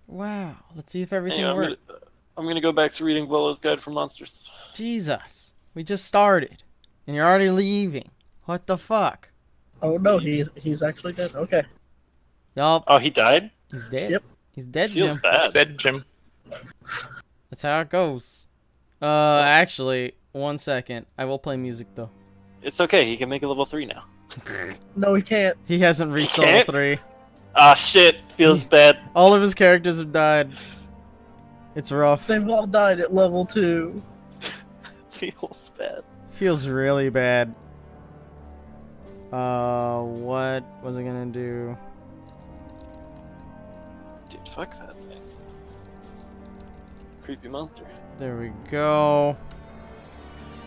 Wow. Let's see if everything Anyway, works. I'm gonna go back to reading Willow's Guide for Monsters. Jesus. We just started. And you're already leaving. What the fuck? Oh no, he's actually dead. Okay. Yup. Oh, he died? He's dead. Yep. He's dead, Feels Jim. bad. Said Jim. That's how it goes. Actually, 1 second. I will play music, though. It's okay, he can make a level 3 now. No, he can't. He hasn't reached He level can't? 3. Ah, shit. Feels bad. All of his characters have died. It's rough. They've all died at level 2. Feels bad. Feels really bad. What was I gonna do? Dude, fuck that thing. Creepy monster. There we go.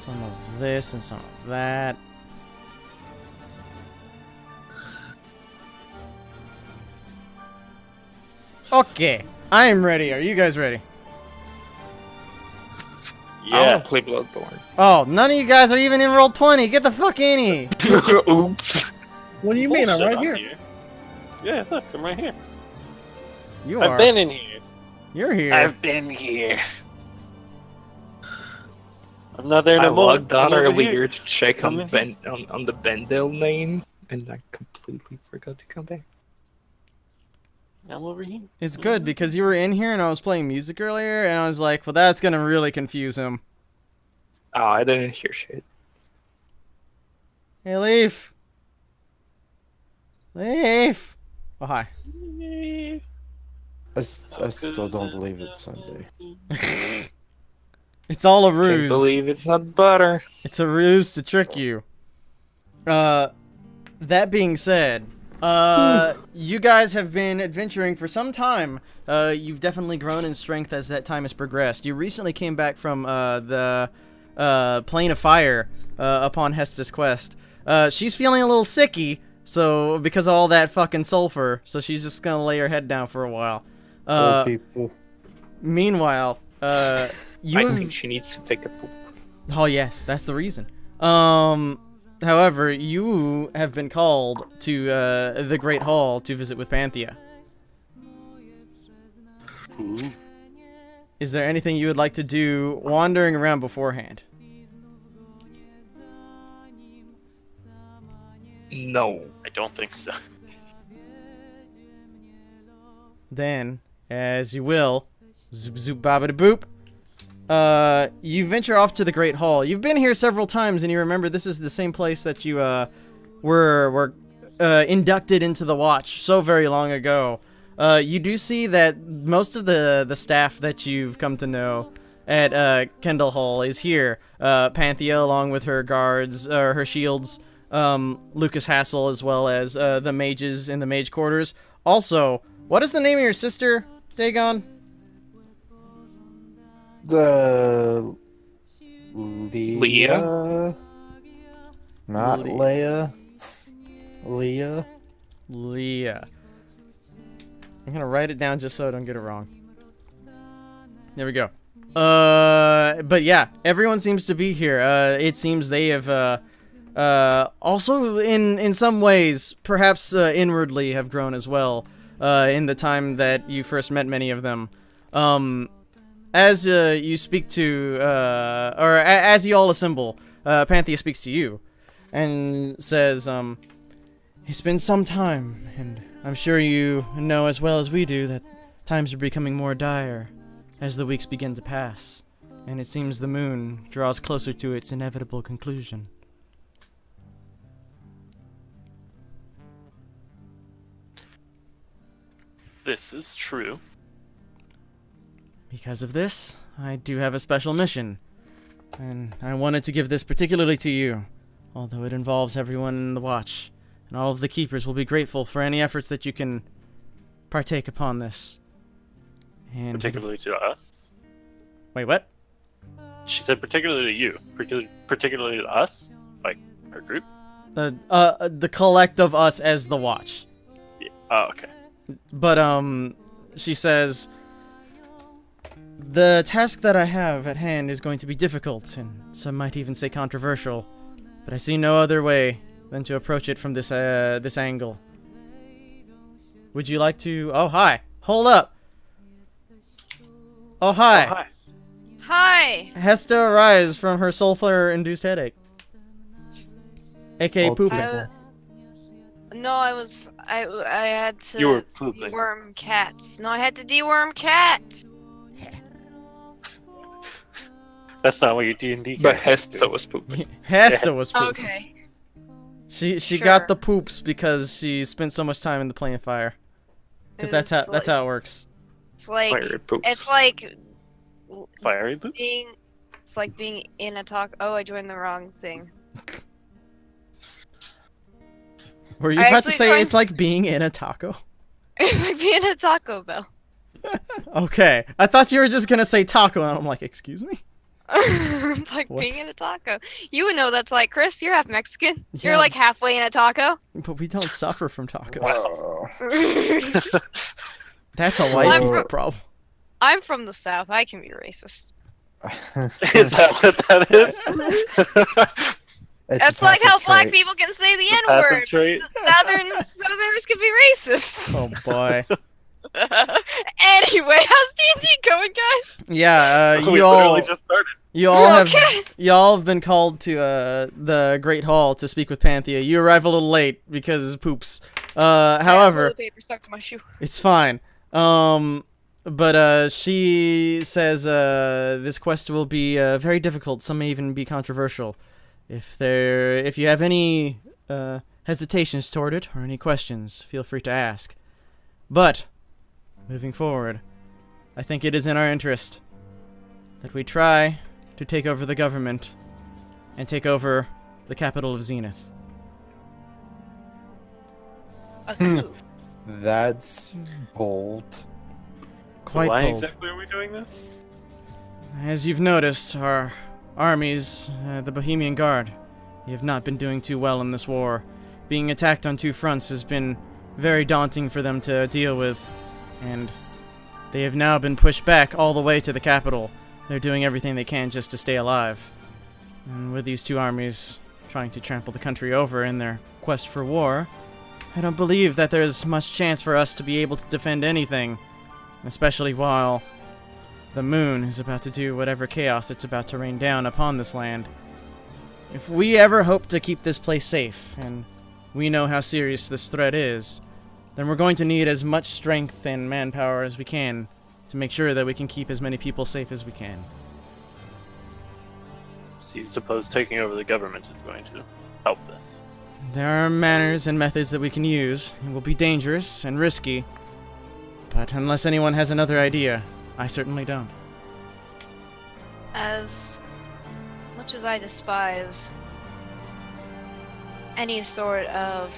Some of this and some of that. Okay, I am ready. Are you guys ready? I Yeah. want to play Bloodborne. Oh, none of you guys are even in roll 20. Get the fuck in here. Oops. What do you mean? I'm Bullshit, right here. Yeah, look, I'm right here. You I've are. been in here. You're here. I've been here. I'm not there I no more. logged on I'm over earlier here. to check Come on in here. on the Bendel name, and I completely forgot to come back. I'm over here. It's good because you were in here and I was playing music earlier and I was like, well, that's gonna really confuse him. Oh, I didn't hear shit. Hey, Leaf. Leaf. Oh, hi. I still don't believe it's Sunday. It's all a Can't ruse. believe it's not butter. It's a ruse to trick you. That being said, you guys have been adventuring for some time. You've definitely grown in strength as that time has progressed. You recently came back from the Plane of Fire upon Hesta's quest. She's feeling a little sicky, so because of all that fucking sulfur, so she's just gonna lay her head down for a while. Old people. Meanwhile, I you. think she needs to take a poop. Oh yes, that's the reason. However, you have been called to the Great Hall to visit with Panthea. Ooh. Is there anything you would like to do wandering around beforehand? No. I don't think so. Then, as you will, zoop zoop babada boop. You venture off to the Great Hall. You've been here several times, and you remember this is the same place that you were inducted into the Watch so very long ago. You do see that most of the staff that you've come to know at Kendall Hall is here. Panthea, along with her guards, her shields, Lucas Hassel, as well as the mages in the mage quarters. Also, what is the name of your sister, Dagon? The Leah? Not Le- Leia. Leah. Leah. I'm gonna write it down just so I don't get it wrong. There we go. But yeah, everyone seems to be here. It seems they have, also in some ways, perhaps inwardly, have grown as well. In the time that you first met many of them. As you speak to, as you all assemble, Panthea speaks to you, and says, it's been some time, and I'm sure you know as well as we do that times are becoming more dire as the weeks begin to pass, and it seems the moon draws closer to its inevitable conclusion. This is true. Because of this, I do have a special mission, and I wanted to give this particularly to you, although it involves everyone in the Watch, and all of the Keepers will be grateful for any efforts that you can partake upon this. And Particularly to us. Wait, what? She said particularly to you. Particularly to us? Like, our group? The collect of us as the Watch. Yeah. Oh, okay. But, she says, the task that I have at hand is going to be difficult, and some might even say controversial, but I see no other way than to approach it from this angle. Would you like to... Oh, hi! Hold up! Oh, hi. Oh, hi. Hi. Hesta arise from her soul flare-induced headache. AKA Old pooping. people. No, I had to You were pooping. deworm cats. No, I had to deworm cats. That's not what your D&D But characters Hesta do. was pooping. Hesta was pooping. Okay. She Sure. got the poops because she spent so much time in the plane of fire. Because that's how it works. It's like Fire poops. it's like Fiery boots? being in a taco. Oh, I joined the wrong thing. Were you I about to actually say joined- it's like being in a taco? It's like being in a Taco Bell. Okay, I thought you were just gonna say taco, and I'm like, excuse me? It's like What? being in a taco. You would know that's like Chris. You're half Mexican. Yeah. You're like halfway in a taco. But we don't suffer from tacos. Whoa. That's a So- white I'm people fro- problem. I'm from the South. I can be racist. Is that what that is? It's a That's like how passive black trait. people can say the Passive N-word. trait? Southerners can be racist. Oh boy. Anyway, how's D&D going, guys? Yeah, We literally just started. you all Okay. have been called to the Great Hall to speak with Panthea. You arrive a little late because poops. However, Toilet paper stuck to my shoe. it's fine. But she says this quest will be very difficult. Some may even be controversial. If you have any hesitations toward it or any questions, feel free to ask. But moving forward, I think it is in our interest that we try to take over the government and take over the capital of Zenith. A coup. That's bold. Quite Why bold. exactly are we doing this? As you've noticed, our armies, the Bohemian Guard, they have not been doing too well in this war. Being attacked on two fronts has been very daunting for them to deal with, and they have now been pushed back all the way to the capital. They're doing everything they can just to stay alive. And with these two armies trying to trample the country over in their quest for war, I don't believe that there's much chance for us to be able to defend anything, especially while the moon is about to do whatever chaos it's about to rain down upon this land. If we ever hope to keep this place safe, and we know how serious this threat is, then we're going to need as much strength and manpower as we can to make sure that we can keep as many people safe as we can. So you suppose taking over the government is going to help this? There are manners and methods that we can use. It will be dangerous and risky, but unless anyone has another idea, I certainly don't. As much as I despise any sort of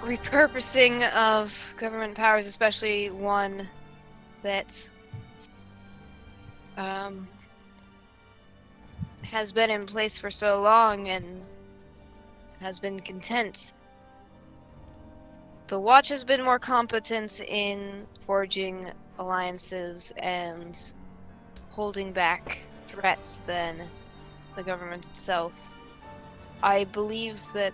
repurposing of government powers, especially one that has been in place for so long and has been content. The Watch has been more competent in forging alliances and holding back threats than the government itself. I believe that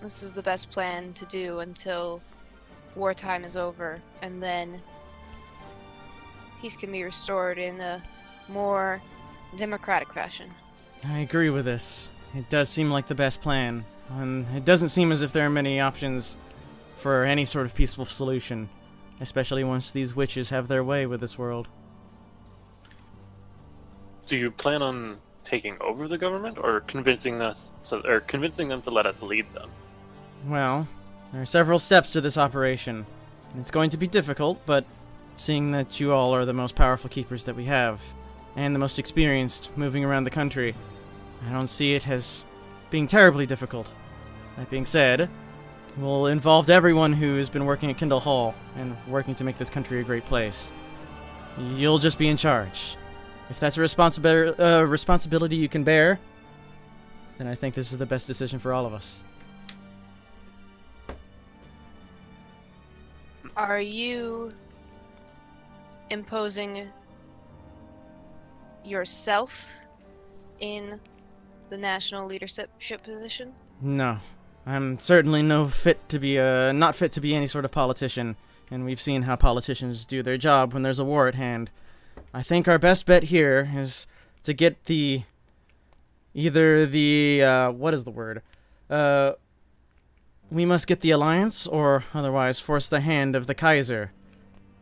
this is the best plan to do until wartime is over, and then peace can be restored in a more democratic fashion. I agree with this. It does seem like the best plan, and it doesn't seem as if there are many options for any sort of peaceful solution, especially once these witches have their way with this world. Do you plan on taking over the government, or convincing them to let us lead them? Well, there are several steps to this operation, and it's going to be difficult, but seeing that you all are the most powerful keepers that we have, and the most experienced moving around the country, I don't see it as being terribly difficult. That being said, we'll involve everyone who has been working at Kindle Hall and working to make this country a great place. You'll just be in charge. If that's a responsibility you can bear, then I think this is the best decision for all of us. Are you imposing yourself in the national leadership position? No, I'm certainly not fit to be any sort of politician. and we've seen how politicians do their job when there's a war at hand. I think our best bet here is to get what is the word? We must get the alliance, or otherwise force the hand of the Kaiser.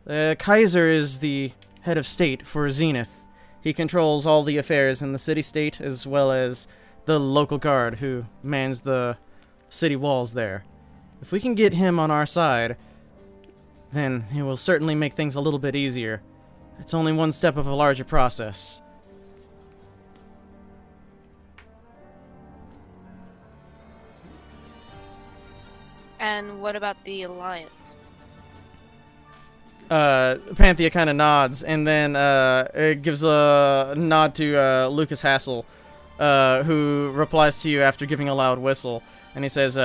The Kaiser is the head of state for Zenith. He controls all the affairs in the city-state, as well as the local guard who mans the city walls there. If we can get him on our side, then it will certainly make things a little bit easier. It's only one step of a larger process. And what about the alliance? Panthea kind of nods, and then it gives a nod to Lucas Hassel, who replies to you after giving a loud whistle. And he says,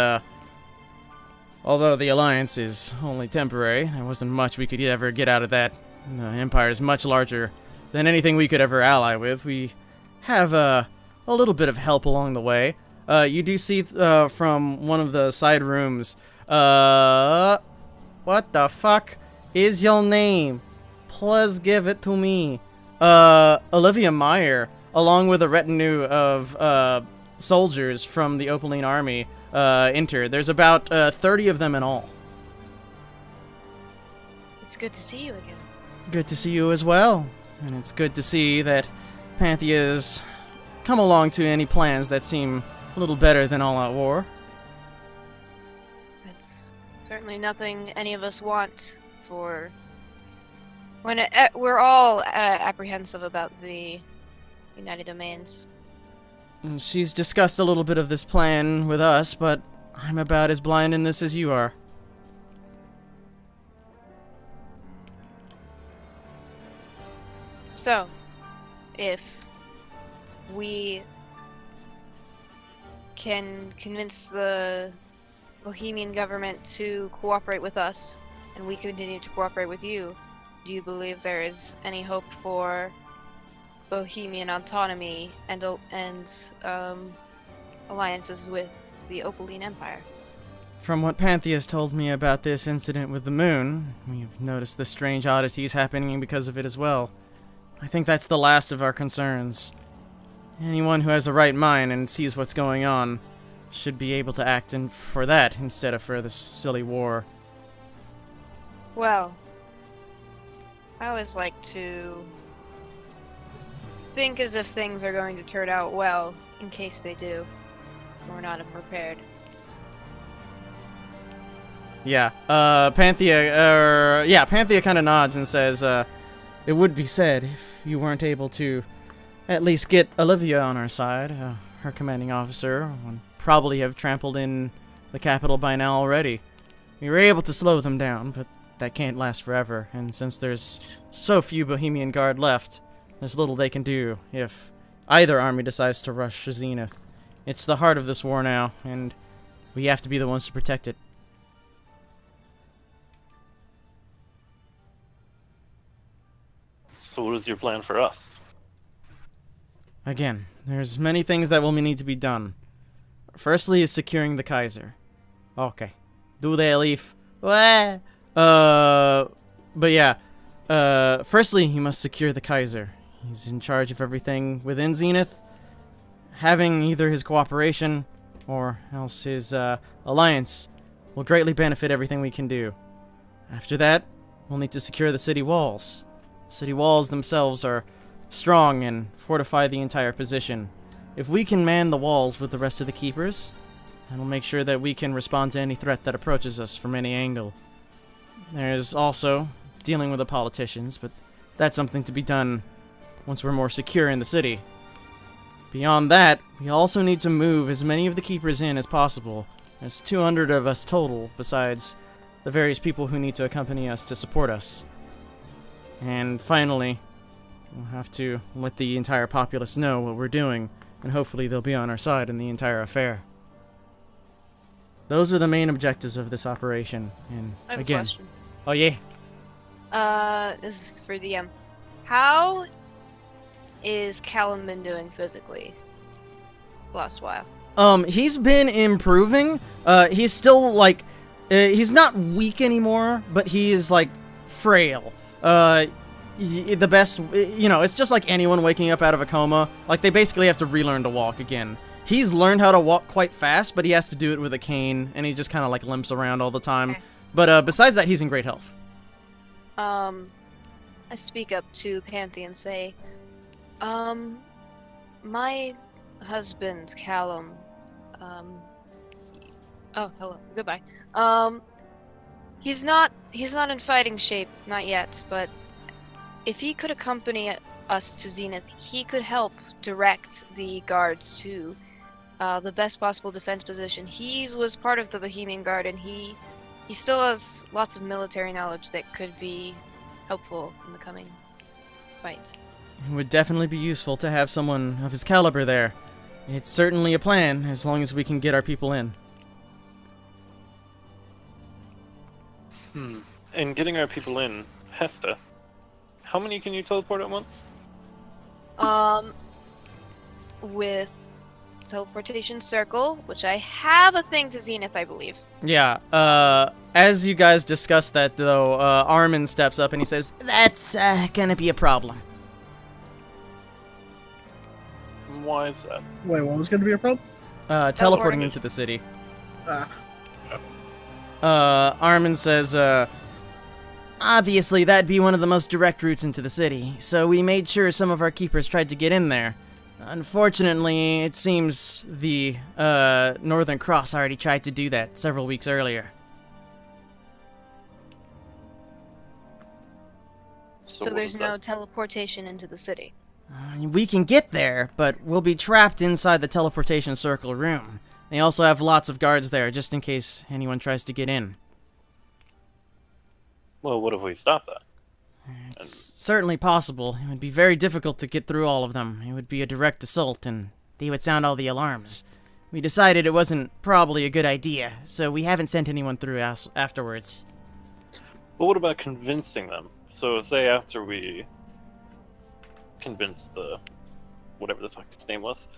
although the alliance is only temporary, there wasn't much we could ever get out of that. The Empire is much larger than anything we could ever ally with. We have a little bit of help along the way. You do see from one of the side rooms, what the fuck is your name? Please give it to me. Olivia Meyer, along with a retinue of soldiers from the Opaline army, enter. There's about 30 of them in all. It's good to see you again. Good to see you as well. And it's good to see that Panthea's come along to any plans that seem a little better than all-out war. It's certainly nothing any of us want for when we're all apprehensive about the United Domains. And she's discussed a little bit of this plan with us, but I'm about as blind in this as you are. So, if we can convince the Bohemian government to cooperate with us, and we continue to cooperate with you, do you believe there is any hope for Bohemian autonomy and alliances with the Opaline Empire? From what Panthea's told me about this incident with the moon, we've noticed the strange oddities happening because of it as well. I think that's the last of our concerns. Anyone who has a right mind and sees what's going on should be able to act for that instead of for this silly war. Well, I always like to think as if things are going to turn out well, in case they do. We're not unprepared. Yeah, Panthea kind of nods and says, it would be said if you weren't able to at least get Olivia on our side. Her commanding officer would probably have trampled in the capital by now already. We were able to slow them down, but that can't last forever, and since there's so few Bohemian Guard left, there's little they can do if either army decides to rush Zenith. It's the heart of this war now, and we have to be the ones to protect it. So what is your plan for us? Again, there's many things that will need to be done. Firstly is securing the Kaiser. Okay. Do they leave? But yeah. Firstly, he must secure the Kaiser. He's in charge of everything within Zenith. Having either his cooperation or else his alliance will greatly benefit everything we can do. After that, we'll need to secure the city walls. City walls themselves are strong and fortify the entire position. If we can man the walls with the rest of the keepers, that'll make sure that we can respond to any threat that approaches us from any angle. There's also dealing with the politicians, but that's something to be done once we're more secure in the city. Beyond that, we also need to move as many of the keepers in as possible. There's 200 of us total, besides the various people who need to accompany us to support us. And finally, we'll have to let the entire populace know what we're doing, and hopefully they'll be on our side in the entire affair. Those are the main objectives of this operation, and I have again... a question. Oh yeah? This is for DM. How is Callum been doing physically last while? He's been improving. He's still, like, He's not weak anymore, but he is, like, frail. The best, it's just like anyone waking up out of a coma. Like, they basically have to relearn to walk again. He's learned how to walk quite fast, but he has to do it with a cane, and he just kind of, like, limps around all the time. Okay. But besides that, he's in great health. I speak up to Panthy and say, my husband, Callum, oh, hello, goodbye. He's not in fighting shape, not yet, but if he could accompany us to Zenith, he could help direct the guards to the best possible defense position. He was part of the Bohemian Guard, and he still has lots of military knowledge that could be helpful in the coming fight. It would definitely be useful to have someone of his caliber there. It's certainly a plan, as long as we can get our people in. And getting our people in, Hesta, how many can you teleport at once? With teleportation circle, which I have a thing to Zenith, I believe. Yeah, as you guys discuss that, though, Armin steps up and he says, "That's gonna be a problem." Why is that? Wait, what was going to be a problem? Teleporting into the city. Ah. Armin says, "Obviously, that'd be one of the most direct routes into the city, so we made sure some of our keepers tried to get in there. Unfortunately, it seems the, Northern Cross already tried to do that several weeks earlier." So what there's was no that? teleportation into the city. We can get there, but we'll be trapped inside the teleportation circle room. They also have lots of guards there, just in case anyone tries to get in. Well, what if we stop that? It's certainly possible. It would be very difficult to get through all of them. It would be a direct assault, and they would sound all the alarms. We decided it wasn't probably a good idea, so we haven't sent anyone through afterwards. But what about convincing them? So, say after we convince the whatever the fuck his name was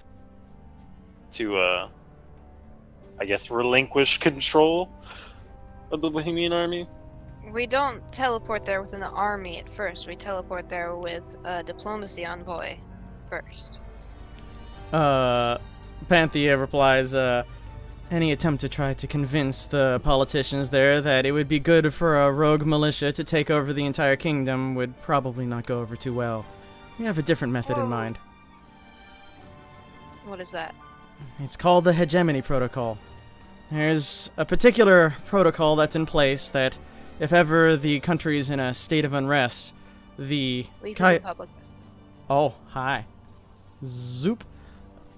to, I guess, relinquish control of the Bohemian army? We don't teleport there with an army at first. We teleport there with a diplomacy envoy first. Panthea replies, "Any attempt to try to convince the politicians there that it would be good for a rogue militia to take over the entire kingdom would probably not go over too well. We have a different method in Whoa. mind. What is that? It's called the Hegemony Protocol. There's a particular protocol that's in place that if ever the country's in a state of unrest, the Leave this in public. Oh, hi. Zoop.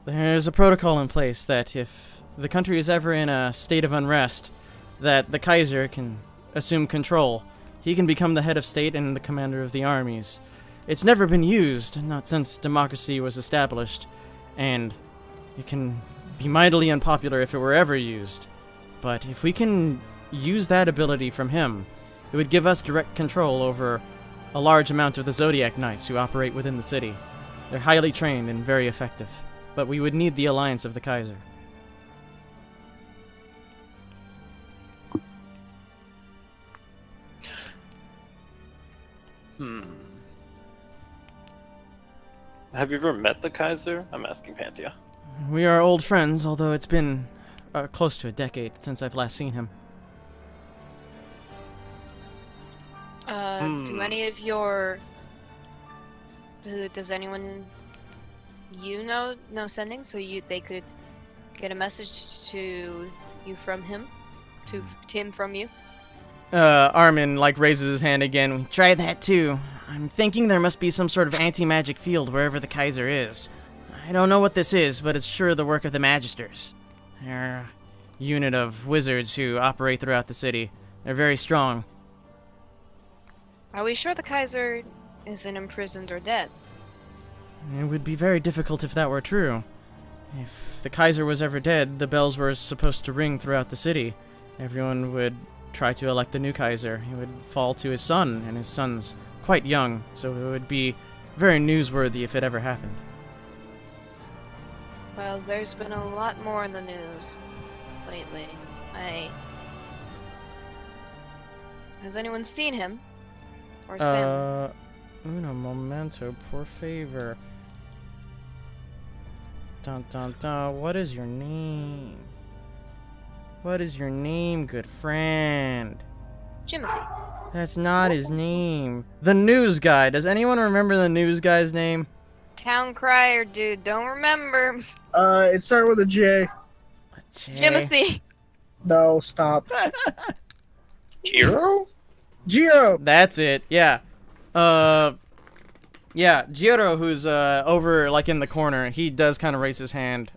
There's a protocol in place that if the country is ever in a state of unrest, that the Kaiser can assume control. He can become the head of state and the commander of the armies. It's never been used, not since democracy was established, and it can be mightily unpopular if it were ever used. But if we can use that ability from him, it would give us direct control over a large amount of the Zodiac Knights who operate within the city. They're highly trained and very effective, but we would need the alliance of the Kaiser." Have you ever met the Kaiser? I'm asking Panthea. We are old friends, although it's been close to a decade since I've last seen him. Do any of your... Does anyone you know sending so they could get a message to you from him? To him from you? Armin, raises his hand again. "Try that too. I'm thinking there must be some sort of anti-magic field wherever the Kaiser is. I don't know what this is, but it's sure the work of the Magisters. They're a unit of wizards who operate throughout the city. They're very strong." Are we sure the Kaiser isn't imprisoned or dead? It would be very difficult if that were true. If the Kaiser was ever dead, the bells were supposed to ring throughout the city. Everyone would try to elect the new Kaiser. He would fall to his son, and his son's quite young, so it would be very newsworthy if it ever happened. Well, there's been a lot more in the news lately. Has anyone seen him? Or his family? Uno momento, por favor. Dun dun dun. What is your name? What is your name, good friend? Jimothy. That's not his name. The news guy. Does anyone remember the news guy's name? Town crier, dude. Don't remember. It started with a J. Jimothy. No, stop. Hero? Geo. That's it. Yeah. Yeah, Giotto, who's over like in the corner, he does kind of raise his hand.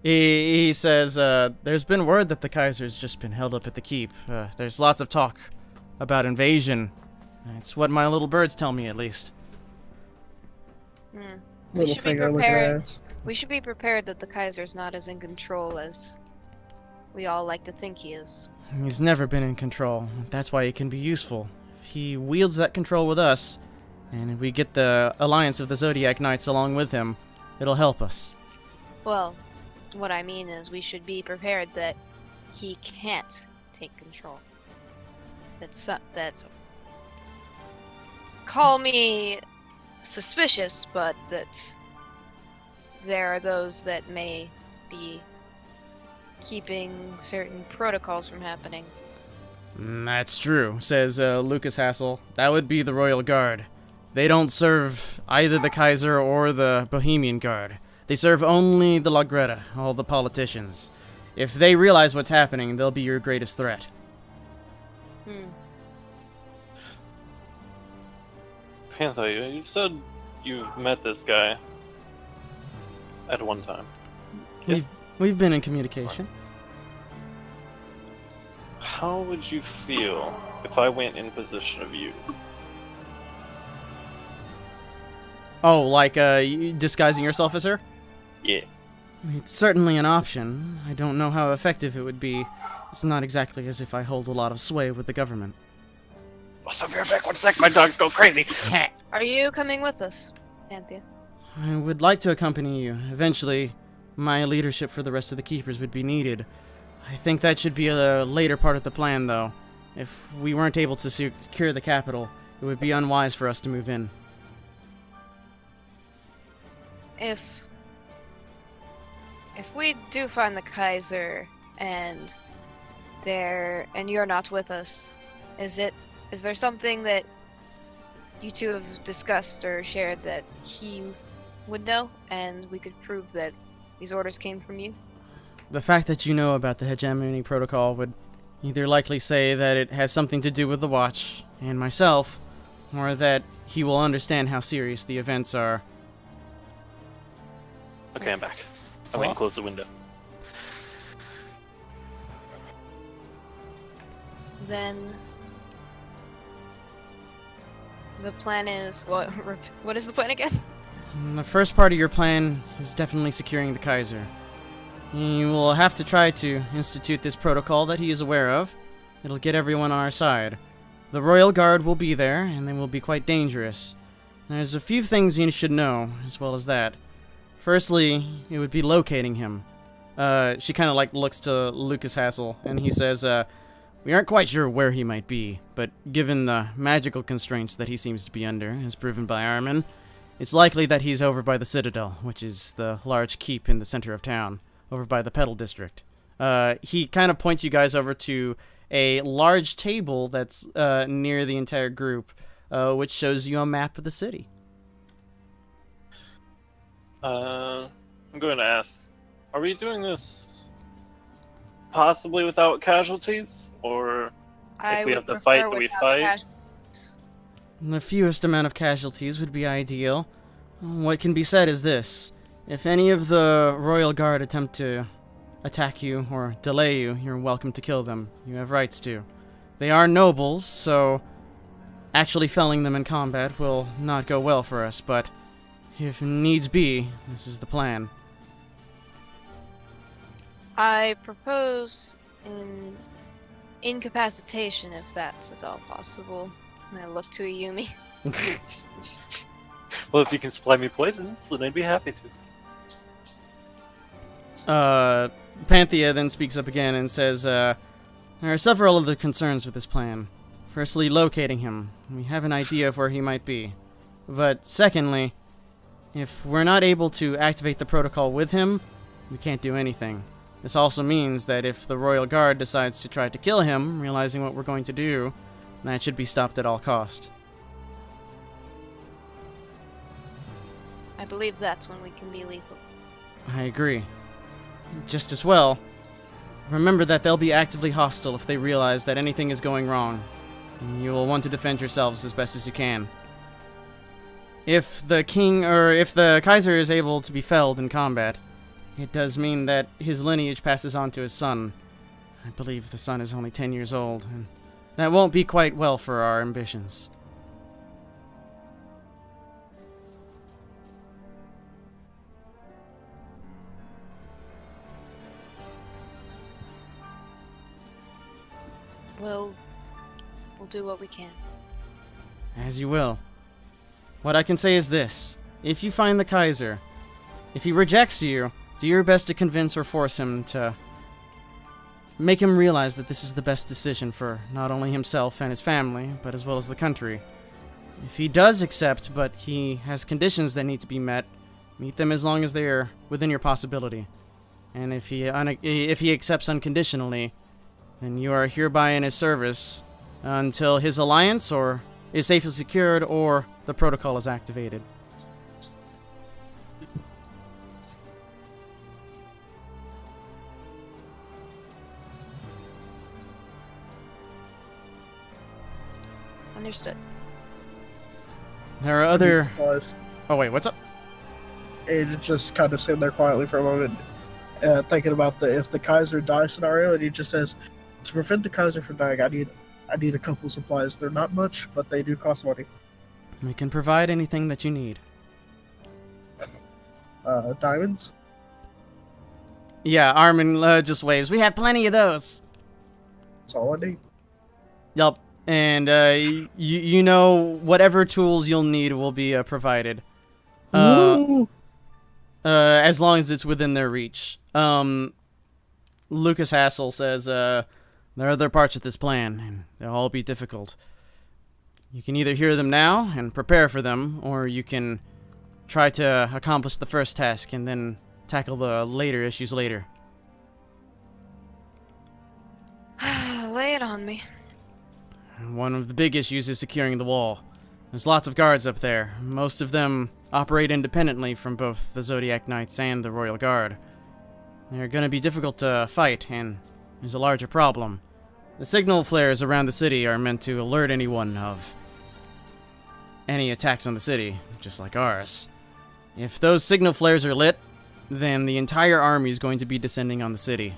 He says, there's been word that the Kaiser's just been held up at the keep. There's lots of talk about invasion. It's what my little birds tell me, at least. We Little should be finger looking prepared. ass. We should be prepared that the Kaiser's not as in control as we all like to think he is. He's never been in control. That's why he can be useful. If he wields that control with us, and if we get the alliance of the Zodiac Knights along with him, it'll help us. Well, what I mean is we should be prepared that he can't take control. That's call me suspicious, but that there are those that may be keeping certain protocols from happening. That's true, says Lucas Hassel. That would be the Royal Guard. They don't serve either the Kaiser or the Bohemian Guard. They serve only the La Greta, all the politicians. If they realize what's happening, they'll be your greatest threat. Panther, you said you've met this guy at one time. Yes. We've been in communication. How would you feel if I went in position of you? Oh, like disguising yourself as her? Yeah. It's certainly an option. I don't know how effective it would be. It's not exactly as if I hold a lot of sway with the government. I'll be right back. 1 sec, my dog's go crazy. Are you coming with us, Anthea? I would like to accompany you. Eventually, my leadership for the rest of the Keepers would be needed. I think that should be a later part of the plan, though. If we weren't able to secure the capital, it would be unwise for us to move in. If we do find the Kaiser and you're not with us, is there something that you two have discussed or shared that he would know, and we could prove that these orders came from you? The fact that you know about the hegemony protocol would either likely say that it has something to do with the Watch and myself, or that he will understand how serious the events are. Okay, I'm back. I went and closed the window. Then the plan is what is the plan again? The first part of your plan is definitely securing the Kaiser. You will have to try to institute this protocol that he is aware of. It'll get everyone on our side. The Royal Guard will be there, and they will be quite dangerous. There's a few things you should know, as well as that. Firstly, it would be locating him. She kind of like looks to Lucas Hassel, and he says, we aren't quite sure where he might be, but given the magical constraints that he seems to be under, as proven by Armin, it's likely that he's over by the Citadel, which is the large keep in the center of town, over by the Petal District. He kind of points you guys over to a large table that's near the entire group, which shows you a map of the city. I'm going to ask, are we doing this possibly without casualties? Or if we have to fight, do we fight? The fewest amount of casualties would be ideal. What can be said is this. If any of the Royal Guard attempt to attack you or delay you, you're welcome to kill them. You have rights to. They are nobles, so actually felling them in combat will not go well for us, but if needs be, this is the plan. I propose incapacitation, if that's at all possible. And I look to Ayumi. Well, if you can supply me poisons, then I'd be happy to. Panthea then speaks up again and says, there are several other concerns with this plan. firstly, locating him. We have an idea of where he might be. But secondly, if we're not able to activate the protocol with him, we can't do anything. This also means that if the Royal Guard decides to try to kill him, realizing what we're going to do, that should be stopped at all cost. I believe that's when we can be lethal. I agree. Just as well, remember that they'll be actively hostile if they realize that anything is going wrong. And you will want to defend yourselves as best as you can. If the Kaiser is able to be felled in combat, it does mean that his lineage passes on to his son. I believe the son is only 10 years old, and that won't be quite well for our ambitions. We'll do what we can. As you will. What I can say is this. If you find the Kaiser, if he rejects you, do your best to convince or force him to make him realize that this is the best decision for not only himself and his family, but as well as the country. If he does accept, but he has conditions that need to be met, meet them as long as they are within your possibility. And if he accepts unconditionally, then you are hereby in his service until his alliance or is safely secured or the protocol is activated. Understood. There are other... Supplies. Oh wait, what's up? And just kind of sitting there quietly for a moment, thinking about if the Kaiser dies scenario, and he just says, to prevent the Kaiser from dying, I need a couple supplies. They're not much, but they do cost money. We can provide anything that you need. Diamonds? Yeah, Armin just waves. We have plenty of those. That's all I need. Yup. And you know whatever tools you'll need will be provided. Ooh. As long as it's within their reach. Lucas Hassel says, there are other parts of this plan, and they'll all be difficult. You can either hear them now and prepare for them, or you can try to accomplish the first task and then tackle the later issues later. Lay it on me. One of the big issues is securing the wall. There's lots of guards up there. Most of them operate independently from both the Zodiac Knights and the Royal Guard. They're going to be difficult to fight, and there's a larger problem. The signal flares around the city are meant to alert anyone of any attacks on the city, just like ours. If those signal flares are lit, then the entire army is going to be descending on the city.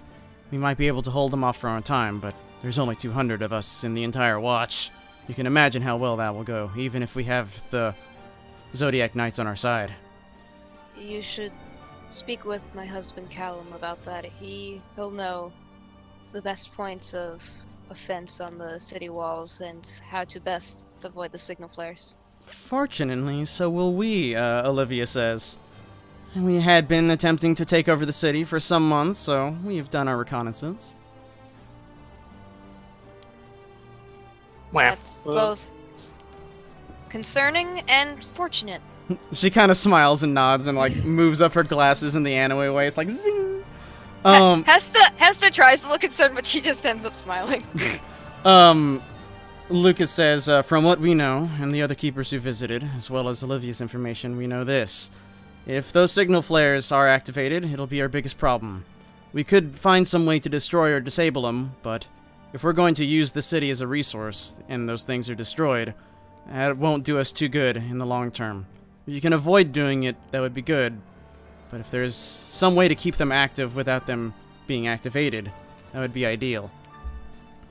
We might be able to hold them off for a time, but there's only 200 of us in the entire watch. You can imagine how well that will go, even if we have the Zodiac Knights on our side. You should speak with my husband Callum about that. He'll know the best points of offense on the city walls and how to best avoid the signal flares. Fortunately, so will we, Olivia says. We had been attempting to take over the city for some months, so we have done our reconnaissance. Wow. That's both concerning and fortunate. She kind of smiles and nods and like moves up her glasses in the anime way. It's like zing. Hesta tries to look concerned, but she just ends up smiling. Lucas says, from what we know, and the other keepers who visited, as well as Olivia's information, we know this. If those signal flares are activated, it'll be our biggest problem. We could find some way to destroy or disable them, but if we're going to use the city as a resource, and those things are destroyed, that won't do us too good in the long term. If you can avoid doing it, that would be good. But if there's some way to keep them active without them being activated, that would be ideal.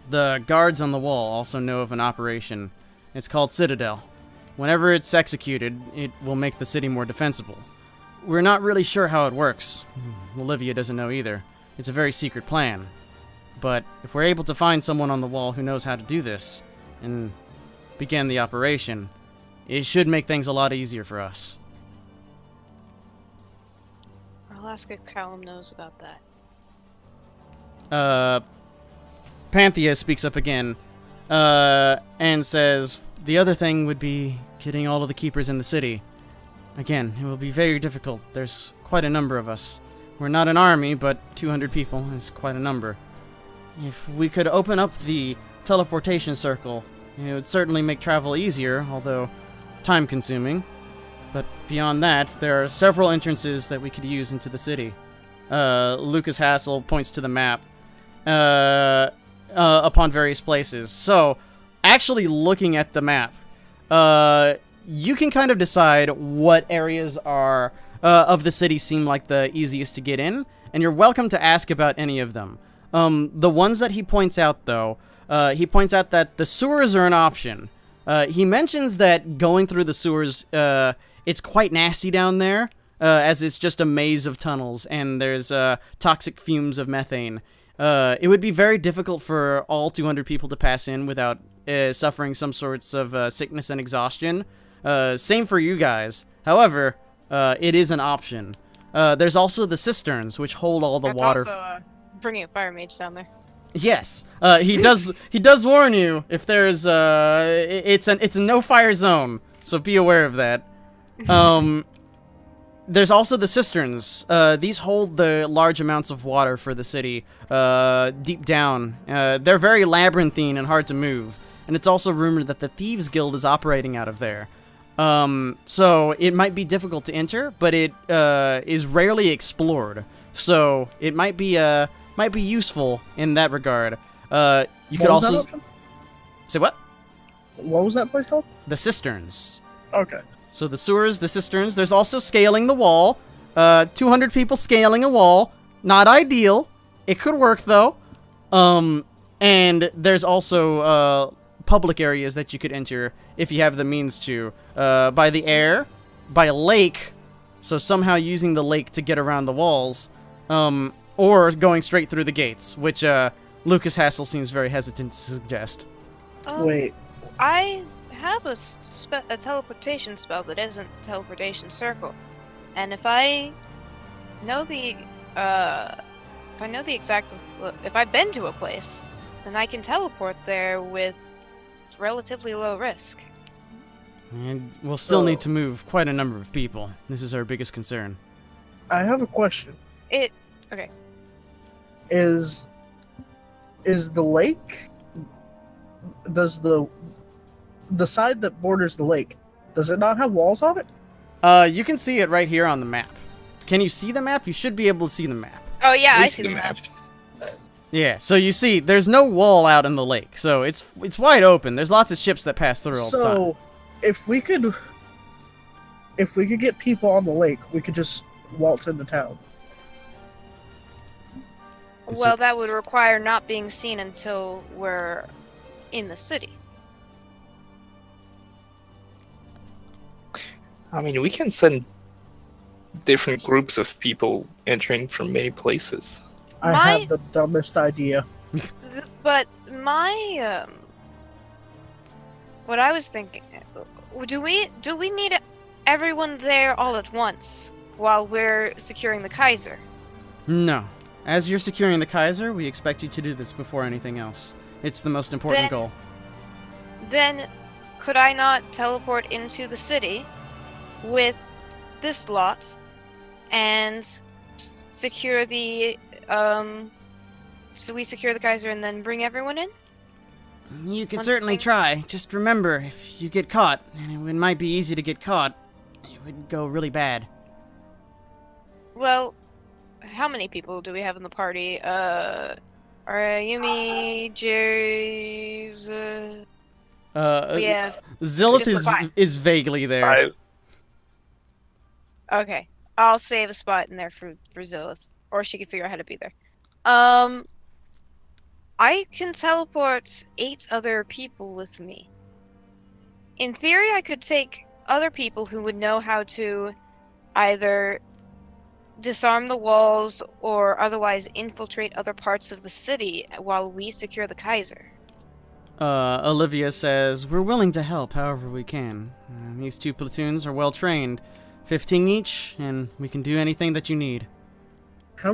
The guards on the wall also know of an operation. It's called Citadel. Whenever it's executed, it will make the city more defensible. We're not really sure how it works. Olivia doesn't know either. It's a very secret plan. But if we're able to find someone on the wall who knows how to do this, and begin the operation, it should make things a lot easier for us. I'll ask if Callum knows about that. Panthea speaks up again. and says, the other thing would be getting all of the keepers in the city. Again, it will be very difficult. There's quite a number of us. We're not an army, but 200 people is quite a number. If we could open up the teleportation circle, it would certainly make travel easier, although time-consuming. But beyond that, there are several entrances that we could use into the city. Lucas Hassel points to the map upon various places. So, actually looking at the map, you can kind of decide what areas are of the city seem like the easiest to get in, and you're welcome to ask about any of them. The ones that he points out, though, he points out that the sewers are an option. He mentions that going through the sewers, it's quite nasty down there, as it's just a maze of tunnels, and there's toxic fumes of methane. It would be very difficult for all 200 people to pass in without suffering some sorts of sickness and exhaustion. Same for you guys. However, it is an option. There's also the cisterns, which hold all the water. That's also bringing a fire mage down there. Yes, he does warn you if there's it's a no fire zone, so be aware of that. There's also the cisterns. These hold the large amounts of water for the city deep down. They're very labyrinthine and hard to move, and it's also rumored that the Thieves Guild is operating out of there. So it might be difficult to enter, but it is rarely explored. So it might be useful in that regard. You could also say what? What was that place called? The cisterns. Okay. So the sewers, the cisterns. There's also scaling the wall. 200 people scaling a wall. Not ideal. It could work though. And there's also public areas that you could enter if you have the means to. By the air, by a lake. So somehow using the lake to get around the walls. Or going straight through the gates, which Lucas Hassel seems very hesitant to suggest. Wait. I have a teleportation spell that isn't teleportation circle, and if I've been to a place, then I can teleport there with relatively low risk. And we'll still need to move quite a number of people. This is our biggest concern. I have a question. Okay. Is the lake, does the side that borders the lake, does it not have walls on it? You can see it right here on the map. Can you see the map? You should be able to see the map. Oh yeah, I see the map. Yeah, so you see, there's no wall out in the lake, so it's wide open. There's lots of ships that pass through all the time. So, if we could get people on the lake, we could just waltz into town. Well, that would require not being seen until we're in the city. I mean, we can send different groups of people entering from many places. I have the dumbest idea. But what I was thinking, do we need everyone there all at once while we're securing the Kaiser? No. As you're securing the Kaiser, we expect you to do this before anything else. It's the most important goal. Then, could I not teleport into the city with this lot and secure the, so we secure the Kaiser and then bring everyone in? You can certainly try. Just remember, if you get caught, and it might be easy to get caught, it would go really bad. Well, how many people do we have in the party? Yumi, Jerry, we have... Zilith is vaguely there. 5. Okay. I'll save a spot in there for Zilith. Or she can figure out how to be there. I can teleport 8 other people with me. In theory, I could take other people who would know how to either disarm the walls or otherwise infiltrate other parts of the city while we secure the Kaiser. Olivia says, we're willing to help however we can. These 2 platoons are well trained. 15 each, and we can do anything that you need. How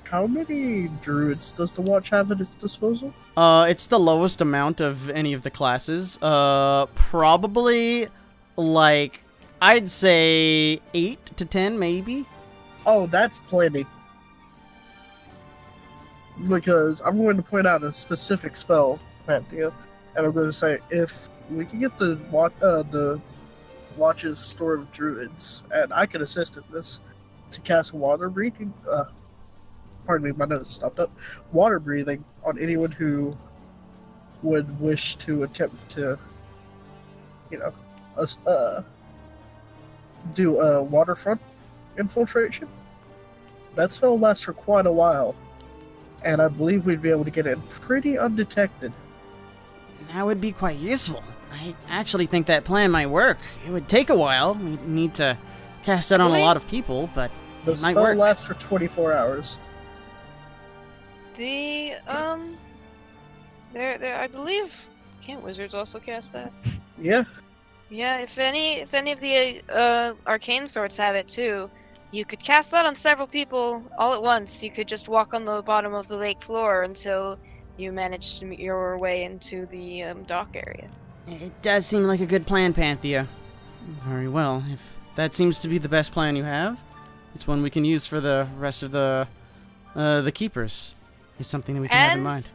How many druids does the watch have at its disposal? It's the lowest amount of any of the classes. Probably, like, I'd say 8 to 10, maybe. Oh, that's plenty. Because I'm going to point out a specific spell, Panthea, and I'm going to say if we can get the watch's store of druids, and I can assist in this, to cast water breathing. Pardon me, my nose stopped up. Water breathing on anyone who would wish to attempt to, do a waterfront infiltration. That spell lasts for quite a while, and I believe we'd be able to get in pretty undetected. That would be quite useful. I actually think that plan might work. It would take a while. We'd need to cast it on a lot of people, but The it might spell work. lasts for 24 hours. I believe, can't wizards also cast that? Yeah. Yeah, if any of the arcane sorts have it too, you could cast that on several people all at once. You could just walk on the bottom of the lake floor until you manage to make your way into the dock area. It does seem like a good plan, Panthea. Very well. If that seems to be the best plan you have, it's one we can use for the rest of the keepers. It's something that we can have in mind.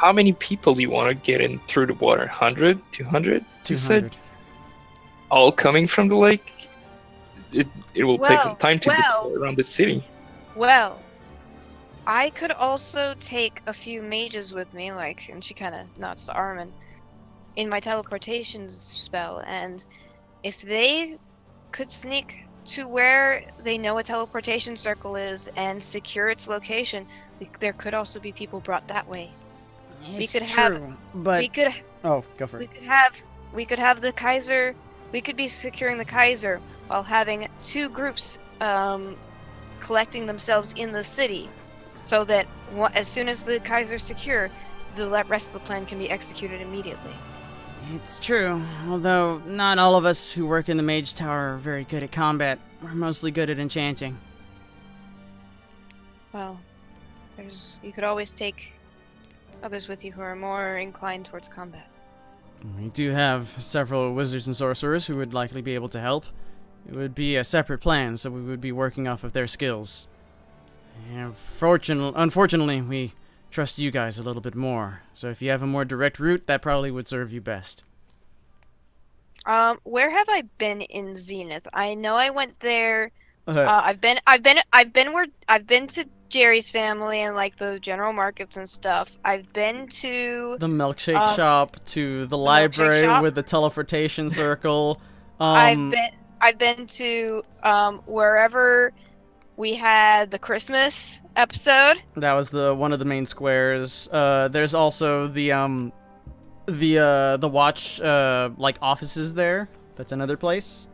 How many people do you want to get in through the water? 100? 200? 200. All coming from the lake? It will take some time to well. deploy around the city. Well, I could also take a few mages with me, and she kind of nods to Armin, in my teleportation spell, and if they could sneak to where they know a teleportation circle is and secure its location, there could also be people brought that way. It's true, but oh, go for it. We could have the Kaiser. We could be securing the Kaiser while having two groups collecting themselves in the city, so that as soon as the Kaiser's secure, the rest of the plan can be executed immediately. It's true, although not all of us who work in the Mage Tower are very good at combat. We're mostly good at enchanting. Well, you could always take others with you who are more inclined towards combat. We do have several wizards and sorcerers who would likely be able to help. It would be a separate plan, so we would be working off of their skills. Unfortunately, we trust you guys a little bit more. So if you have a more direct route, that probably would serve you best. Where have I been in Zenith? I know I went there. I've been to Jerry's family and the general markets and stuff. I've been to the milkshake shop, to the library with the teleportation circle. I've been to wherever we had the Christmas episode. That was one of the main squares. There's also the watch offices there. That's another place.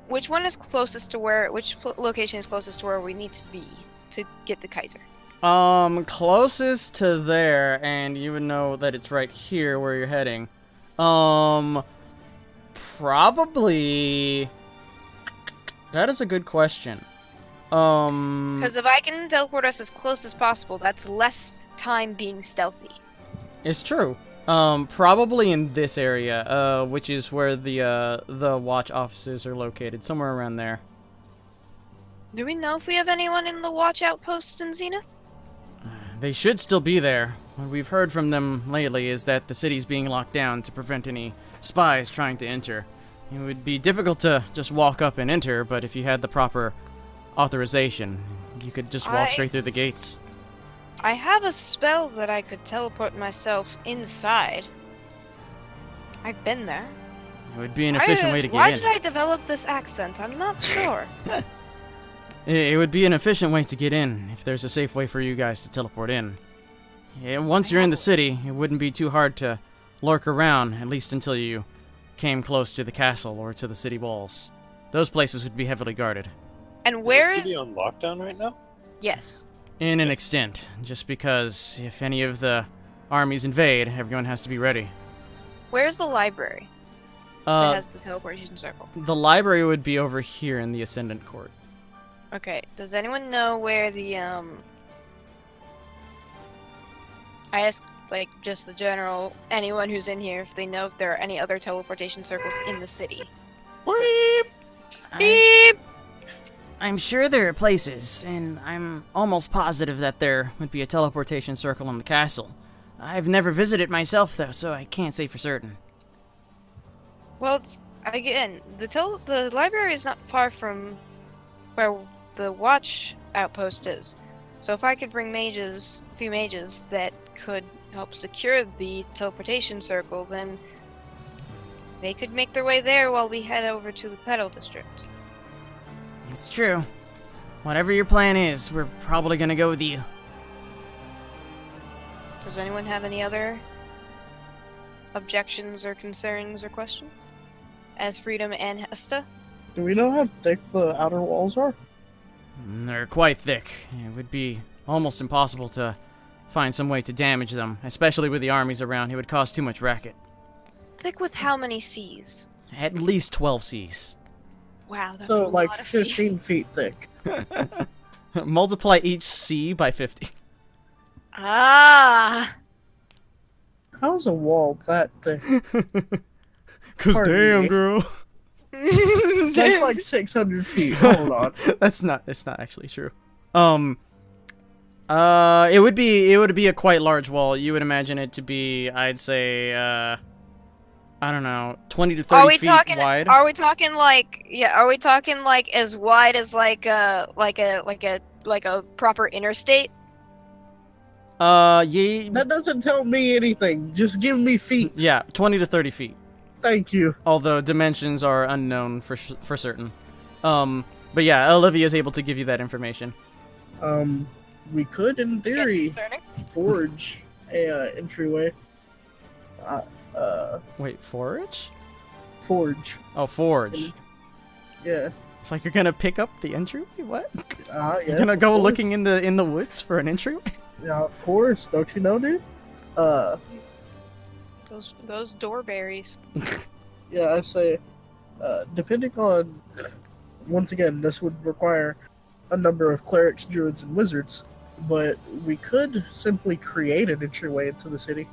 Which one is closest to which location is closest to where we need to be to get the Kaiser? Closest to there, and you would know that it's right here where you're heading. Probably. That is a good question. Because if I can teleport us as close as possible, that's less time being stealthy. It's true. Probably in this area, which is where the watch offices are located, somewhere around there. Do we know if we have anyone in the watch outpost in Zenith? They should still be there. What we've heard from them lately is that the city's being locked down to prevent any spies trying to enter. It would be difficult to just walk up and enter, but if you had the proper authorization, you could just walk straight through the gates. I have a spell that I could teleport myself inside. I've been there. It would be an efficient way to get in. Why did I develop this accent? I'm not sure. It would be an efficient way to get in, if there's a safe way for you guys to teleport in. Once you're in the city, it wouldn't be too hard to lurk around, at least until you came close to the castle or to the city walls. Those places would be heavily guarded. And where is the city on lockdown right now? Yes. In an extent, just because if any of the armies invade, everyone has to be ready. Where's the library that has the teleportation circle? The library would be over here in the Ascendant Court. Okay, does anyone know where the, I asked, like, just the general, anyone who's in here, if they know if there are any other teleportation circles in the city. Beep! I'm sure there are places, and I'm almost positive that there would be a teleportation circle in the castle. I've never visited myself, though, so I can't say for certain. Well, again, the library is not far from where the watch outpost is. So if I could bring a few mages that could help secure the teleportation circle, then they could make their way there while we head over to the Petal District. It's true. Whatever your plan is, we're probably gonna go with you. Does anyone have any other objections or concerns or questions? As Freedom and Hesta? Do we know how thick the outer walls are? They're quite thick. It would be almost impossible to find some way to damage them, especially with the armies around. It would cause too much racket. Thick with how many Cs? At least 12 Cs. Wow, that's So a like lot of 15 Cs. feet thick. Multiply each C by 50. Ah! How's a wall that thick? Cause Pardon damn, me. girl. That's like 600 feet. Hold on. It's not actually true. It would be a quite large wall. You would imagine it to be, I'd say, I don't know, 20 to 30 feet wide. Are we talking like, yeah, are we talking like as wide as like a proper interstate? Yeah, That doesn't tell me anything. Just give me feet. yeah, 20 to 30 feet. Thank you. Although dimensions are unknown for certain. But yeah, Olivia is able to give you that information. We could, in theory, forge a entryway. Wait, forage? Forge. Oh, forge. Yeah. It's like you're gonna pick up the entryway? What? Yes, You're gonna of go course. looking in the woods for an entryway? Yeah, of course. Don't you know, dude? Those doorberries. Yeah, I say, depending on, once again, this would require a number of clerics, druids, and wizards, but we could simply create an entryway into the city.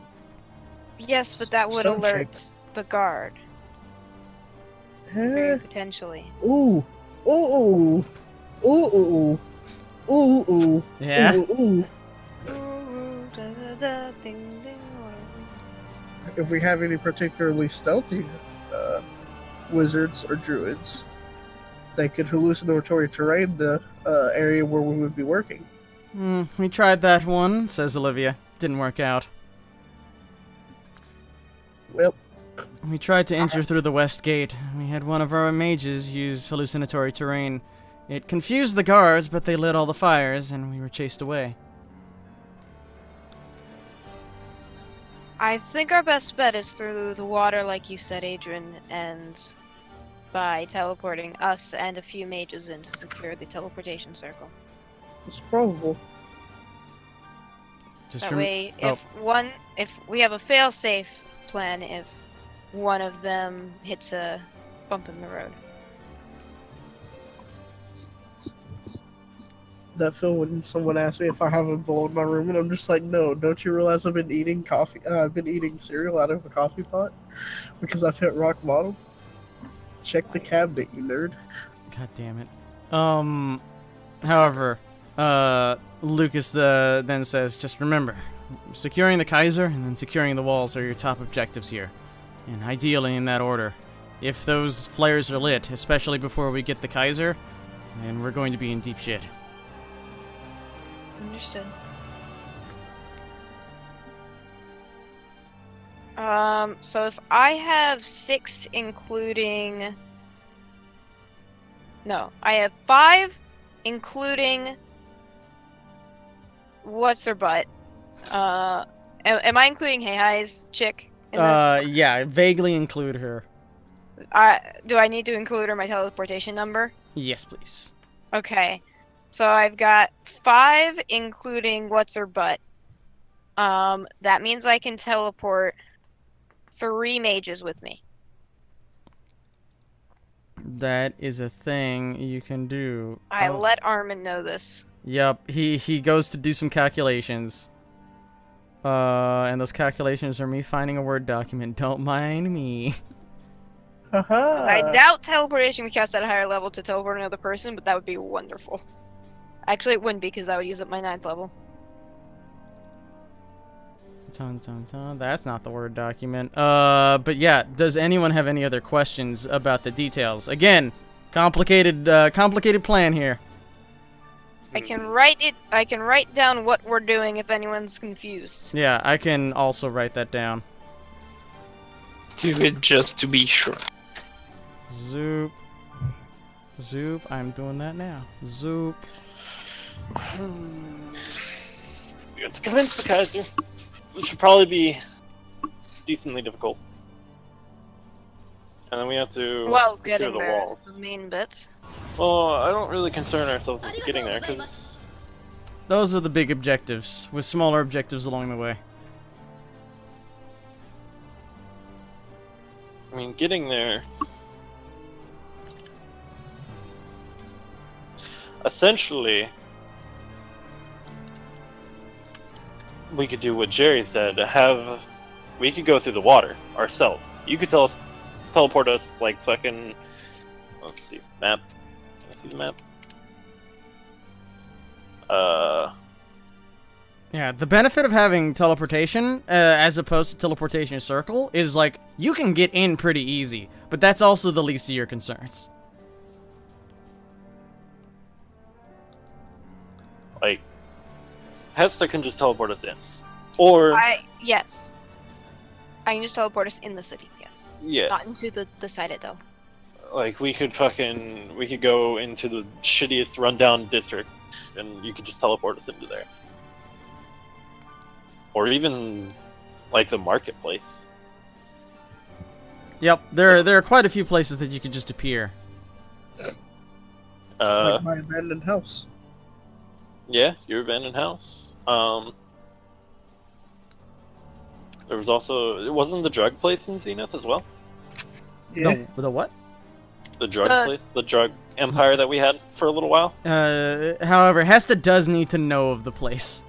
Yes, but that would Some alert the guard. Eh, Potentially. ooh, ooh, ooh, ooh, ooh, ooh, ooh, Yeah. ooh, ooh. If we have any particularly stealthy wizards or druids, they could hallucinatory terrain the area where we would be working. We tried that one, says Olivia. Didn't work out. Well, We tried to enter through the west gate. We had one of our mages use hallucinatory terrain. It confused the guards, but they lit all the fires, and we were chased away. I think our best bet is through the water, like you said, Adrian, and by teleporting us and a few mages in to secure the teleportation circle. it's probable. Just That rem- way, oh. if we have a fail-safe plan, if one of them hits a bump in the road. That feel when someone asks me if I have a bowl in my room, and I'm just like, no. Don't you realize I've been eating coffee? I've been eating cereal out of a coffee pot because I've hit rock bottom. Check the cabinet, you nerd. God damn it. However, Lucas then says, just remember, securing the Kaiser and then securing the walls are your top objectives here. And ideally in that order. If those flares are lit, especially before we get the Kaiser, then we're going to be in deep shit. Understood. So if I have 6 including... No, I have 5 including... What's her butt? Am I including Hey Hi's chick in this? Yeah, vaguely include her. Do I need to include her in my teleportation number? Yes, please. Okay. So I've got 5 including what's her butt. That means I can teleport 3 mages with me. That is a thing you can do. I let Armin know this. Yep, he goes to do some calculations. And those calculations are me finding a Word document. Don't mind me. I doubt teleportation can cast at a higher level to teleport another person, but that would be wonderful. Actually, it wouldn't, because I would use up my 9th level. That's not the Word document. But yeah, does anyone have any other questions about the details? Again, complicated plan here. I can write down what we're doing if anyone's confused. Yeah, I can also write that down. Do it just to be sure. Zoop. Zoop, I'm doing that now. Zoop. We have to convince the Kaiser, which would probably be decently difficult. And then we have to getting the there walls. is the main bit. Well, I don't really concern ourselves with getting there, because... Those are the big objectives, with smaller objectives along the way. I mean, getting there... Essentially... We could do what Jerry said, we could go through the water, ourselves. You could teleport us, like, fucking... Let's see, map. Can I see the map? Yeah, the benefit of having teleportation, as opposed to teleportation circle, is like, you can get in pretty easy, but that's also the least of your concerns. Like, Hester can just teleport us in. Or... Yes. I can just teleport us in the city, yes. Yeah. Not into the side though. Like, we could go into the shittiest rundown district, and you could just teleport us into there. Or even, like, the marketplace. Yep, there are quite a few places that you could just appear. Like my abandoned house. Yeah, your abandoned house. There was also... It wasn't the drug place in Zenith as well? Yeah. The what? The drug place? The drug empire that we had for a little while? However, Hesta does need to know of the place.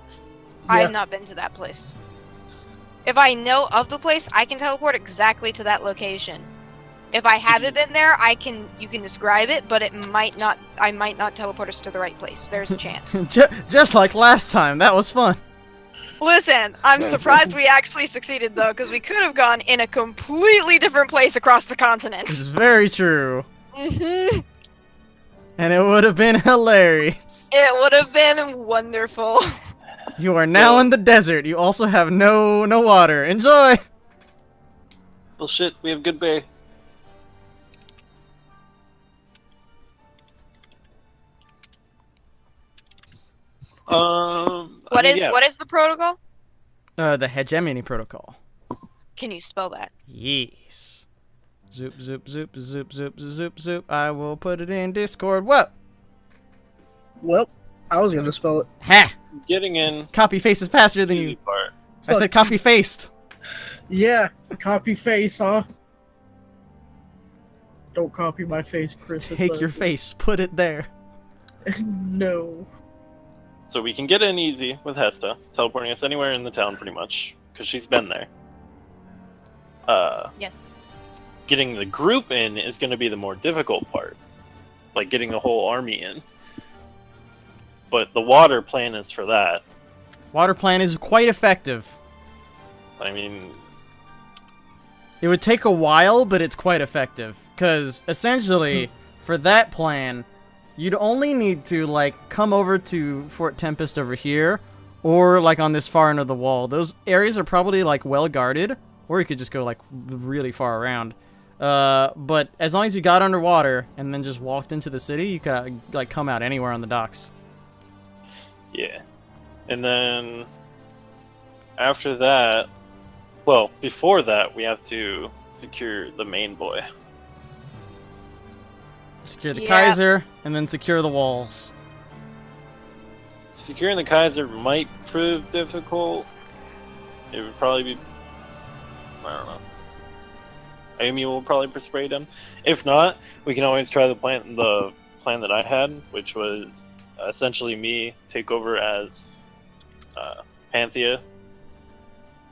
Yeah. I have not been to that place. If I know of the place, I can teleport exactly to that location. If I haven't been there, you can describe it, but I might not teleport us to the right place. There's a chance. Just like last time, that was fun. Listen, I'm surprised we actually succeeded though, because we could have gone in a completely different place across the continent. This is very true. Mm-hmm. And it would have been hilarious. It would have been wonderful. You are now in the desert. You also have no water. Enjoy! Well, shit, we have good bay. What is the protocol? The hegemony protocol. Can you spell that? Yes. Zoop, zoop, zoop, zoop, zoop, zoop, zoop. I will put it in Discord. What? Well, I was gonna spell it. Ha! Getting in. Copy face is faster than you. Part. I said copy faced. Yeah, copy face, huh? Don't copy my face, Chris. Take your face, put it there. No. So we can get in easy with Hesta, teleporting us anywhere in the town pretty much, because she's been there. Yes. Getting the group in is going to be the more difficult part. Like getting the whole army in. But the water plan is for that. Water plan is quite effective. I mean... It would take a while, but it's quite effective. Because, essentially, for that plan... You'd only need to, like, come over to Fort Tempest over here, or, like, on this far end of the wall. Those areas are probably, like, well guarded, or you could just go, like, really far around. But as long as you got underwater and then just walked into the city, you could, like, come out anywhere on the docks. Yeah. And then, after that, well, before that, we have to secure the main boy. Secure the Kaiser, and then secure the walls. Securing the Kaiser might prove difficult. It would probably be... I don't know. Amy will probably persuade him. If not, we can always try the plan that I had, which was essentially me take over as Panthea,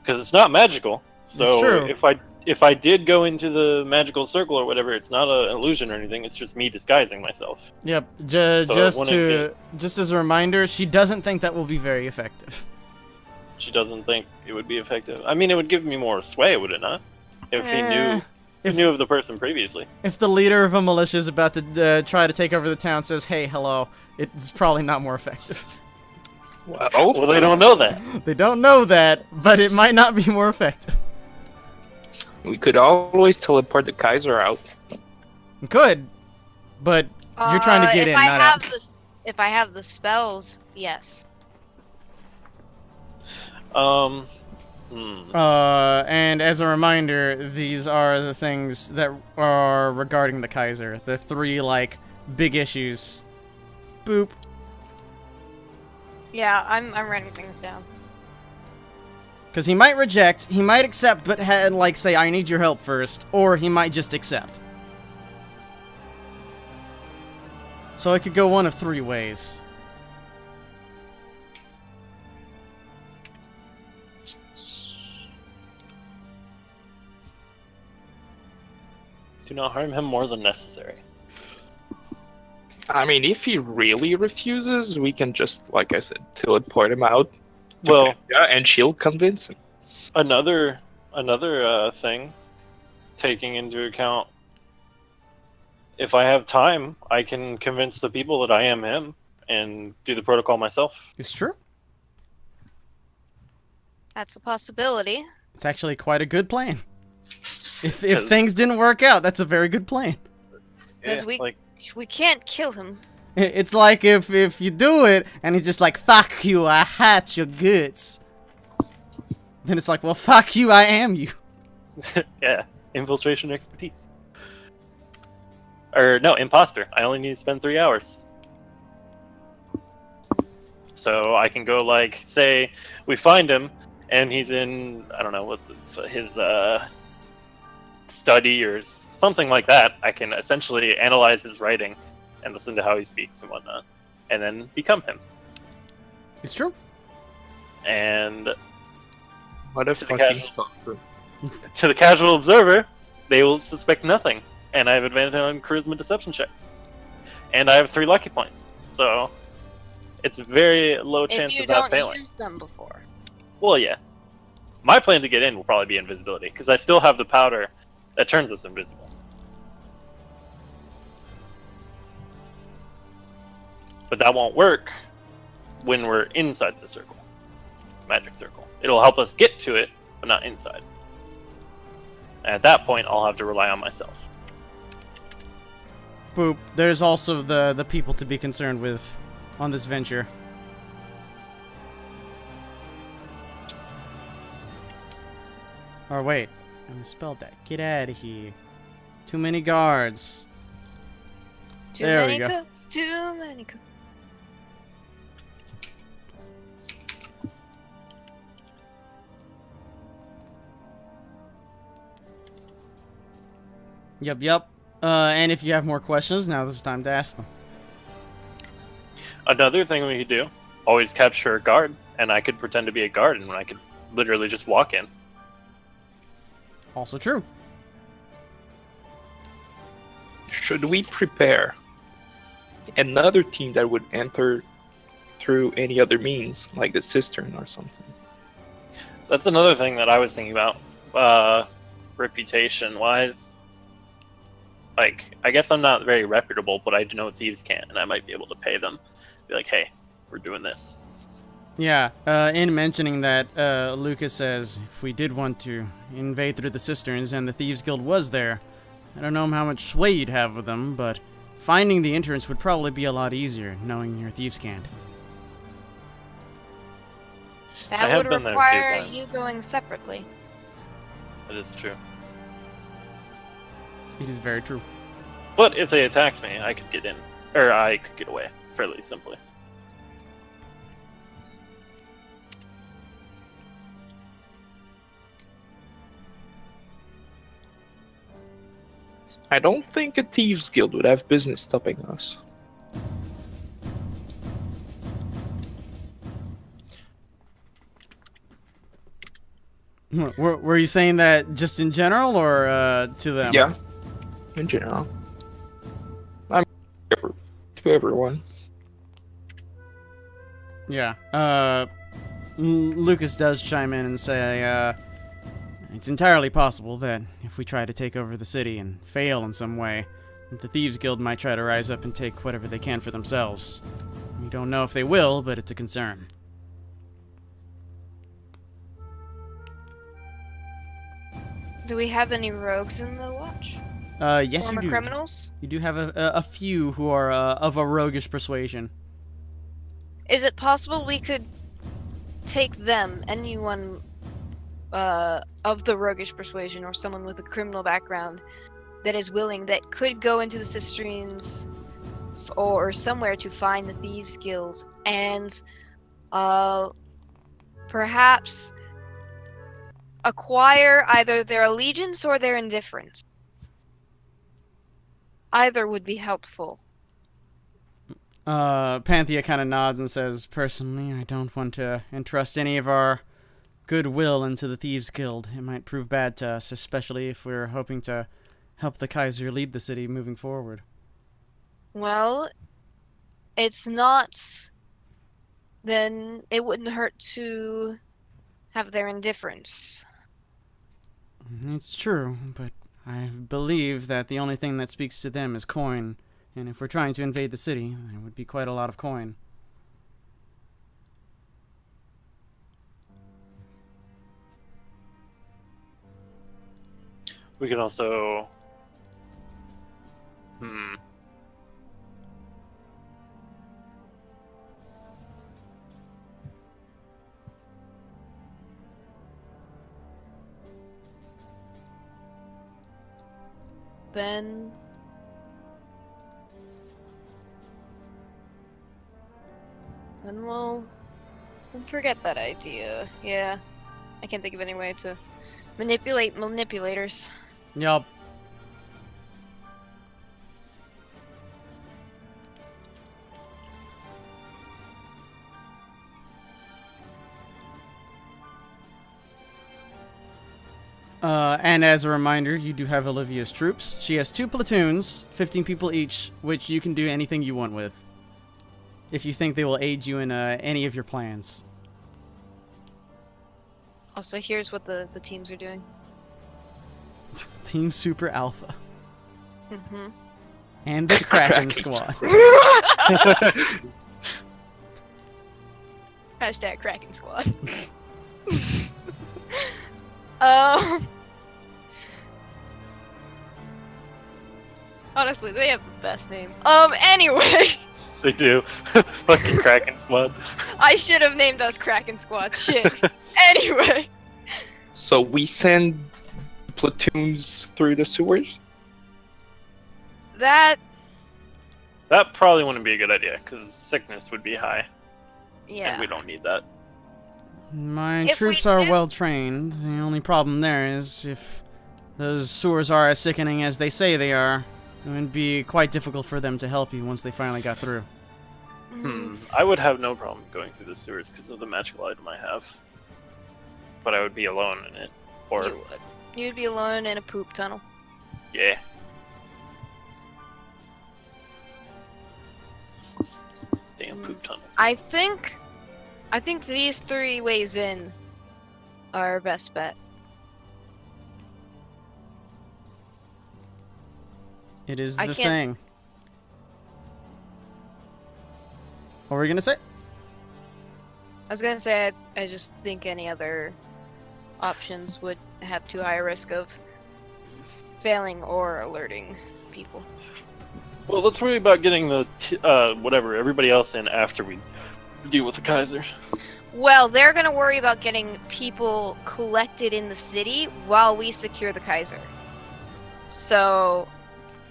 because it's not magical. So true. if I did go into the magical circle or whatever, it's not an illusion or anything. It's just me disguising myself. Yep. So Just as a reminder, she doesn't think that will be very effective. She doesn't think it would be effective. I mean, it would give me more sway, would it not? If he knew of the person previously. If the leader of a militia is about to try to take over the town, says, "Hey, hello," it's probably not more effective. Well, they don't know that. They don't know that, but it might not be more effective. We could always teleport the Kaiser out. Could, but you're trying to get in, not out. If I have the spells, yes. And as a reminder, these are the things that are regarding the Kaiser. The 3, like, big issues. Boop. Yeah, I'm writing things down. Because he might reject, he might accept, but like, say, I need your help first. Or he might just accept. So it could go one of 3 ways. Do not harm him more than necessary. I mean, if he really refuses, we can just, like I said, teleport him out. Well, yeah, and she'll convince him. Another thing, taking into account, if I have time, I can convince the people that I am him and do the protocol myself. It's true. That's a possibility. It's actually quite a good plan. If things didn't work out, that's a very good plan. Because we can't kill him. It's like if you do it, and he's just like, fuck you, I hate your guts. Then it's like, well, fuck you, I am you. Yeah, infiltration expertise. Or, no, imposter. I only need to spend 3 hours. So I can go, like, say, we find him, and he's in, I don't know, what his study or something like that. I can essentially analyze his writing and listen to how he speaks and whatnot, and then become him. It's true. And What a fucking stalker. to the casual observer, they will suspect nothing, and I have advantage on charisma deception checks, and I have 3 lucky points, so it's a very low chance of that failing. If you don't use them before. Well, yeah. My plan to get in will probably be invisibility, because I still have the powder that turns us invisible. But that won't work when we're inside the circle. Magic circle. It'll help us get to it, but not inside. And at that point, I'll have to rely on myself. Boop. There's also the people to be concerned with on this venture. Or wait, I misspelled that. Get out of here. Too many guards. Too There many we go. cooks, too many cooks. Yep. And if you have more questions, now this is time to ask them. Another thing we could do, always capture a guard, and I could pretend to be a guard, and I could literally just walk in. Also true. Should we prepare another team that would enter through any other means, like the cistern or something? That's another thing that I was thinking about, reputation-wise. Like, I guess I'm not very reputable, but I know thieves can, and I might be able to pay them. Be like, hey, we're doing this. Yeah, in mentioning that, Lucas says, if we did want to invade through the cisterns and the Thieves Guild was there, I don't know how much sway you'd have with them, but finding the entrance would probably be a lot easier, knowing your thieves can't. That would require you going separately. That is true. It is very true. But if they attacked me, I could get in. Or I could get away, fairly simply. I don't think a thieves guild would have business stopping us. Were you saying that just in general, or to them? Yeah, in general. I'm to everyone. Yeah. Lucas does chime in and say, it's entirely possible that if we try to take over the city and fail in some way, the Thieves Guild might try to rise up and take whatever they can for themselves. We don't know if they will, but it's a concern. Do we have any rogues in the watch? Yes, Former you do. criminals? You do have a few who are of a roguish persuasion. Is it possible we could take them, anyone of the roguish persuasion or someone with a criminal background that is willing, that could go into the Cisterines or somewhere to find the Thieves Guild and perhaps acquire either their allegiance or their indifference? Either would be helpful. Panthea kind of nods and says, personally, I don't want to entrust any of our goodwill into the Thieves Guild. It might prove bad to us, especially if we're hoping to help the Kaiser lead the city moving forward. Well, it's not... Then it wouldn't hurt to have their indifference. It's true, but I believe that the only thing that speaks to them is coin, and if we're trying to invade the city, there would be quite a lot of coin. We can also... Then... Then we'll forget that idea. Yeah. I can't think of any way to manipulate manipulators. Yup. And as a reminder, you do have Olivia's troops. She has 2 platoons, 15 people each, which you can do anything you want with, if you think they will aid you in any of your plans. Also, here's what the teams are doing. Team Super Alpha. Mm-hmm. And the Kraken Kraken Squad. Hashtag Kraken Squad. Um... Honestly, they have the best name. Anyway! They do. Fucking Kraken Squad. I should have named us Kraken Squad. Shit. Anyway. So we send platoons through the sewers? That... That probably wouldn't be a good idea, because sickness would be high. Yeah. And we don't need that. My If troops we are do- well trained. The only problem there is if those sewers are as sickening as they say they are, it would be quite difficult for them to help you once they finally got through. I would have no problem going through the sewers because of the magical item I have. But I would be alone in it. Or, You would. You'd be alone in a poop tunnel. yeah. Damn poop tunnels. I think these 3 ways in are our best bet. It is I the can't- thing. What were you gonna say? I was gonna say I just think any other options would have too high a risk of failing or alerting people. Well, let's worry about getting the whatever everybody else in after we deal with the Kaiser. Well, they're gonna worry about getting people collected in the city while we secure the Kaiser. So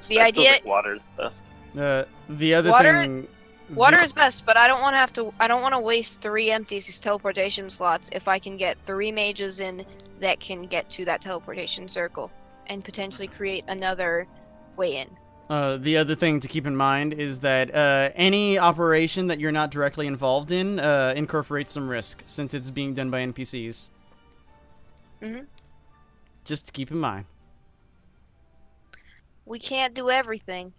the I still idea- think water is best. The other Water- thing. water is best, but I don't want to waste 3 empty teleportation slots if I can get 3 mages in that can get to that teleportation circle and potentially create another way in. The other thing to keep in mind is that any operation that you're not directly involved in incorporates some risk, since it's being done by NPCs. Mhm. Just to keep in mind. We can't do everything.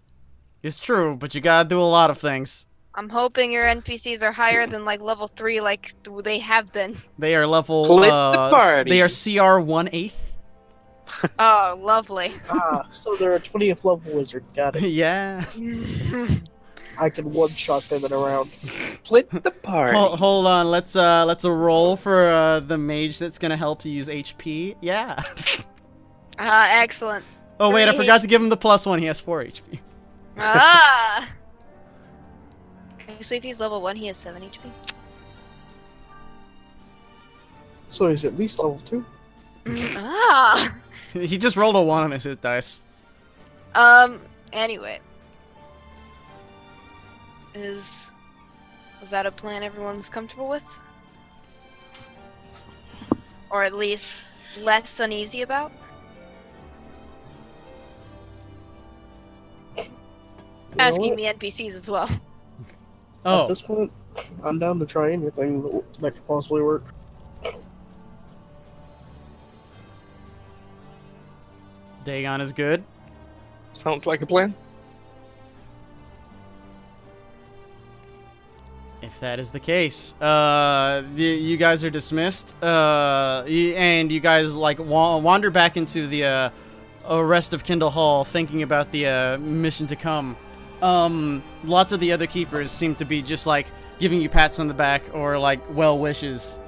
It's true, but you gotta do a lot of things. I'm hoping your NPCs are higher than like level 3, like they have been. They are level. Split the party. They are CR 1/8. Oh, lovely. So they're a 20th level wizard. Got it. Yeah. I can one-shot them in a round. Split the party. Hold on. Let's a roll for the mage that's gonna help you use HP. Yeah. Excellent. Oh wait, I Great. forgot to give him the +1. He has 4 HP. Ah! So if he's level 1, he has 7 HP. So he's at least level 2. Ah! He just rolled a 1 on his hit dice. Anyway. Is that a plan everyone's comfortable with? Or at least less uneasy about? Asking the NPCs as well. Oh. At this point, I'm down to try anything that could possibly work. Dagon is good. Sounds like a plan. If that is the case, you guys are dismissed, and you guys like wander back into the rest of Kindle Hall, thinking about the mission to come. Lots of the other keepers seem to be just like giving you pats on the back or like well wishes,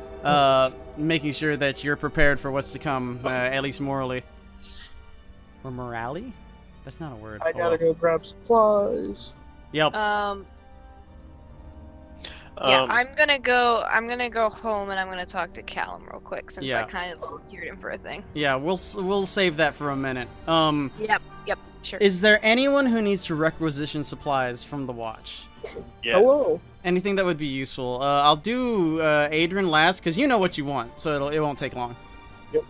making sure that you're prepared for what's to come, at least morally. Or morally? That's not a word. I gotta go grab supplies. Yep. Yeah, I'm gonna go home and I'm gonna talk to Callum real quick since I Yeah. kind of volunteered him for a thing. Yeah, we'll save that for a minute. Yep, sure. Is there anyone who needs to requisition supplies from the watch? Yeah. Hello. Anything that would be useful. I'll do Adrian last, because you know what you want, so it won't take long. Yep.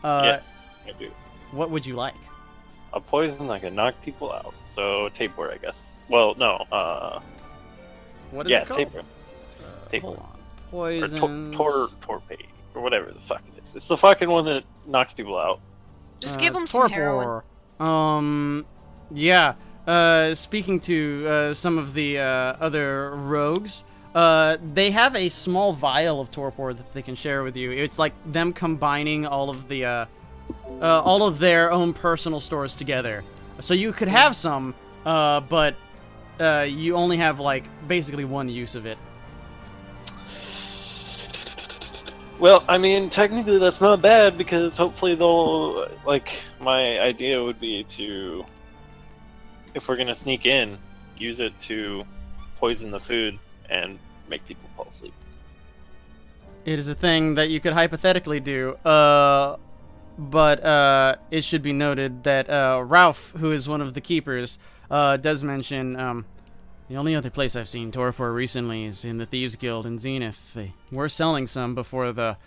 Yeah, I do. What would you like? A poison that can knock people out. So tapeworm, I guess. Well, no. What is Yeah, it called? tapeworm. Tapeworm. Hold on. Or Poison. torpade, or whatever the fuck it is. It's the fucking one that knocks people out. Just give him some heroin. Yeah. Speaking to some of the other rogues, they have a small vial of torpor that they can share with you. It's like them combining all of their own personal stores together. So you could have some, but you only have like basically one use of it. Well, I mean, technically that's not bad because hopefully they'll, like, my idea would be to, if we're gonna sneak in, use it to poison the food and make people fall asleep. It is a thing that you could hypothetically do, but it should be noted that Ralph, who is one of the keepers, does mention the only other place I've seen torpor recently is in the Thieves Guild in Zenith. They were selling some before the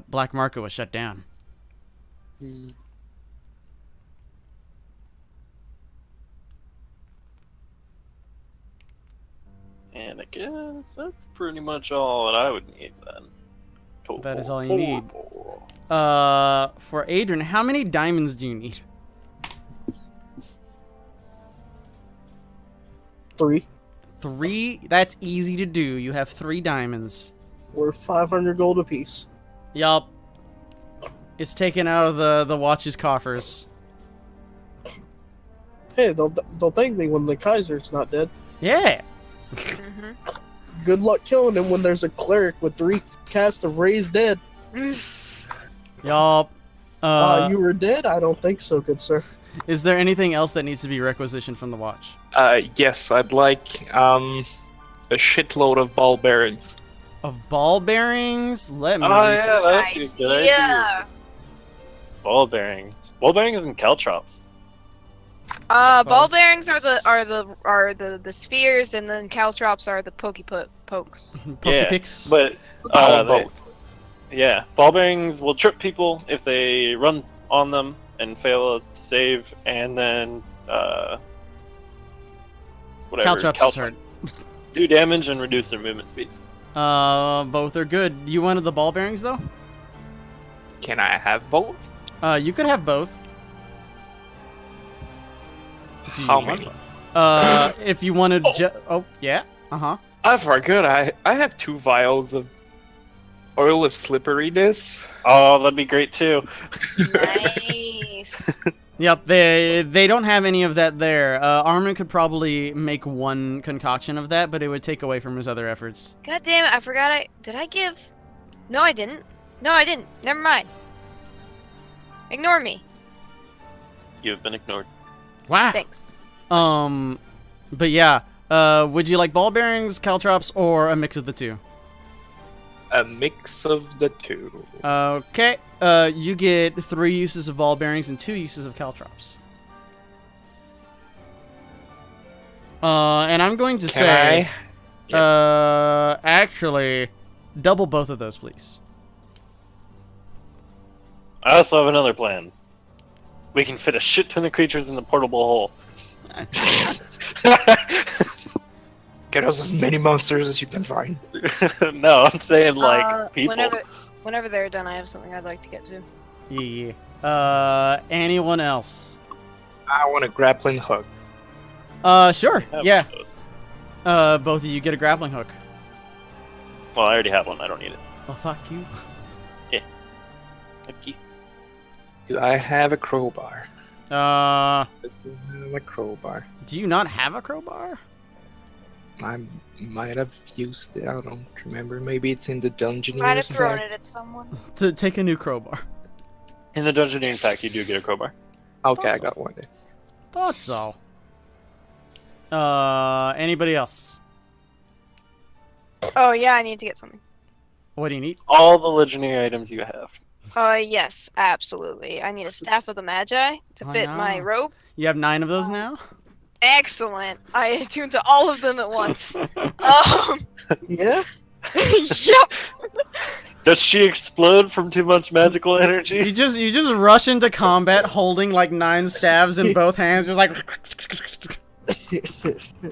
black market was shut down. And I guess that's pretty much all that I would need then. That is all you need. For Adrian, how many diamonds do you need? 3. 3? That's easy to do. You have 3 diamonds. We're 500 gold apiece. Yup. It's taken out of the watch's coffers. Hey, they'll thank me when the Kaiser's not dead. Yeah. Mm-hmm. Good luck killing him when there's a cleric with 3 casts of Raise Dead. Yup. You were dead? I don't think so, good sir. Is there anything else that needs to be requisitioned from the watch? Yes, I'd like a shitload of ball bearings. Of ball bearings? Let me Oh research. yeah, that's a good idea. Yeah. Ball bearings. Ball bearings and caltrops. Ball bearings are the spheres, and then caltrops are the pokes. Pokepicks. But All they- both. yeah, ball bearings will trip people if they run on them. and fail a save, and then whatever. Caltrops is hurt. Do damage and reduce their movement speed. Both are good. You wanted the ball bearings though? Can I have both? You could have both. Do you How want many? if you wanted oh, yeah. Uh-huh. I forgot. I have 2 vials of oil of slipperiness. Oh, that'd be great too. Nice. Yep, they don't have any of that there. Armin could probably make 1 concoction of that, but it would take away from his other efforts. God damn it, I forgot did I give? No, I didn't. No, I didn't. Never mind. Ignore me. You've been ignored. Wow. Thanks. But yeah, would you like ball bearings, caltrops, or a mix of the two? A mix of the 2. Okay. You get 3 uses of ball bearings and 2 uses of caltrops. And I'm going to Can say, I? Yes. actually, double both of those, please. I also have another plan. We can fit a shit ton of creatures in the portable hole. Get us as many monsters as you can find. No, I'm saying like people. Whenever they're done, I have something I'd like to get to. Yeah. Anyone else? I want a grappling hook. Sure. Have Yeah. those. Both of you get a grappling hook. Well, I already have one. I don't need it. Well, fuck you. Thank you. Do I have a crowbar? Do I have a crowbar. you not have a crowbar? I might have used it. I don't remember. Maybe it's in the dungeon. Might have thrown it at someone. To take a new crowbar. In the Dungeoneering pack, you do get a crowbar. Okay, I Thought so. got one there. Thought so. Anybody else? Oh yeah, I need to get something. What do you need? All the legendary items you have. Yes, absolutely. I need a staff of the Magi to Oh, fit my nice. robe. You have 9 of those now? Excellent. I attuned to all of them at once. Yeah. Yep. Does she explode from too much magical You energy? just rush into combat holding like 9 staves in both hands, just like.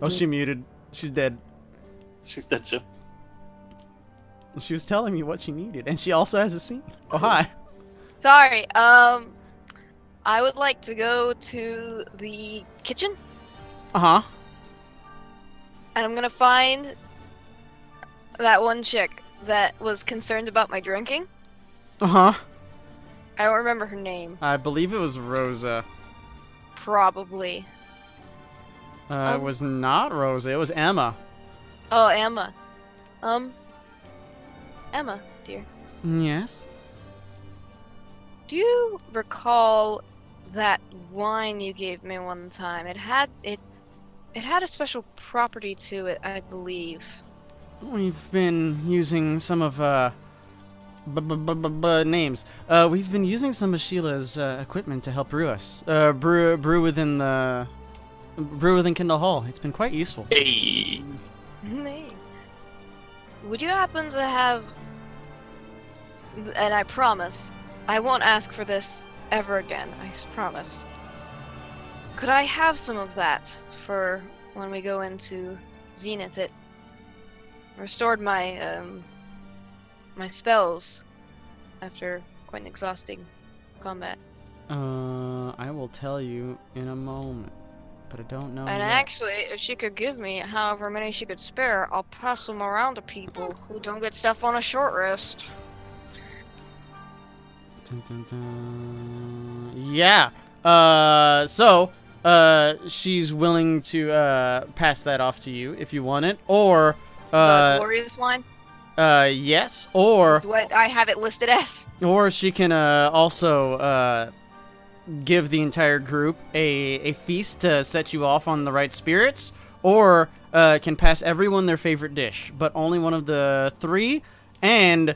Oh, she muted. She's dead. She's dead, Jim. She was telling me what she needed, and she also has a scene. Oh hi. Sorry. I would like to go to the kitchen, Uh huh. and I'm gonna find that one chick that was concerned about my drinking. Uh huh. I don't remember her name. I believe it was Rosa. Probably. It was not Rosa. It was Emma. Oh, Emma. Emma, dear. Yes. Do you recall that wine you gave me one time? It had a special property to it, I believe. We've been using some of names. We've been using some of Sheila's equipment to help brew us. Brew within Kindle Hall. It's been quite useful. Hey. Hey. Would you happen to have, and I promise, I won't ask for this ever again, I promise. Could I have some of that for when we go into Zenith? It restored my, my spells after quite an exhausting combat. I will tell you in a moment, but I don't know. And yet. actually, if she could give me however many she could spare, I'll pass them around to people who don't get stuff on a short rest. Dun, dun, dun. Yeah. She's willing to pass that off to you if you want it, or Glorious wine yes, or is what I have it listed as. she can also give the entire group a feast to set you off on the right spirits, or can pass everyone their favorite dish, but only one of the 3, and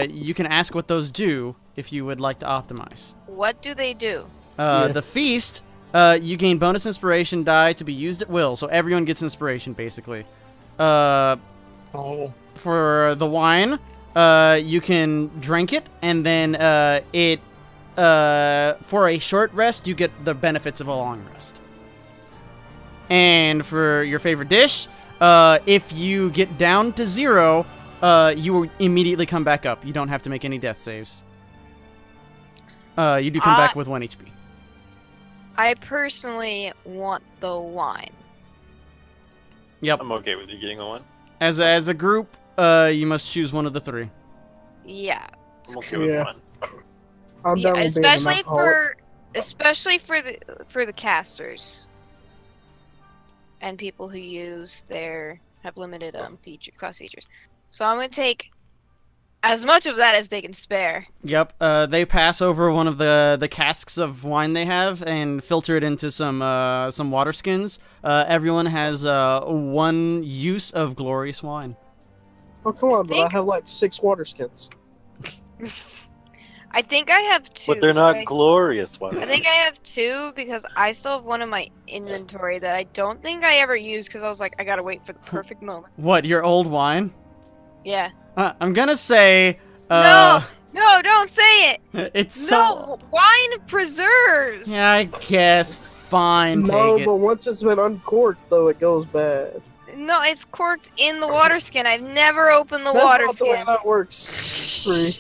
you can ask what those do if you would like to optimize. What do they do? The feast, you gain bonus inspiration die to be used at will, so everyone gets inspiration, basically. Oh. For the wine, you can drink it, and then it for a short rest, you get the benefits of a long rest. And for your favorite dish, if you get down to 0, you will immediately come back up. You don't have to make any death saves. You do come back with 1 HP. I personally want the wine. Yep. I'm okay with you getting a one. As a group, you must choose one of the 3. Yeah. I'm okay with Yeah. one. I'm Yeah, down with being an alcoholic. especially for the casters and people who have limited class features. So I'm gonna take as much of that as they can spare. Yep. They pass over one of the casks of wine they have and filter it into some water skins. Everyone has 1 use of glorious wine. Oh, come on, but I Think- have like 6 water skins. I think I have 2. But they're not I glorious ones. think I have 2 because I still have one in my inventory that I don't think I ever used because I was like, I gotta wait for the perfect moment. What, your old wine? Yeah. I'm gonna say. No, don't say it. It's so. No, wine preserves. Yeah, I guess. Fine, No, take it. but once it's been uncorked, though, it goes bad. No, it's corked in the water skin. I've never opened the That's water not the way skin. that works. Free.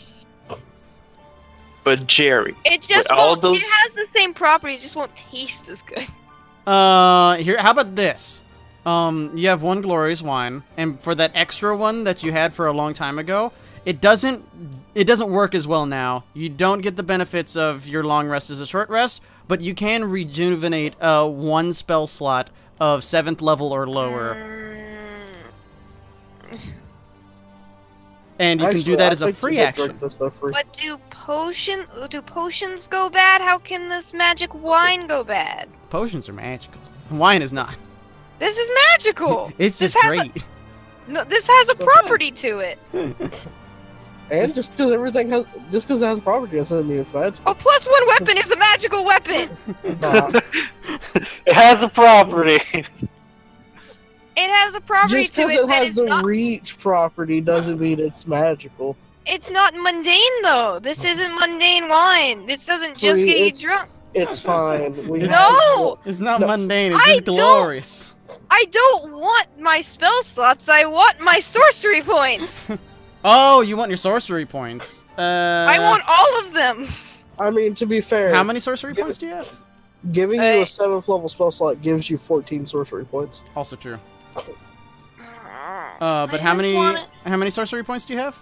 But Jerry, It just with all won't. those- It has the same properties, just won't taste as good. Here, how about this? You have 1 glorious wine, and for that extra one that you had for a long time ago, it doesn't work as well now. You don't get the benefits of your long rest as a short rest, but you can rejuvenate 1 spell slot of 7th level or lower, and you can do that as a free action. But do potions go bad? How can this magic wine go bad? Potions are magical. Wine is not. This is magical. It's This just has a- great. No, this has a property to it. And just because it has property doesn't mean it's magic. A +1 weapon is a magical weapon. Nah. It has a property. It has a property Just to because it it that has is the not. reach property doesn't mean it's magical. It's not mundane though. This isn't mundane wine. This doesn't just Free, get you it's- drunk. It's fine. We No! It's not No. mundane. It's I just don't- glorious. I don't want my spell slots. I want my sorcery points. Oh, you want your sorcery points? I want all of them. I mean, to be fair, How many sorcery Give points do you have? giving you Hey. a 7th level spell slot gives you 14 sorcery points. Also true. But I how just many want it. how many sorcery points do you have?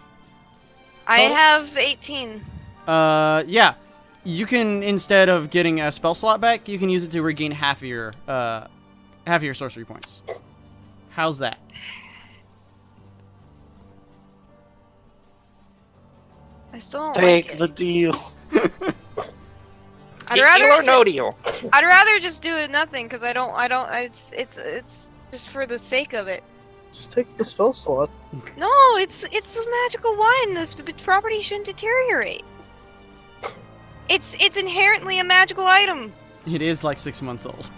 I Total? have 18. Yeah. You can, instead of getting a spell slot back, you can use it to regain half of your sorcery points. How's that? I still don't Take like the it. deal. I'd deal rather or no deal? I'd rather just do it nothing because I don't it's just for the sake of it. Just take the spell slot. No, it's a magical wine. The property shouldn't deteriorate. It's inherently a magical item. It is like 6 months old.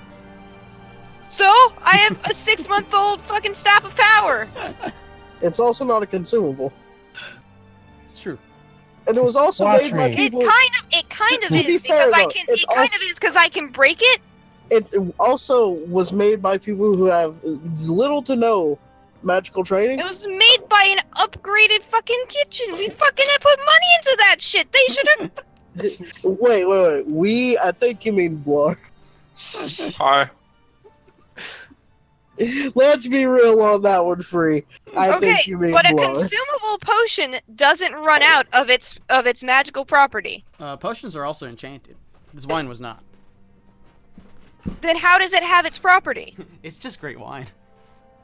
So I have a 6-month-old fucking staff of power. It's also not a consumable. It's true. And it was also Watch made by me. people. It kind of To be is fair, because I though, can. it's It kind also- of is because I can break it. It also was made by people who have little to no magical training. It was made by an upgraded fucking kitchen. We fucking had put money into that shit. They should have. Wait. I think you mean Blar. Hi. Let's be real on that one, Free. I Okay, think you mean but a Blar. consumable potion doesn't run out of its magical property. Potions are also enchanted. This wine was not. Then how does it have its property? It's just great wine.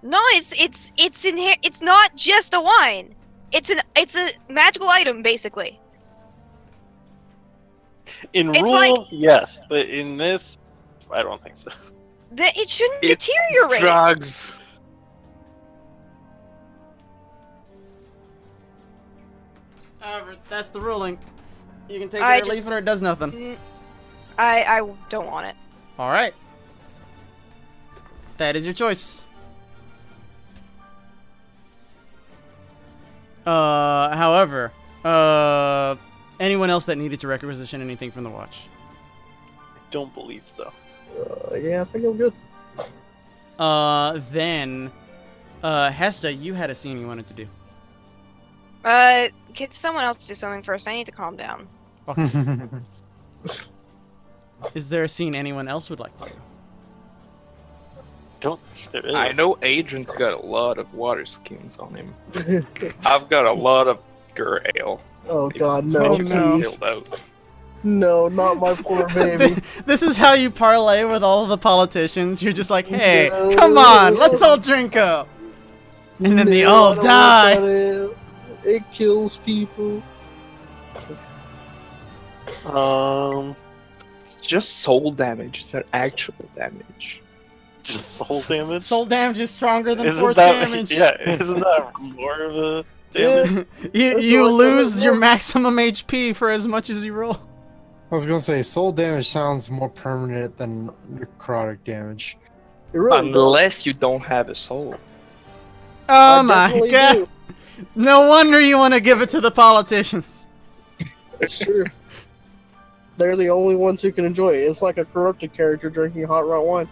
No, it's not just a wine. It's a magical item basically. In It's rule, yes, but in this, I don't think so. That it shouldn't It's deteriorate. Drugs. However, that's the ruling. You can take I it or just- leave it, or it does nothing. I don't want it. All right. That is your choice. However, Anyone else that needed to requisition anything from the watch? Don't believe so. Yeah, I think I'm good. Then, Hesta, you had a scene you wanted to do. Get someone else to do something first. I need to calm down. Is there a scene anyone else would like to do? Don't. There is. I know Adrian's got a lot of water skins on him. I've got a lot of Gur Ale. Oh god, If no, you can please. kill those. No, not my poor baby. This is how you parlay with all the politicians. You're just like, hey, No. come on, let's all drink up. And then they No, all I don't die. want that ale. It kills people. Just soul damage, it's not actual damage. Just soul damage. Soul damage is stronger than Isn't force that, damage. Yeah, isn't that more of a damage? you what I lose thought it your was. maximum HP for as much as you roll. I was gonna say soul damage sounds more permanent than necrotic damage. It really does. Unless you don't have a soul. Oh I my definitely god. do. No wonder you want to give it to the politicians. It's true. They're the only ones who can enjoy it. It's like a corrupted character drinking hot rot wine.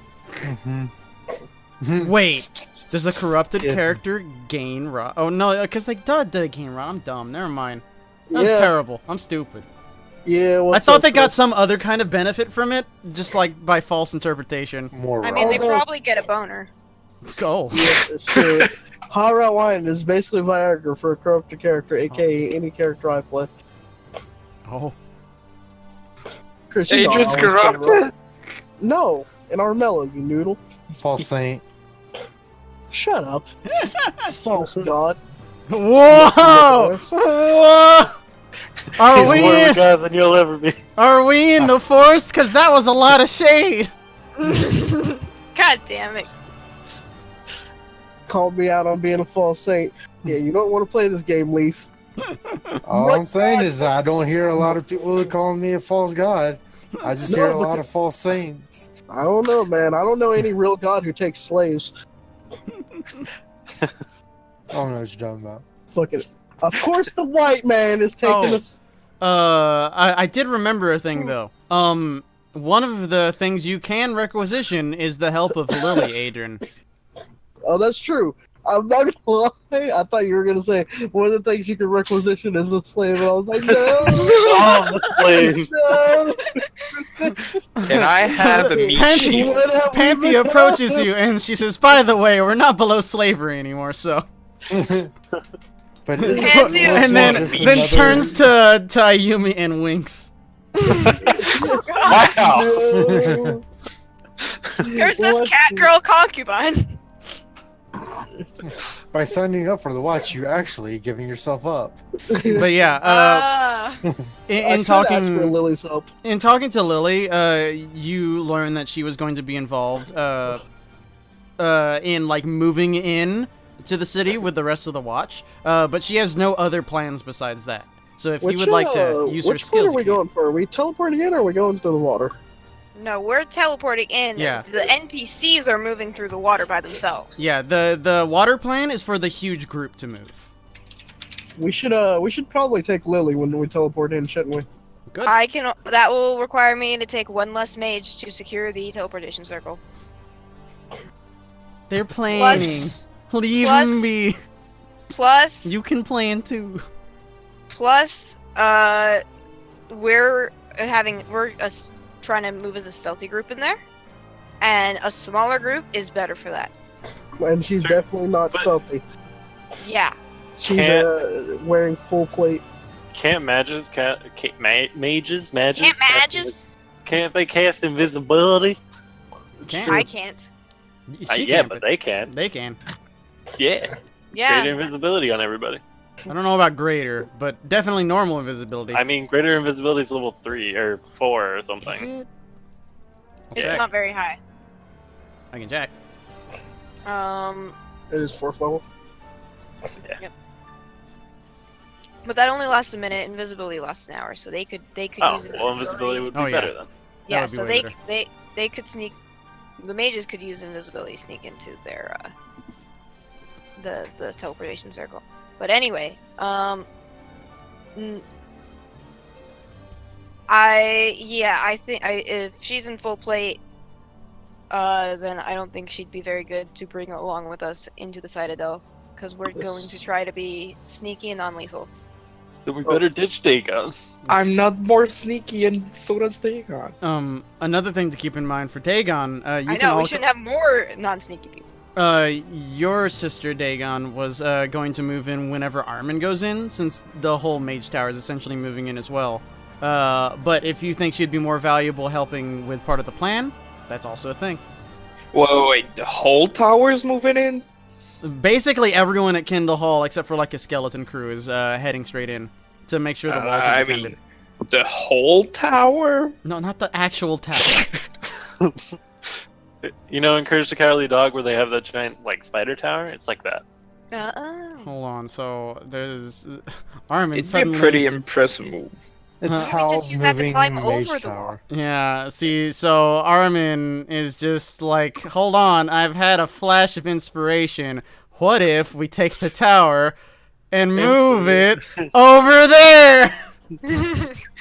Wait, does a corrupted Yeah. character gain rot? Oh no, because they did gain rot. I'm dumb. Never mind. That's Yeah. terrible. I'm stupid. Yeah, I what's thought up, they got Chris? some other kind of benefit from it, just like by false interpretation. More I mean, they Oh, no. probably get a boner. Oh. Yeah, it's true. Hot rot wine is basically Viagra for a corrupted character, aka any character I play. Oh. Chris, you know I Adrian's always play corrupted! right. No, in Armello, you noodle. False saint. Shut up. False god. Whoa! Whoa! Are He's we more of a in, guy than you'll ever be. are we in the forest? Because that was a lot of shade. God damn it. Called me out on being a false saint. Yeah, you don't want to play this game, Leaf. All My I'm saying God. is that I don't hear a lot of people calling me a false god. I just No, hear a but lot the- of false saints. I don't know, man. I don't know any real god who takes slaves. I don't know what you're talking about. Fucking. Of course, the white man is taking Oh. us. I did remember a thing though. One of the things you can requisition is the help of Lily, Adrian. Oh, that's true. I'm not gonna lie. I thought you were gonna say one of the things you can requisition is a slave, and I was like, no, Oh, the slave. no. Can I have a meat Panthy- sheet? What have we Panthy become? approaches you and she says, "By the way, we're not below slavery anymore." So, But Can't isn't do. it and then just then another- turns to Ayumi and winks. Wow. No. Here's this What cat the- girl concubine. By signing up for the watch, you actually giving yourself up. But yeah, Ah. I in should ask for talking Lily's help. in talking to Lily, you learn that she was going to be involved in like moving in to the city with the rest of the watch. But she has no other plans besides that. So if you would like to use her which way skills, are we you can. going for? Are we teleporting in or are we going to the water? No, we're teleporting in. Yeah. The NPCs are moving through the water by themselves. Yeah, the water plan is for the huge group to move. We should probably take Lily when we teleport in, shouldn't we? Good. I can. That will require me to take one less mage to secure the teleportation circle. They're planning. Leave plus- me. Plus, You can plan too. plus, we're trying to move as a stealthy group in there, and a smaller group is better for that. And she's definitely not But- stealthy. Yeah. She's Can't- wearing full plate. Can't mages, mages, Can't mages? can't they cast invisibility? Can't. I can't. She Yeah, can't, but they can. they can. Yeah. Yeah. Greater invisibility on everybody. I don't know about greater, but definitely normal invisibility. I mean, greater invisibility is level 3 or 4 or Is something. it? I'll It's check. not very high. I can check. It is 4th level. But that only lasts a minute. Invisibility lasts an hour, so they could Oh, use well, invisibility would be Oh, yeah. better then. Yeah, would be so way they could sneak. The mages could use invisibility sneak into their the teleportation circle. But anyway, I think if she's in full plate, then I don't think she'd be very good to bring along with us into the Citadel, because we're going to try to be sneaky and non-lethal. Then we better ditch Dagon. I'm not more sneaky, and so does Dagon. Another thing to keep in mind for Dagon, I know we shouldn't have more non-sneaky people. Your sister Dagon was going to move in whenever Armin goes in, since the whole Mage Tower is essentially moving in as well. But if you think she'd be more valuable helping with part of the plan, that's also a thing. Whoa, wait, the whole tower's moving in? Basically, everyone at Kindle Hall, except for like a skeleton crew, is heading straight in to make sure the walls are defended. I mean, the whole tower? No, not the actual tower. You know, in Courage the Cowardly Dog, where they have that giant like spider tower, it's like that. Hold on, so there's Armin It'd suddenly. be a pretty impressive move. It's Huh? We Hal's just have to moving climb Mage over the Tower. Yeah, see, so Armin is just like, hold on, I've had a flash of inspiration. What if we take the tower and move it over there?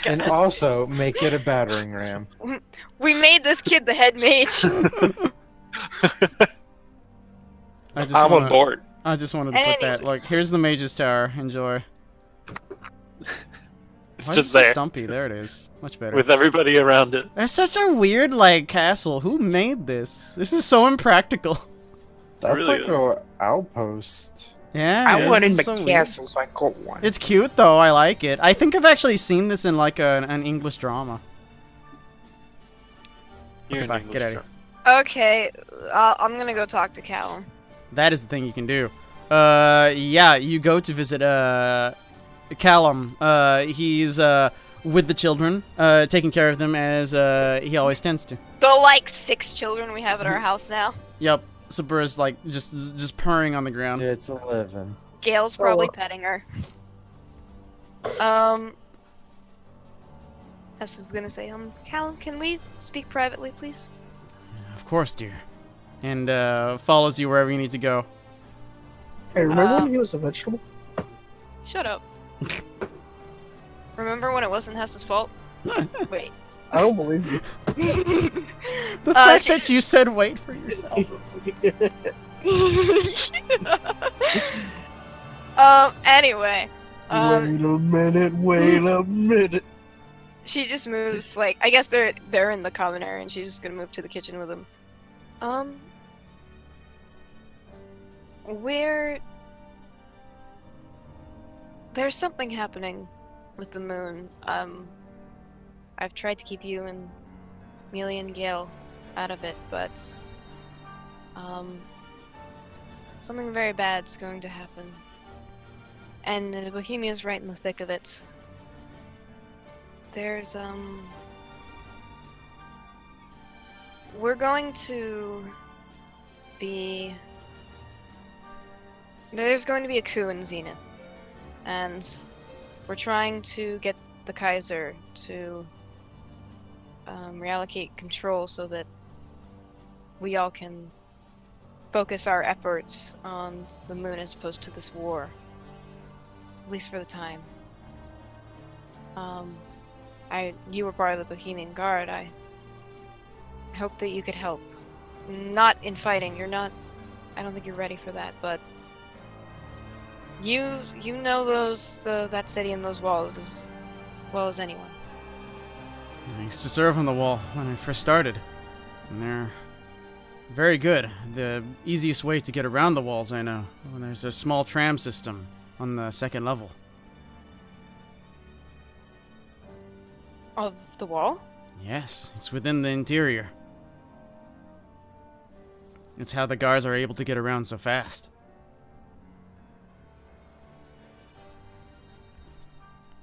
And also make it a battering ram. We made this kid the head mage. I'm on board. I just wanted to put that. Like, here's the Mage's Tower. Enjoy. It's Why is it just so there stumpy? There it is. Much better. with everybody around it. There's such a weird, like, castle. Who made this? This is so impractical. That's really like a outpost. Yeah, I went in it's the so weird. castle, so I got one. It's cute, though. I like it. I think I've actually seen this in, like, an English drama. You're Okay, an bye. English Get out of here. drummer. Okay, I'm gonna go talk to Callum. That is the thing you can do. Yeah, you go to visit, Callum. He's, with the children, taking care of them as, he always tends to. The like 6 children we have at our house now. Yep. Sabura's, like, just purring on the ground. It's 11. Gail's probably petting her. Hess is gonna say, Callum, can we speak privately, please? Of course, dear. And, follows you wherever you need to go. Hey, remember when he was a vegetable? Shut up. Remember when it wasn't Hess's fault? Wait. I don't believe you. The fact that you said wait for yourself. Anyway. Wait a minute. She just moves, like, I guess they're in the common area, and she's just gonna move to the kitchen with them. There's something happening with the moon. I've tried to keep you and Mealy and Gale out of it, but, something very bad's going to happen. And Bohemia's right in the thick of it. There's, we're going to be... There's going to be a coup in Zenith. And we're trying to get the Kaiser to reallocate control so that we all can focus our efforts on the moon as opposed to this war. At least for the time. You were part of the Bohemian Guard. I hope that you could help. Not in fighting. I don't think you're ready for that, but you know that city and those walls as well as anyone. I used to serve on the wall when I first started. And they're very good. The easiest way to get around the walls, I know. When there's a small tram system on the 2nd level. Of the wall? Yes, it's within the interior. It's how the guards are able to get around so fast.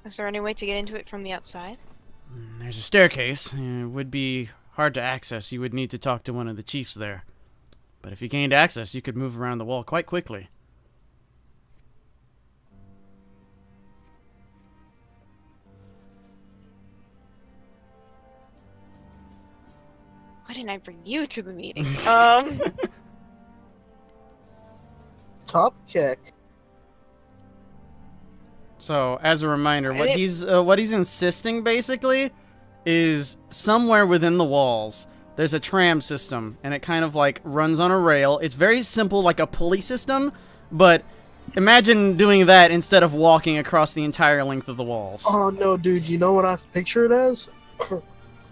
Is there any way to get into it from the outside? There's a staircase. It would be hard to access. You would need to talk to one of the chiefs there. But if you gained access, you could move around the wall quite quickly. Why didn't I bring you to the meeting? Top kick. So, as a reminder, what he's insisting basically is somewhere within the walls, there's a tram system, and it kind of like runs on a rail. It's very simple, like a pulley system, but imagine doing that instead of walking across the entire length of the walls. Oh no, dude! You know what I picture it as?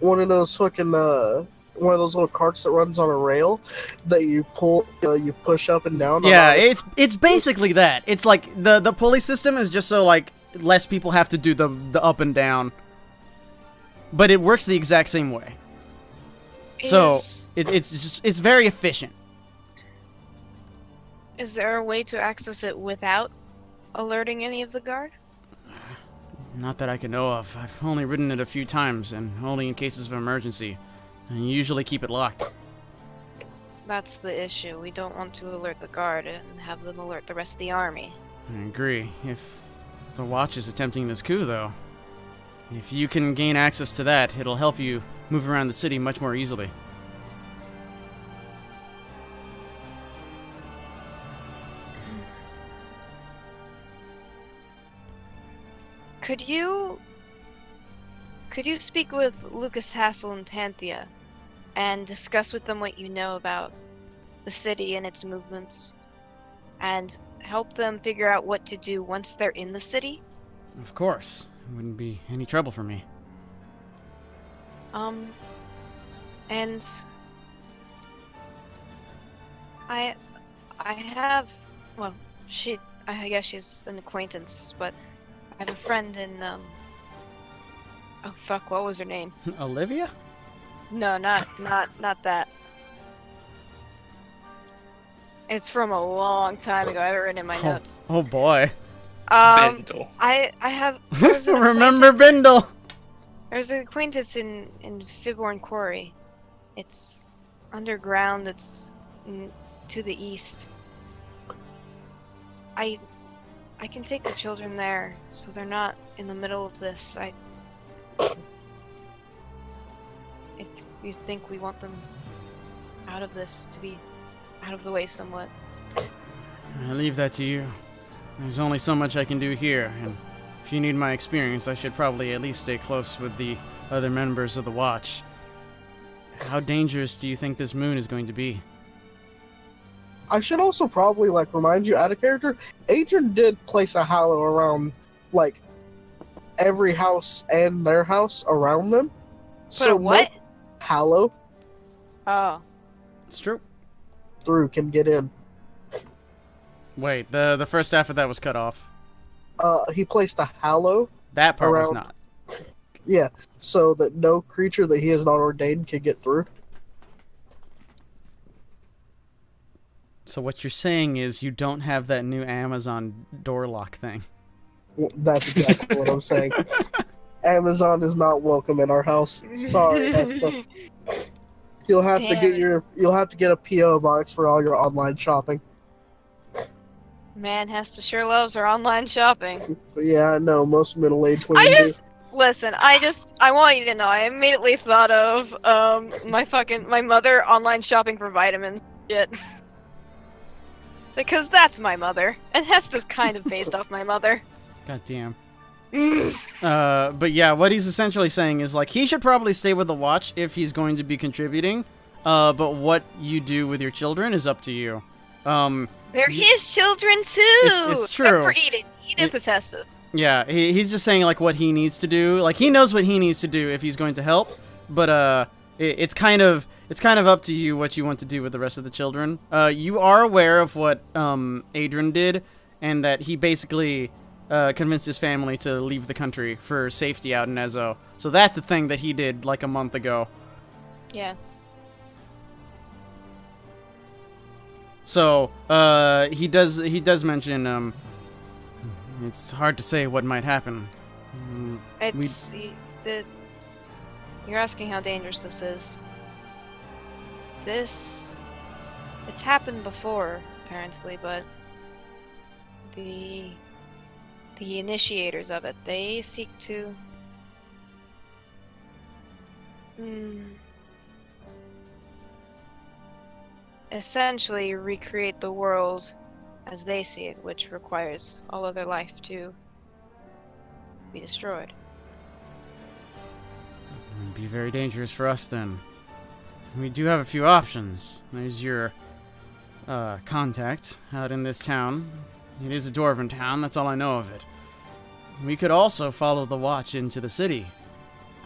One of those fucking one of those little carts that runs on a rail that you pull, you push up and down. Yeah, it's basically that. It's like the pulley system is just so like less people have to do the up and down, but it works the exact same way. So it's very efficient. Is there a way to access it without alerting any of the guard? Not that I can know of. I've only ridden it a few times, and only in cases of emergency. And you usually keep it locked. That's the issue. We don't want to alert the guard and have them alert the rest of the army. I agree. If the Watch is attempting this coup, though, if you can gain access to that, it'll help you move around the city much more easily. Could you speak with Lucas Hassel and Panthea and discuss with them what you know about the city and its movements and help them figure out what to do once they're in the city? Of course. It wouldn't be any trouble for me. And I have, well, I guess she's an acquaintance, but I have a friend in, oh fuck, what was her name? Olivia? No, not that. It's from a long time ago. I have it written in my notes. Oh boy. Bendel. I have. There's an Remember acquaintance- Bindle? There's an acquaintance in Fibborn Quarry. It's underground. It's to the east. I can take the children there, so they're not in the middle of this. If you think we want them out of this, to be out of the way somewhat. I leave that to you. There's only so much I can do here, and if you need my experience, I should probably at least stay close with the other members of the Watch. How dangerous do you think this moon is going to be? I should also probably like remind you, out of character, Adrian did place a hallow around like every house and their house around them. But a what? Hallow Oh. It's true. through can get in. Wait, the first half of that was cut off. He placed a hallow, That part was Around- not. yeah, so that no creature that he has not ordained can get through. So what you're saying is you don't have that new Amazon door lock thing. Well, that's exactly what I'm saying. Amazon is not welcome in our house. Sorry, Hesta. You'll have to get a PO box for all your online shopping. Man, Hesta sure loves her online shopping. But yeah, I know most middle-aged women do. Listen, I want you to know, I immediately thought of, my mother online shopping for vitamins shit. Because that's my mother, and Hesta's kind of based off my mother. God damn. But yeah, what he's essentially saying is like he should probably stay with the Watch if he's going to be contributing. But what you do with your children is up to you. They're his children too! It's true. Except for Edith. Edith is Hesta's. Yeah, he's just saying like what he needs to do. Like he knows what he needs to do if he's going to help, but it's kind of up to you what you want to do with the rest of the children. You are aware of what Adrian did, and that he basically convinced his family to leave the country for safety out in Ezo. So that's a thing that he did like a month ago. Yeah. So he does mention it's hard to say what might happen. You're asking how dangerous this is. It's happened before, apparently, but the initiators of it, they seek to essentially recreate the world as they see it, which requires all other life to be destroyed. be very dangerous for us then. We do have a few options. There's your contact out in this town. It is a dwarven town, that's all I know of it. We could also follow the watch into the city.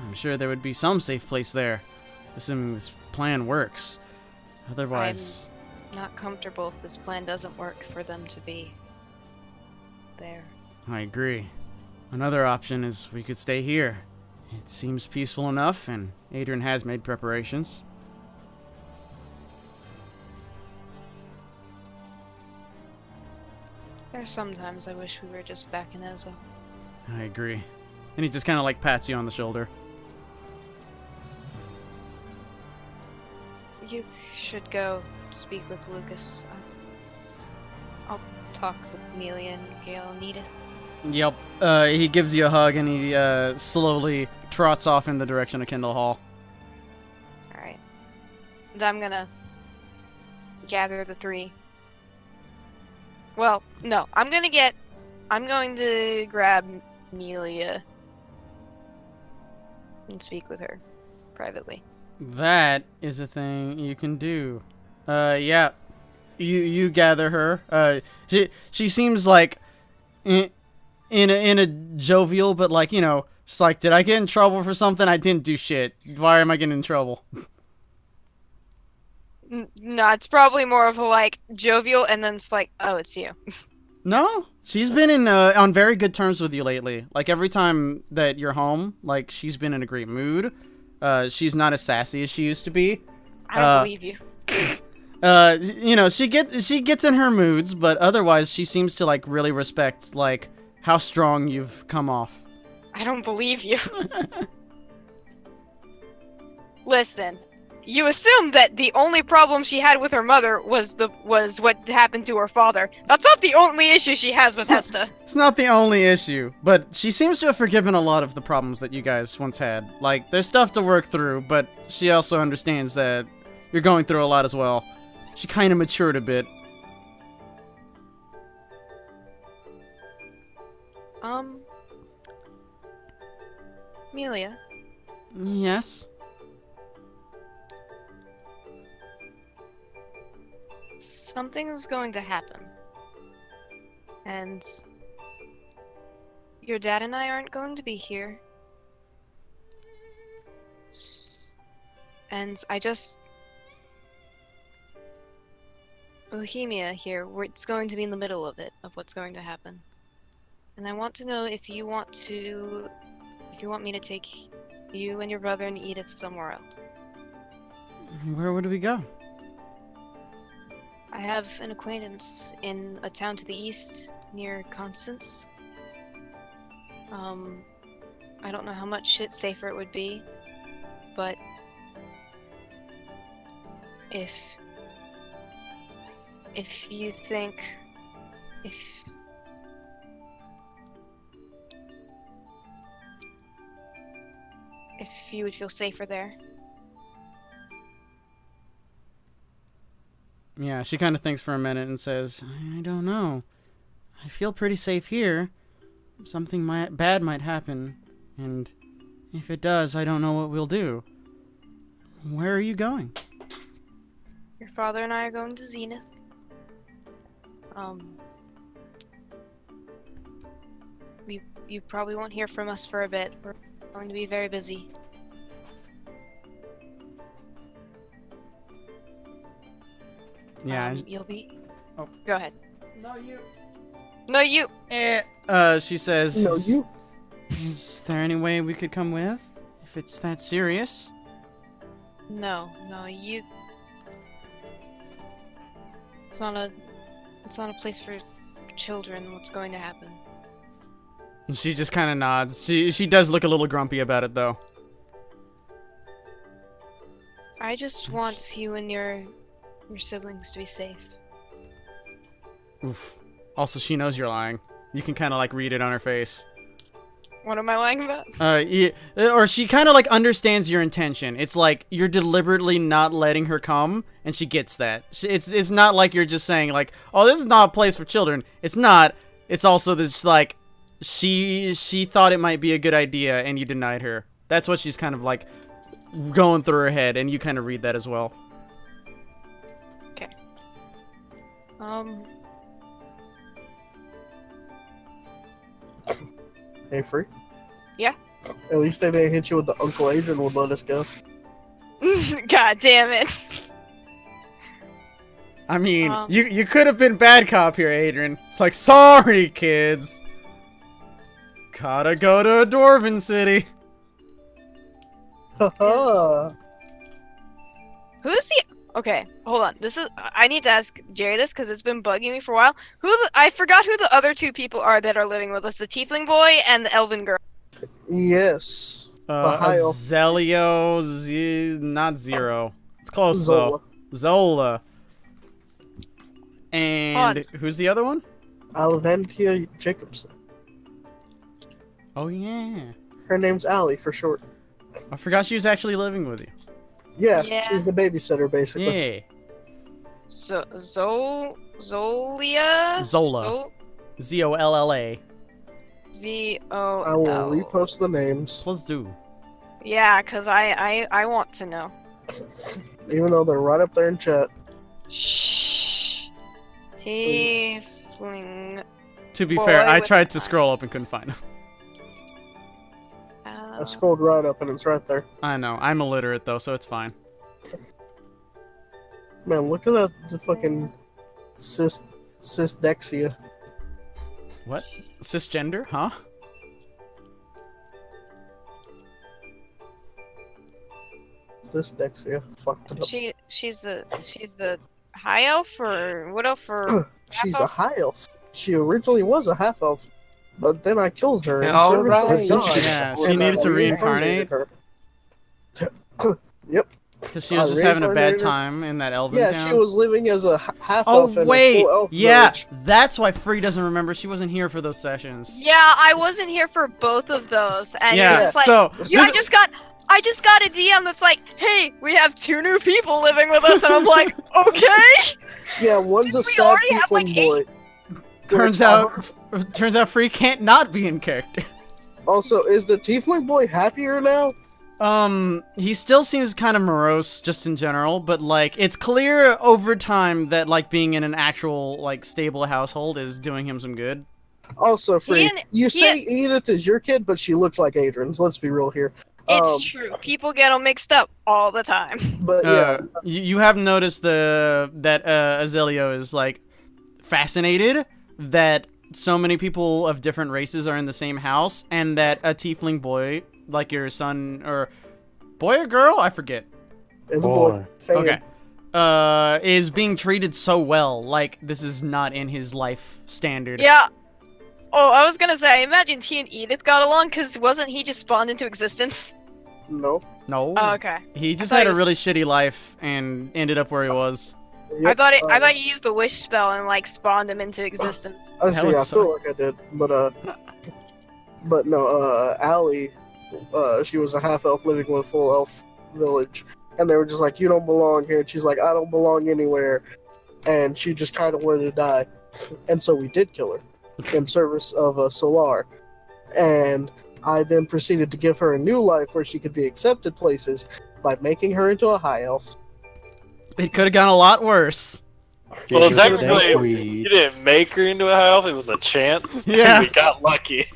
I'm sure there would be some safe place there, assuming this plan works. Otherwise... I'm not comfortable if this plan doesn't work for them to be there. I agree. Another option is we could stay here. It seems peaceful enough, and Adrian has made preparations. There's sometimes I wish we were just back in Ezo. I agree. And he just kind of like pats you on the shoulder. You should go speak with Lucas. I'll talk with Amelia and Gale and Edith. Yep. He gives you a hug and he slowly trots off in the direction of Kendall Hall. Alright. And I'm gonna gather the three. Well, no. I'm going to grab Amelia and speak with her privately. That is a thing you can do. Yeah. You gather her. She seems like in a jovial, but like, you know, it's like, did I get in trouble for something? I didn't do shit. Why am I getting in trouble? No, it's probably more of a like jovial, and then it's like, oh, it's you. No, she's been on very good terms with you lately. Like every time that you're home, like she's been in a great mood. She's not as sassy as she used to be. I don't believe you. You know, she gets in her moods, but otherwise she seems to like really respect like how strong you've come off. I don't believe you. Listen, you assume that the only problem she had with her mother was what happened to her father. That's not the only issue she has with Hesta. It's not the only issue, but she seems to have forgiven a lot of the problems that you guys once had. Like, there's stuff to work through, but she also understands that you're going through a lot as well. She kind of matured a bit. Amelia. Yes? Something's going to happen. And your dad and I aren't going to be here. And I just... Bohemia here, it's going to be in the middle of it, of what's going to happen. And I want to know if you want me to take you and your brother and Edith somewhere else. Where would we go? I have an acquaintance in a town to the east, near Constance. I don't know how much safer it would be, but if you think if you would feel safer there. Yeah, she kind of thinks for a minute and says, I don't know. I feel pretty safe here. Something bad might happen, and if it does, I don't know what we'll do. Where are you going? Your father and I are going to Zenith. You probably won't hear from us for a bit. We're going to be very busy. Yeah. You'll be... Oh. Go ahead. No, you. No, you! She says... No, you. Is there any way we could come with? If it's that serious? No, you... It's not a place for children, what's going to happen. And she just kind of nods. She does look a little grumpy about it, though. I just want you and your siblings to be safe. Oof. Also, she knows you're lying. You can kind of like read it on her face. What am I lying about? Yeah, or she kind of like understands your intention. It's like you're deliberately not letting her come, and she gets that. It's not like you're just saying like, oh, this is not a place for children. It's not. It's also this like, she thought it might be a good idea, and you denied her. That's what she's kind of like going through her head, and you kind of read that as well. Hey, Free? Yeah? At least they didn't hit you with the Uncle Adrian would let us go. God damn it. I mean, you could have been bad cop here, Adrian. It's like, sorry, kids. Gotta go to a Dwarven city. Haha. Who's the... Okay, hold on. I need to ask Jerry this because it's been bugging me for a while. I forgot who the other two people are that are living with us. The Tiefling boy and the Elven girl. Yes. The high elf. Zelio, not Zero. It's close Zola. though. Zola. And who's the other one? Alventia Jacobson. Oh yeah. Her name's Allie for short. I forgot she was actually living with you. Yeah, Yeah. she's the babysitter basically. Yeah. So, Zolia? Zola. Zolla. Z-O-L. I will repost the names, Let's do. Yeah, because I want to know. even though they're right up there in chat. Shh. Tiefling. To be Boy fair, I with tried the to scroll up and couldn't find him. I scrolled right up and it's right there. I know. I'm illiterate though, so it's fine. Man, look at that, the fucking cysdexia. What? Cisgender? Huh? Cysdexia. Fucked it up. She's the high elf or what elf or She's a half-elf? high elf. She originally was a half elf, but then I killed her. in All service of right. God, Yeah, she and needed I to reincarnate. her. Because she was just having a bad time in that elven Yeah, town. she was living as a half Oh elf in wait, a full elf yeah, village. that's why Free doesn't remember. She wasn't here for those sessions. Yeah, I wasn't here for both of those, and Yeah, you're just like, so I just got a DM that's like, hey, we have 2 new people living with us, and I'm like, okay. Yeah, one's a We sad already have, like, tiefling boy. turns out Free can't not be in character. Also, is the tiefling boy happier now? He still seems kind of morose just in general, but like it's clear over time that like being in an actual like stable household is doing him some good. Also, Free, and- you he say Edith is your kid, but she looks like Adrian's. Let's be real here. It's true. People get them mixed up all the time. But yeah, You have noticed that Azaleo is like fascinated that so many people of different races are in the same house, and that a tiefling boy, like your son, or boy or girl, I forget. it's a boy. Fan. Okay. Is being treated so well. Like this is not in his life standard. Yeah. Oh, I was gonna say, I imagined he and Edith got along, because wasn't he just spawned into existence? No. No. Oh, okay. He just thought had he a was- really shitty life and ended up where he was. Yep, I thought you used the wish spell and like spawned him into existence. I see. Hell, I it's feel like I did, but no. Allie, she was a half elf living with a full elf village, and they were just like, "You don't belong here." And she's like, "I don't belong anywhere," and she just kind of wanted to die, and so we did kill her in service of Solar, and I then proceeded to give her a new life where she could be accepted places by making her into a high elf. It could have gone a lot worse. Well, Get your technically, duckweed. you didn't make her into a high elf, it was a chance. Yeah. We got lucky.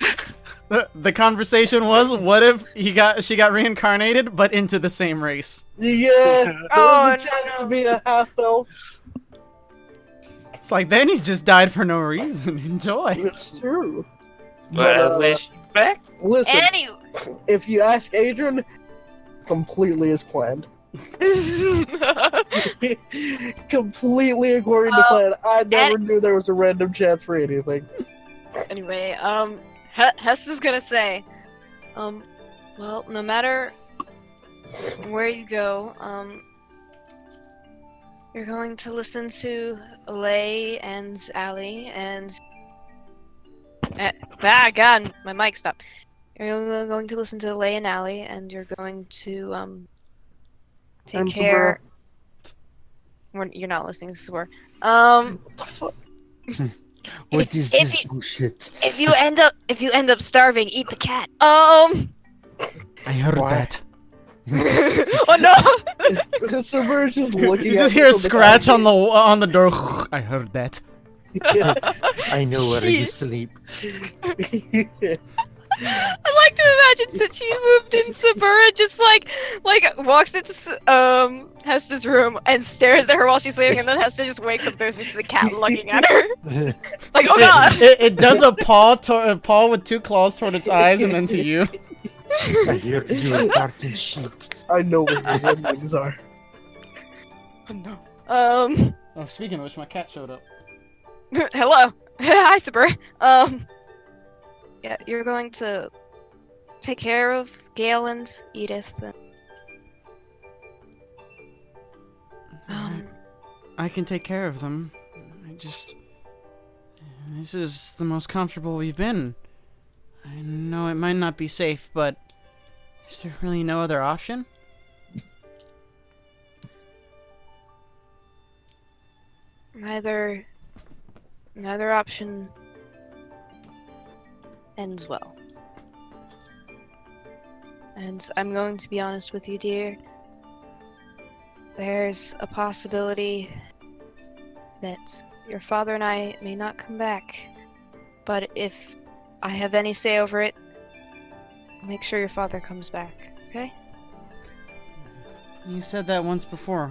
The conversation was, what if she got reincarnated, but into the same race? Yeah, there Oh, was a chance no. to be a half elf. It's like, then he just died for no reason. Enjoy. It's true. Well, wish you back. Listen, Anyway. if you ask Adrian, completely as planned. Completely according to plan. I never knew there was a random chance for anything. Anyway, Hess is gonna say, well, no matter where you go, you're going to listen to Lay and Allie and God, my mic stopped. You're going to listen to Lay and Allie, and you're going to take And care. You're not listening to Swear. What the fuck? What is if this you- bullshit? If you end up starving, eat the cat. I heard Why? that. Oh no! Sabura is just looking. You at just me hear a from the scratch on the door. I heard that. I know where you Shit. sleep. I like to imagine since you moved in, Sabura just like walks into Hesta's room and stares at her while she's sleeping, and then Hesta just wakes up. There's just a cat looking at her. Like, oh god! It does a paw with 2 claws toward its eyes and then to you. I hear you are dark and shit. I know where your windlings are. Oh no. Oh, speaking of which, my cat showed up. Hello. Hi, Sabura. Yeah, you're going to take care of Gale and Edith. I can take care of them. This is the most comfortable we've been. I know it might not be safe, but is there really no other option? Neither option ends well. And I'm going to be honest with you, dear. There's a possibility that your father and I may not come back. But if I have any say over it, I'll make sure your father comes back, okay? You said that once before.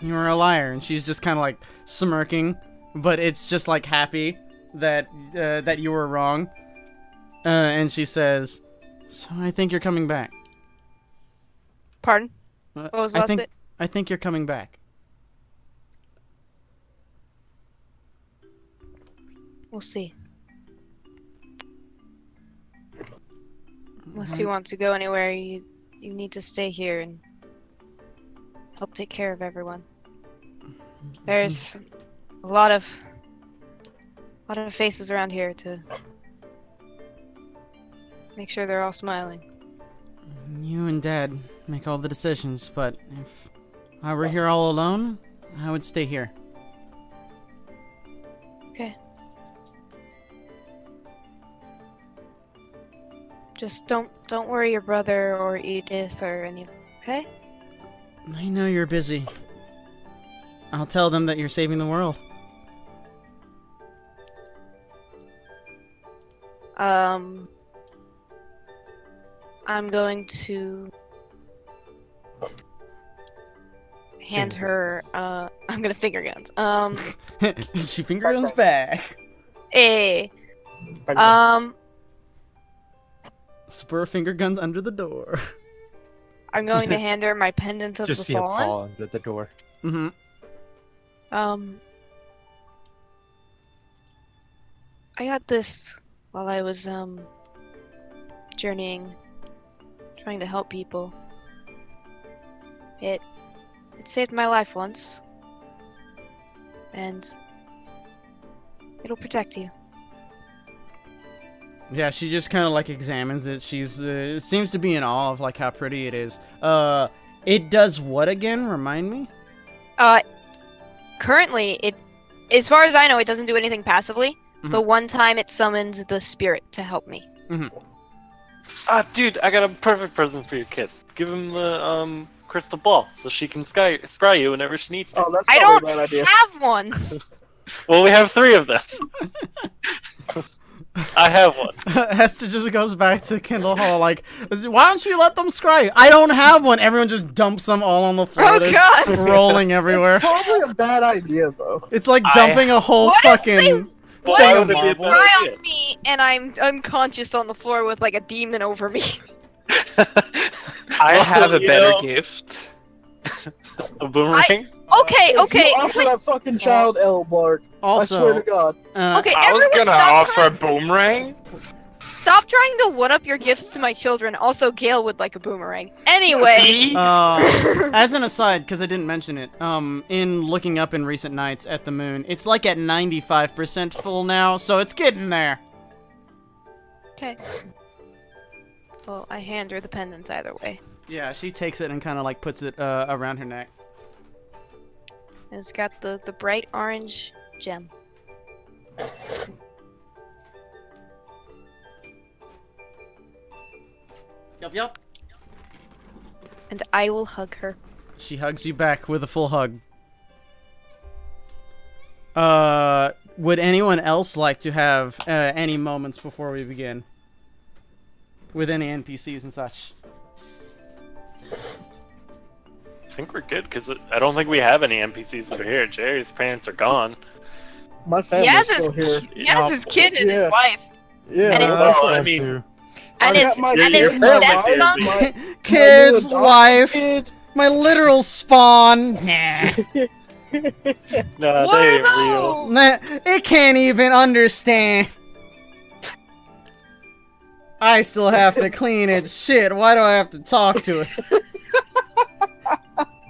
You were a liar, and she's just kind of like smirking, but it's just like happy that that you were wrong. And she says, "So I think you're coming back." Pardon? What was the last bit? I think you're coming back. We'll see. Unless you want to go anywhere, you need to stay here and help take care of everyone. There's a lot of faces around here to make sure they're all smiling. You and Dad make all the decisions, but if I were here all alone, I would stay here. Okay. Just don't worry your brother or Edith or any. Okay? I know you're busy. I'll tell them that you're saving the world. I'm going to hand her. I'm gonna finger guns. She finger guns back. A. Spur finger guns under the door. I'm going to hand her my pendant of Just the see a fallen. paw under the door. Mm-hmm. I got this while I was journeying, trying to help people. It saved my life once, and it'll protect you. Yeah, she just kind of like examines it. She's seems to be in awe of like how pretty it is. It does what again? Remind me. Currently, as far as I know, it doesn't do anything passively. Mhm. The one time it summons the spirit to help me. Ah, dude, I got a perfect present for your kid. Give him the crystal ball so she can scry you whenever she needs to. Oh, that's I probably don't a bad idea. have one. Well, we have 3 of them. I have one. Hester just goes back to Kindle Hall like, why don't you let them scry? I don't have one. Everyone just dumps them all on the floor. Oh, They're God. rolling everywhere. It's probably a bad idea, though. It's like dumping a whole What if fucking Well, thing why of would it be a marbles. bad Cry idea? on me, and I'm unconscious on the floor with like a demon over me. I have a you better know, gift. A boomerang? Okay, If okay. you offer that fucking child L, Mark, I swear to Also, God. Okay, I was everyone gonna stop offer a boomerang. Stop trying to one-up your gifts to my children. Also, Gale would like a boomerang. Anyway. as an aside, because I didn't mention it, in looking up in recent nights at the moon, it's like at 95% full now, so it's getting there. Okay. Well, I hand her the pendant either way. Yeah, she takes it and kind of like puts it around her neck. And it's got the bright orange gem. Yup, yup. And I will hug her. She hugs you back with a full hug. Would anyone else like to have any moments before we begin? With any NPCs and such? I think we're good because I don't think we have any NPCs over here. Jerry's parents are gone. My family's still here. He has his kid and his Yeah. wife. Yeah, And that's I fine, mean- too. And I his, got my and his your family stepson. is- Kids, my new adopted wife, kid. my literal spawn. Nah. No, What they are ain't real. those? Nah, it can't even understand. I still have to clean it. Shit, why do I have to talk to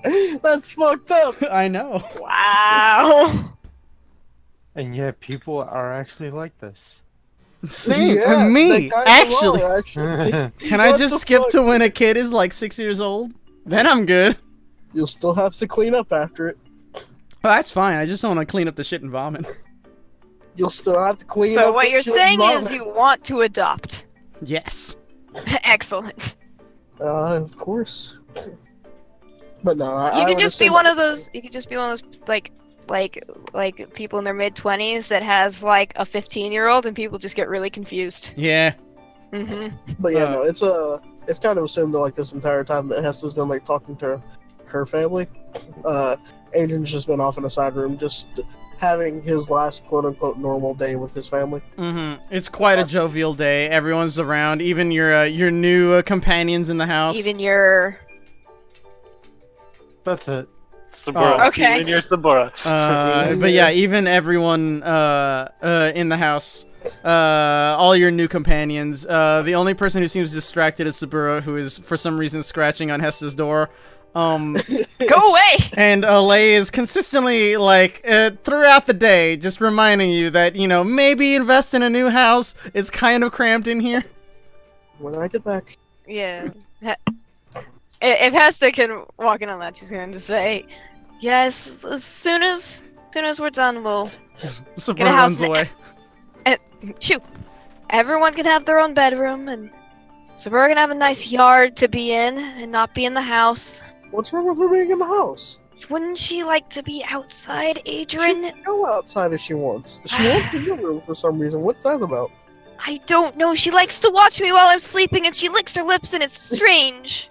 it? That's fucked up. I know. Wow. And yet people are actually like this. Same. Yeah, they Me, kinda actually. are, actually. Can I What just the skip fuck? to when a kid is like 6 years old? Then I'm good. You'll still have to clean up after it. Oh, that's fine. I just don't want to clean up the shit and vomit. You'll still have to clean up. So what the you're shit saying and is you want to adopt. Yes. Excellent. Of course. But no, I You could would just be assume- one of those. You could just be one of those like people in their mid-20s that has like a 15-year-old, and people just get really confused. Yeah. Mm-hmm. But yeah, no, it's kind of assumed that like this entire time that Hesta's been like talking to her family. Adrian's just been off in a side room, just having his last quote unquote normal day with his family. Mm-hmm. It's quite a jovial day. Everyone's around, even your new companions in the house. Even your That's it. Sabura. Oh. Okay. Even your Sabura. But yeah, even everyone in the house, all your new companions. The only person who seems distracted is Sabura, who is for some reason scratching on Hesta's door. go away. And Lay is consistently like throughout the day, just reminding you that maybe invest in a new house. It's kind of cramped in here. When I get back, Yeah. If Hesta can walk in on that, she's going to say, "Yes, as soon as we're done, we'll Sabura house runs in- away. shoot. Everyone can have their own bedroom, and Sabura can have a nice yard to be in and not be in the house. what's wrong with her being in the house? Wouldn't she like to be outside, She Adrian? can go outside if she wants. She wants in your room for some reason. What's that about? I don't know. She likes to watch me while I'm sleeping, and she licks her lips, and it's strange."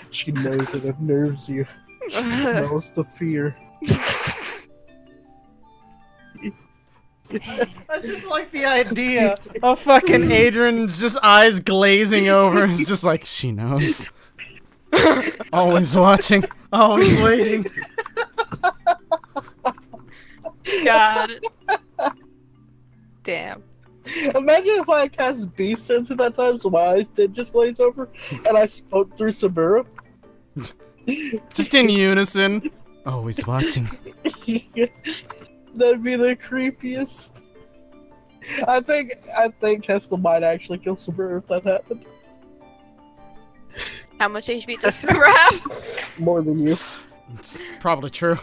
She knows it unnerves you. She smells the fear. I just like the idea of fucking Adrian's just eyes glazing over. It's just like, she knows. Always watching, always waiting. God. Damn. Imagine if I had cast Beast Sense at that time, so my eyes did just glaze over, and I spoke through Sabura. Just in unison. Always watching. That'd be the creepiest. I think Hesta might actually kill Sabura if that happened. How much HP does Sabura have? More than you. It's probably true.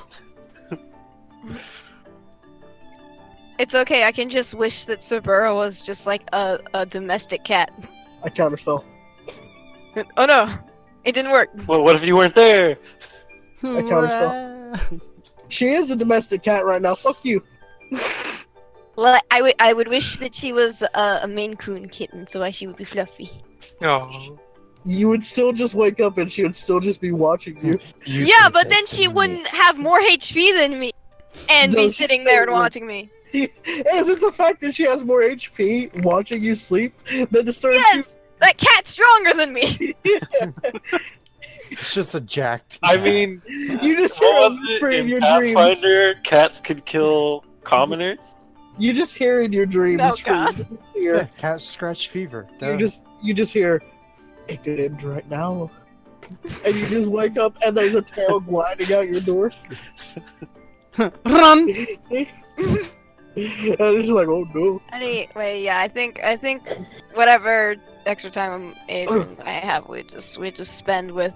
It's okay. I can just wish that Sabura was just like a domestic cat. I counterspell. Oh no, it didn't work. Well, what if you weren't there? I counterspell. She is a domestic cat right now. Fuck you. Well, I would wish that she was a Maine Coon kitten, so she would be fluffy. Oh. You would still just wake up and she would still just be watching you. You Yeah, think but then that's she me. wouldn't have more HP than me, and No, be she sitting still there and would. watching me. Is it the fact that she has more HP watching you sleep that disturbs Yes, that cat's stronger than me. you? It's just a jacked. I mean, You just hear what a was whisper it in in your dreams. Pathfinder? Cats could kill commoners. You just hear in your dreams. Oh, from God. yeah, here. cat scratch fever. You just hear it could end right now. And you just wake up and there's a tail gliding out your door. Run! And it's like, oh no. Anyway, yeah, I think whatever extra time Adrian and I have, we just spend with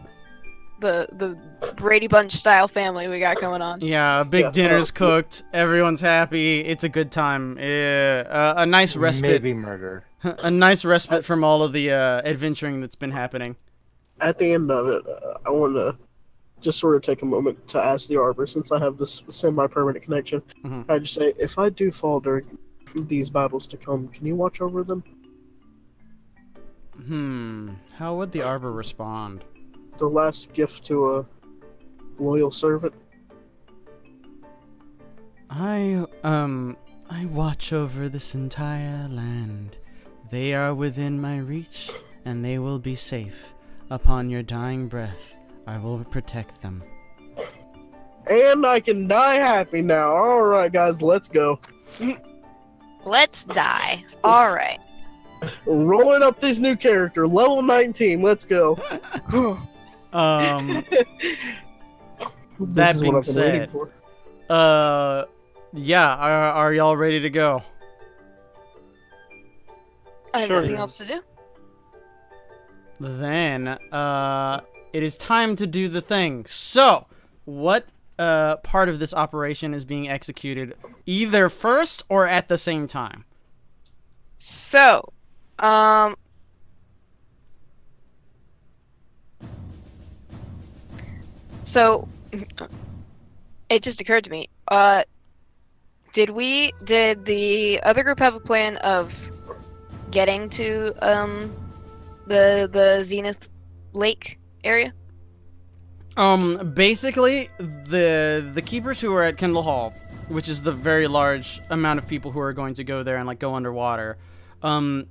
the Brady Bunch style family we got going on. Yeah, a big Yeah, dinner's cooked. Everyone's happy. It's a good time. A nice respite. Maybe murder. A nice respite from all of the adventuring that's been happening. at the end of it, I want to just sort of take a moment to ask the Arbor, since I have this semi-permanent connection. Mhm. I just say, if I do fall during these battles to come, can you watch over them? How would the Arbor respond? The last gift to a loyal servant. I watch over this entire land. They are within my reach, and they will be safe. Upon your dying breath, I will protect them. And I can die happy now. Alright, guys, let's go. Let's die. All right. Rolling up this new character, level 19, let's go. That This is what being I've been waiting said, for. yeah, are y'all ready to go? I have Sure. nothing else to do. Then, it is time to do the thing. So, what part of this operation is being executed either first or at the same time? So, so it just occurred to me. Did the other group have a plan of getting to the Zenith Lake area? Basically, the keepers who are at Kendall Hall, which is the very large amount of people who are going to go there and like go underwater,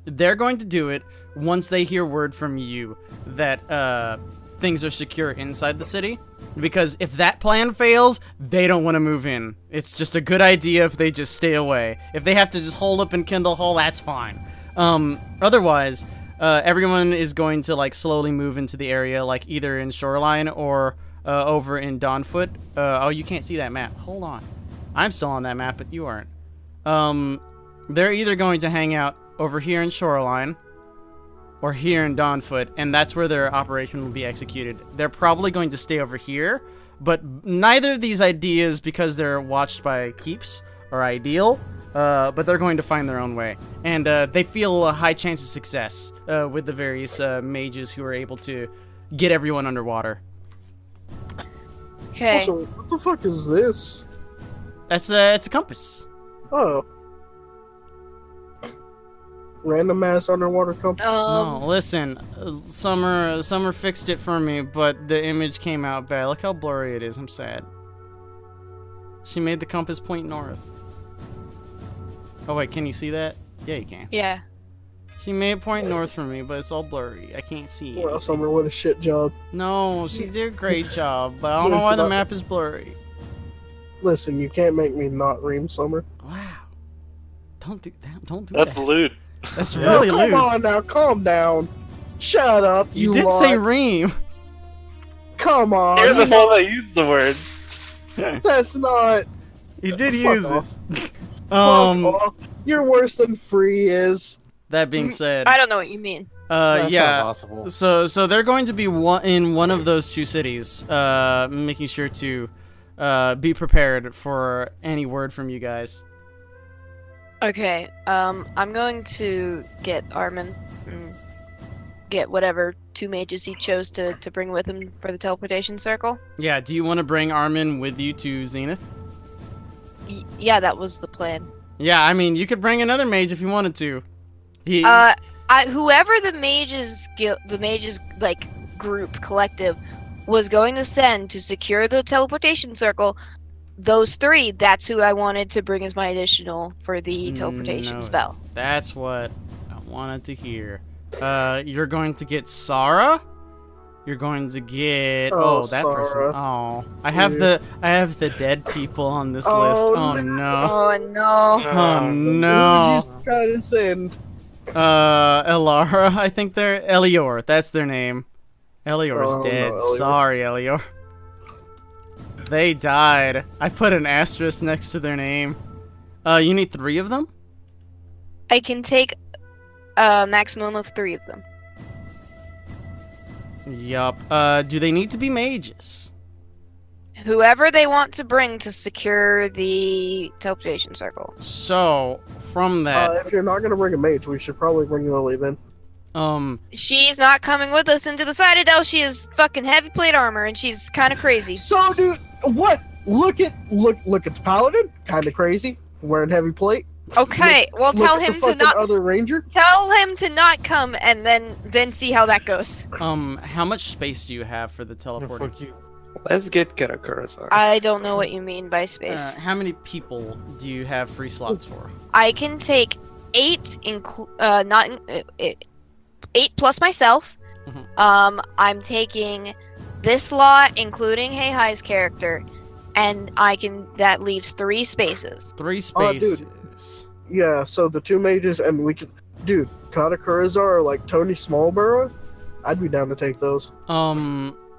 they're going to do it once they hear word from you that things are secure inside the city. Because if that plan fails, they don't want to move in. It's just a good idea if they just stay away. If they have to just hold up in Kendall Hall, that's fine. Otherwise, everyone is going to like slowly move into the area, like either in Shoreline or over in Dawnfoot. Oh, you can't see that map. Hold on. I'm still on that map, but you aren't. They're either going to hang out over here in Shoreline or here in Dawnfoot, and that's where their operation will be executed. They're probably going to stay over here, but neither of these ideas, because they're watched by keeps, are ideal. But they're going to find their own way, and they feel a high chance of success with the various mages who are able to get everyone underwater. Okay. Also, what the fuck is this? It's a compass. Oh. Random ass underwater compass. No, listen, Summer fixed it for me, but the image came out bad. Look how blurry it is. I'm sad. She made the compass point north. Oh wait, can you see that? Yeah, you can. Yeah. She made it point north for me, but it's all blurry. I can't see it. Well, Summer, what a shit job. No, she did a great job, but I don't know why the map is blurry. Listen, you can't make me not ream Summer. Wow. Don't do that. Don't do That's that. lewd. That's Yeah, really come lewd. on now, calm down. Shut up, You you did lot. say ream. Come on. You're the you know, one that used the word. that's not... You did Fuck use off. it. Fuck off. You're worse than Free is. That being said, I don't know what you mean. That's not yeah. possible. So they're going to be in one of those two cities, making sure to be prepared for any word from you guys. Okay. I'm going to get Armin and get whatever two mages he chose to bring with him for the teleportation circle. Yeah. Do you want to bring Armin with you to Zenith? Yeah, that was the plan. Yeah. I mean, you could bring another mage if you wanted to. He. Whoever the mages like group collective was going to send to secure the teleportation circle, those three, that's who I wanted to bring as my additional for the teleportation No. spell. That's what I wanted to hear. You're going to get Sarah. You're going to get that Sarah. person. Oh, I have the dead people on this Oh, list. Oh no. Oh no. Oh Who no. would you try to send? Elara. I think they're Elior. That's their name. Elior's Oh, no, dead. Elior. Sorry, Elior. They died. I put an asterisk next to their name. You need 3 of them? I can take a maximum of 3 of them. Yup. Do they need to be mages? Whoever they want to bring to secure the teleportation circle. So, from that, If you're not gonna bring a mage, we should probably bring Lily then. She's not coming with us into the Citadel. She is fucking heavy plate armor, and she's kind of crazy. So, dude, what? Look at the paladin. Kind of crazy, wearing heavy plate. Okay, well Look tell at him the to fucking not other ranger. tell him to not come, and then see how that goes. How much space do you have for the No, teleporting? fuck you. Let's get Karakura. I don't know what you mean by space. How many people do you have free slots for? I can take 8, eight plus myself. Mhm. I'm taking this lot, including Hey Hi's character, and that leaves 3 spaces. 3 Oh, dude. spaces. Yeah, so the 2 mages, and we could, dude, Katakuriza or like Tony Smallborough. I'd be down to take those.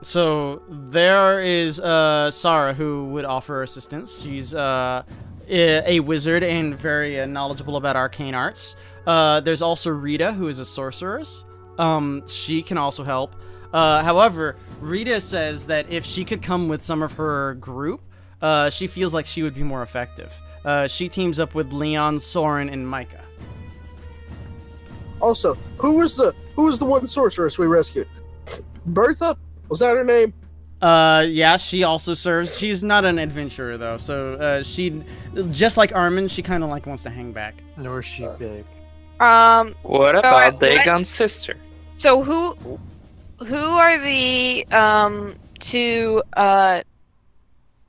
So there is Sarah who would offer assistance. She's a wizard and very knowledgeable about arcane arts. There's also Rita, who is a sorceress. She can also help. However, Rita says that if she could come with some of her group, she feels like she would be more effective. She teams up with Leon, Soren, and Micah. Also, who was the one sorceress we rescued? Bertha? Was that her name? Yeah, she also serves. She's not an adventurer though, so she, just like Armin, she kind of like wants to hang back. Nor she big. What So about what- Dagon's sister? So who are the 2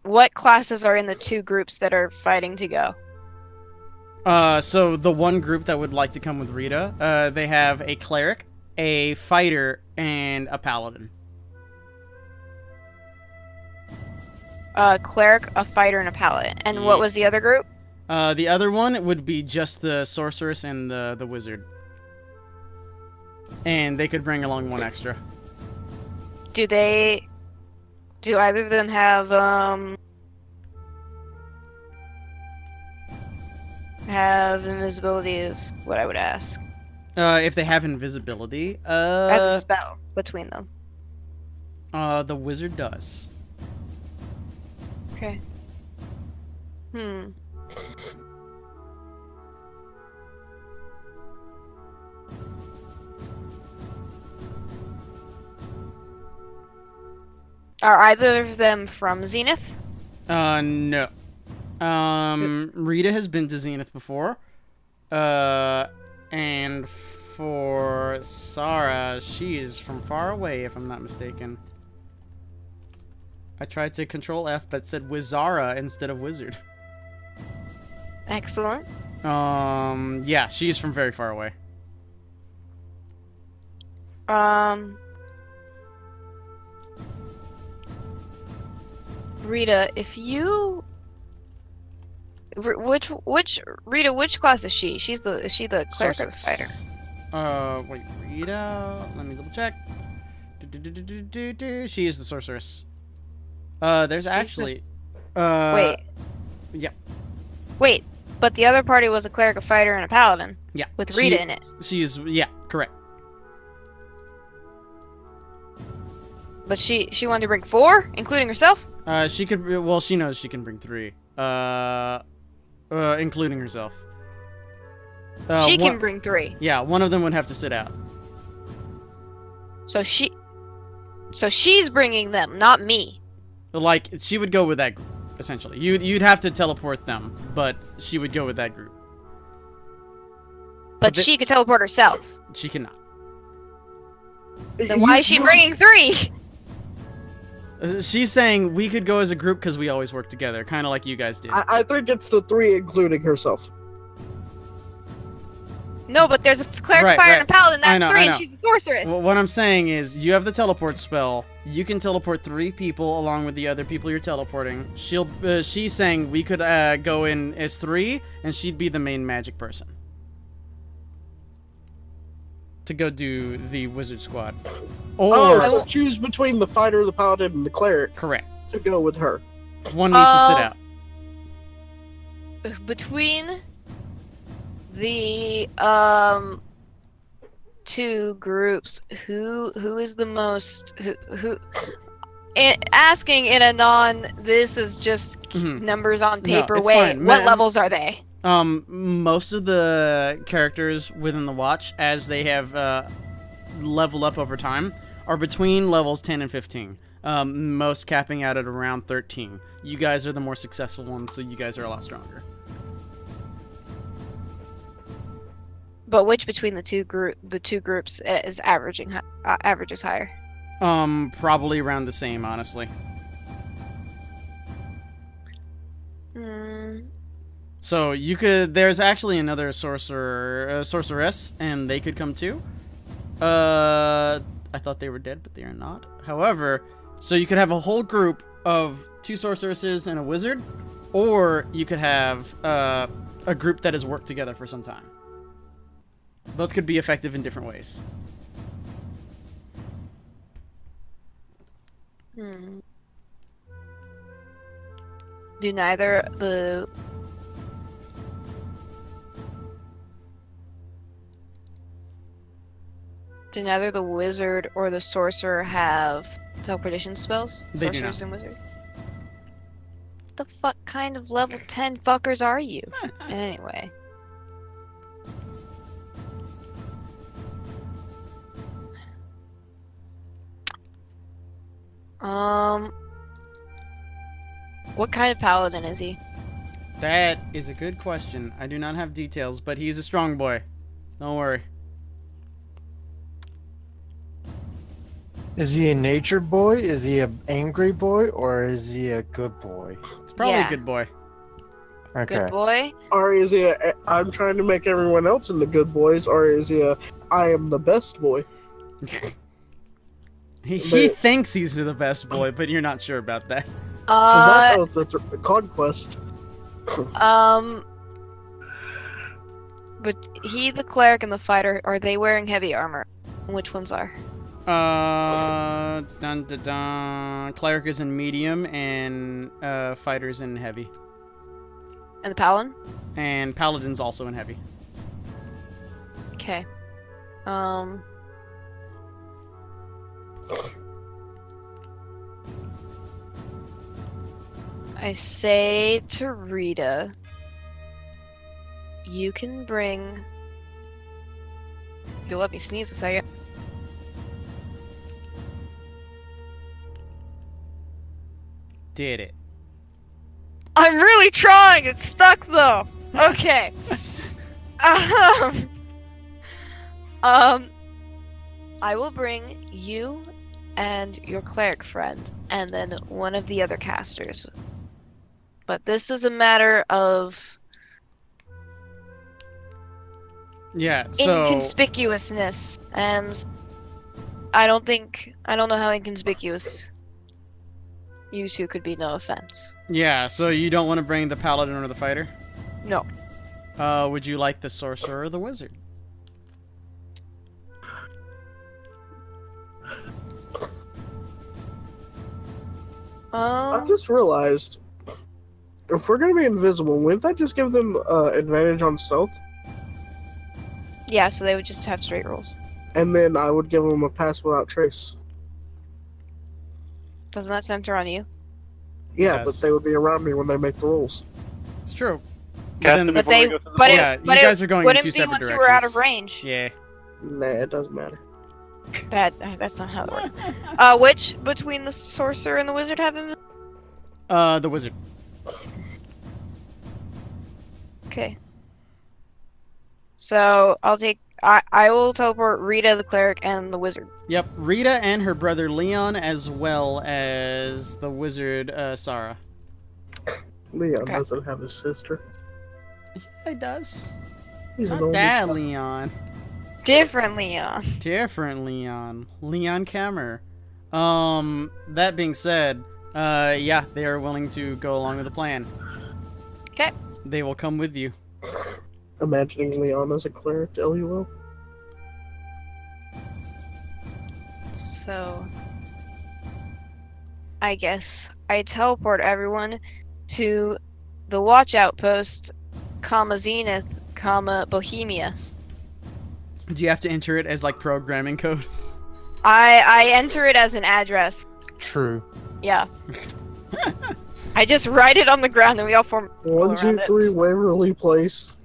what classes are in the 2 groups that are fighting to go? So the one group that would like to come with Rita, they have a cleric, a fighter, and a paladin. A cleric, a fighter, and a paladin. And Yeah. what was the other group? The other one would be just the sorceress and the wizard. And they could bring along 1 extra. Do either of them have invisibility is what I would ask. If they have invisibility, As a spell between them. the wizard does. Okay. Are either of them from Zenith? No. Rita has been to Zenith before. And for Sarah, she is from far away, if I'm not mistaken. I tried to control F, but said Wizara instead of wizard. Excellent. Yeah, she's from very far away. Rita, if you which Rita, which class is she? Is she the cleric or the fighter? Wait, Rita, let me double check. She is the sorceress. There's actually Wait. yeah. Wait, but the other party was a cleric, a fighter, and a paladin. Yeah. With Rita in it. She's, yeah, correct. But she wanted to bring 4, including herself? She could, well, she knows she can bring 3. Including herself. She can bring 3. Yeah, one of them would have to sit out. So she's bringing them, not me. Like, she would go with that group, essentially. You'd have to teleport them, but she would go with that group. But she could teleport herself. She cannot. Then why is she bringing 3? She's saying we could go as a group because we always work together, kind of like you guys did. I think it's the 3, including herself. No, but there's a cleric, Right, fighter, right. and a paladin. That's I 3, know. and she's a sorceress. Well, what I'm saying is, you have the teleport spell. You can teleport 3 people along with the other people you're teleporting. She's saying we could go in as 3, and she'd be the main magic person to go do the wizard squad. Or I will choose between the fighter, the paladin, and the cleric correct. to go with her. One needs to sit out. Between the 2 groups, who is the most who asking in a this is just Mhm. numbers on paper it's way. fine. What levels are they? Most of the characters within the watch, as they have level up over time are between levels 10 and 15. Most capping out at around 13. You guys are the more successful ones, so you guys are a lot stronger. But which between the two groups is averages higher? Probably around the same, honestly. So you could. There's actually another sorceress, and they could come too. I thought they were dead, but they are not. However, so you could have a whole group of 2 sorceresses and a wizard, or you could have a group that has worked together for some time. Both could be effective in different ways. Do neither the wizard or the sorcerer have teleportation spells? They do Sorcerers not. and wizard? What the fuck kind of level 10 fuckers are you? Anyway. What kind of paladin is he? That is a good question. I do not have details, but he's a strong boy. Don't worry. Is he a nature boy? Is he an angry boy? Or is he a good boy? It's probably Yeah. a good boy. Okay. Good boy? Or is he a, I'm trying to make everyone else into good boys, or is he a, I am the best boy? He thinks he's the best boy, but you're not sure about that. That's how the conquest. But he, the cleric, and the fighter, are they wearing heavy armor? Which ones are? Dun dun dun. Cleric is in medium, and fighter's in heavy. And the paladin? And paladin's also in heavy. Okay. I say to Rita, you can bring. You'll let me sneeze a second. Did it. I'm really trying. It's stuck though. Okay. I will bring you and your cleric friend, and then one of the other casters. But this is a matter of Yeah, so inconspicuousness, and I don't know how inconspicuous you two could be. No offense. yeah, so you don't want to bring the paladin or the fighter? No. Would you like the sorcerer or the wizard? I just realized, if we're gonna be invisible, wouldn't that just give them advantage on stealth? Yeah, so they would just have straight rolls. And then I would give them a pass without trace. Doesn't that center on you? Yeah, Yes. but they would be around me when they make the rolls. It's true. Cast then- him But before we they, go through the but portal. Yeah, it, you but guys it are going in wouldn't two be separate once you were out of directions. range. Yeah. Nah, it doesn't matter. That's not how it works. Which between the sorcerer and the wizard have him? The wizard. Okay. So I'll take. I will teleport Rita, the cleric, and the wizard. Yep, Rita and her brother Leon, as well as the wizard Sarah. Leon Okay. doesn't have a sister. Yeah, he does. He's an Not only that child. Leon. Different Leon. Different Leon. Leon Kammer. That being said, yeah, they are willing to go along with the plan. Okay. They will come with you. Imagining Leon as a cleric, LUL. So I guess I teleport everyone to the watch outpost, Zenith, Bohemia. Do you have to enter it as like programming code? I enter it as an address. True. Yeah. I just write it on the ground and we all form. 1, 2, around it. 3, Waverly Place.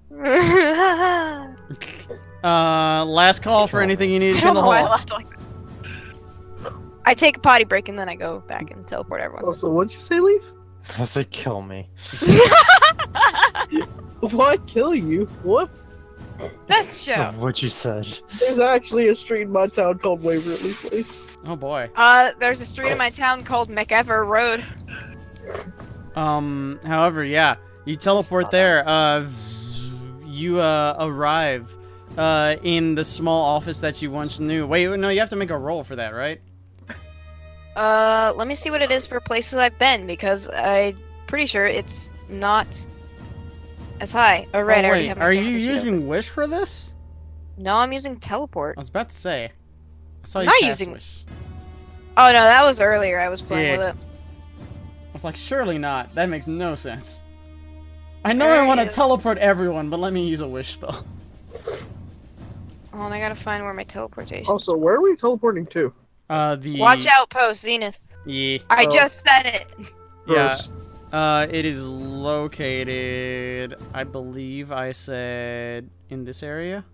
Last call for anything you need I in don't the know why I hall. laughed like that. I take a potty break and then I go back and teleport everyone. Also, what'd you say, Leaf? I said kill me. Why kill you? What? Best show. Of what you said. There's actually a street in my town called Waverly Place. Oh boy. There's a street in my town called McEver Road. However, yeah, you teleport there. You arrive in the small office that you once knew. Wait, no, you have to make a roll for that, right? Let me see what it is for places I've been, because I'm pretty sure it's not as high. Oh, right, I already wait, have my are you character sheet using open. wish for this? No, I'm using teleport. I was about to say. I saw you Not cast using- wish. Oh, no, that was earlier. I was playing Yeah. with it. I was like, surely not. That makes no sense. I know I want to Alright. teleport everyone, but let me use a wish spell. Oh, and I gotta find where my teleportation. Also, where are we teleporting to? The Watch out, post Zenith. Yeah. I Oh. just said it. Yeah. Gross. It is located, I believe I said, in this area.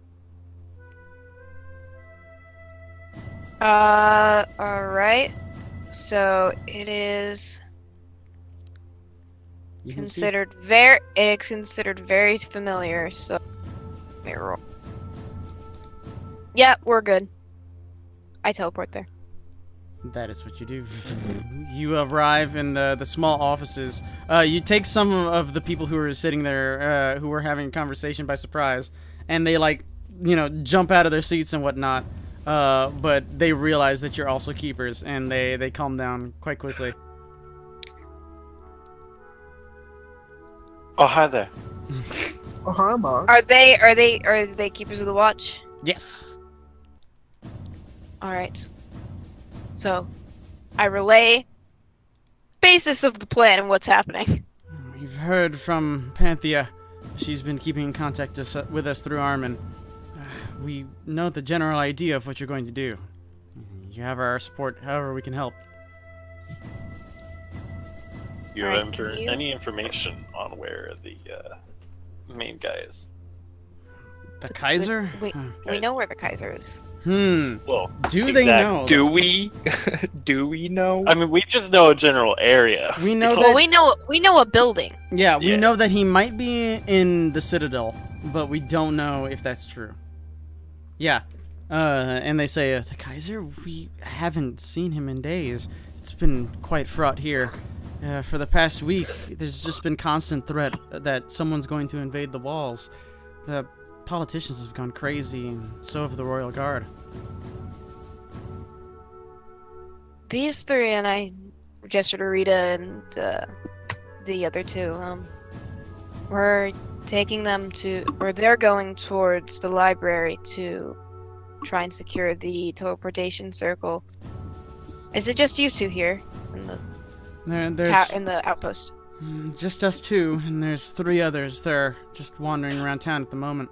Alright. So it is You can see. considered very familiar, so let me roll. Yeah, we're good. I teleport there. That is what you do. You arrive in the small offices. You take some of the people who are sitting there, who were having a conversation by surprise, and they jump out of their seats and whatnot. But they realize that you're also keepers, and they calm down quite quickly. Oh, hi there. Oh, hi, Mom. Are they keepers of the watch? Yes. Alright. So I relay basis of the plan and what's happening. We've heard from Panthea. She's been keeping in contact with us through Armin. We know the general idea of what you're going to do. You have our support however we can help. You Alright, have can you- any information on where the main guy is? The Kaiser? We Okay. know where the Kaiser is. Well, Do they exactly. know? Do we? Do we know? I mean, we just know a general area. We know Well, that. we know a building. Yeah, we Yeah. know that he might be in the Citadel, but we don't know if that's true. Yeah. And they say, the Kaiser? We haven't seen him in days. It's been quite fraught here. For the past week, there's just been constant threat that someone's going to invade the walls. The politicians have gone crazy, and so have the Royal Guard. These three, and I gesture to Rita and the other two, we're taking them to, or they're going towards the library to try and secure the teleportation circle. Is it just you two here in the There's in the outpost? just us two, and there's 3 others. They're just wandering around town at the moment.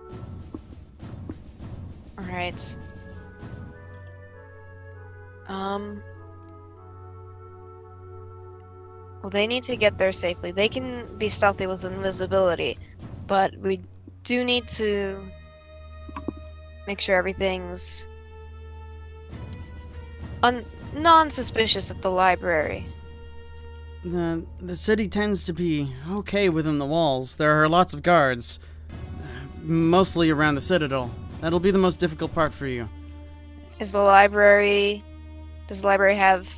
All right. Well, they need to get there safely. They can be stealthy with invisibility, but we do need to make sure everything's non-suspicious at the library. The city tends to be okay within the walls. There are lots of guards, mostly around the Citadel. That'll be the most difficult part for you. Does the library have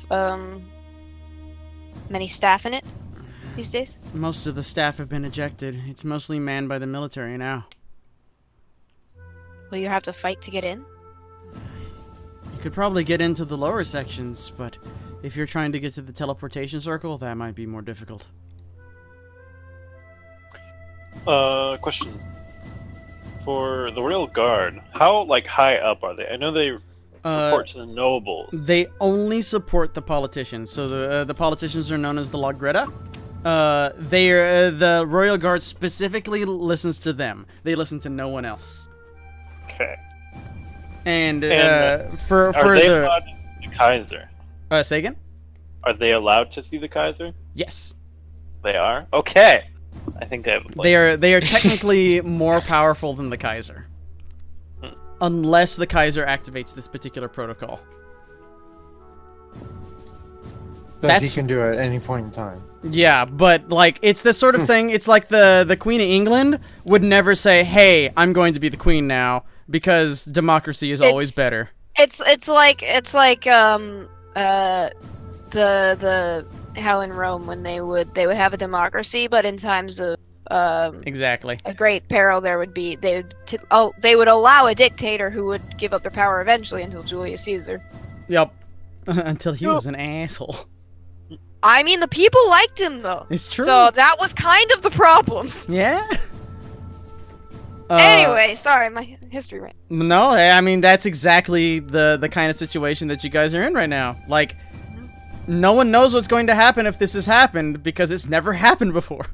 many staff in it these days? Most of the staff have been ejected. It's mostly manned by the military now. Will you have to fight to get in? You could probably get into the lower sections, but if you're trying to get to the teleportation circle, that might be more difficult. Question. For the Royal Guard, how, high up are they? I know they report to the nobles. They only support the politicians. So the politicians are known as the Logretta. The Royal Guard specifically listens to them. They listen to no one else. Okay. And Are for they the allowed to see the Kaiser? say again? Are they allowed to see the Kaiser? Yes. They are? Okay. I think I have a plan. They are technically more powerful than the Kaiser. unless the Kaiser activates this particular protocol. That he can do at any point in time. Yeah, but like it's the sort of thing. It's like the Queen of England would never say, "Hey, I'm going to be the queen now," because democracy is always better. It's like the how in Rome when they would have a democracy, but in times of Exactly. a great peril, there would be they would allow a dictator who would give up their power eventually until Julius Caesar. Yep. Until he was an asshole. I mean, the people liked him though. It's true. So that was kind of the problem. Yeah. Anyway, sorry, my history rant. No, I mean that's exactly the kind of situation that you guys are in right now. Like, no one knows what's going to happen if this has happened because it's never happened before.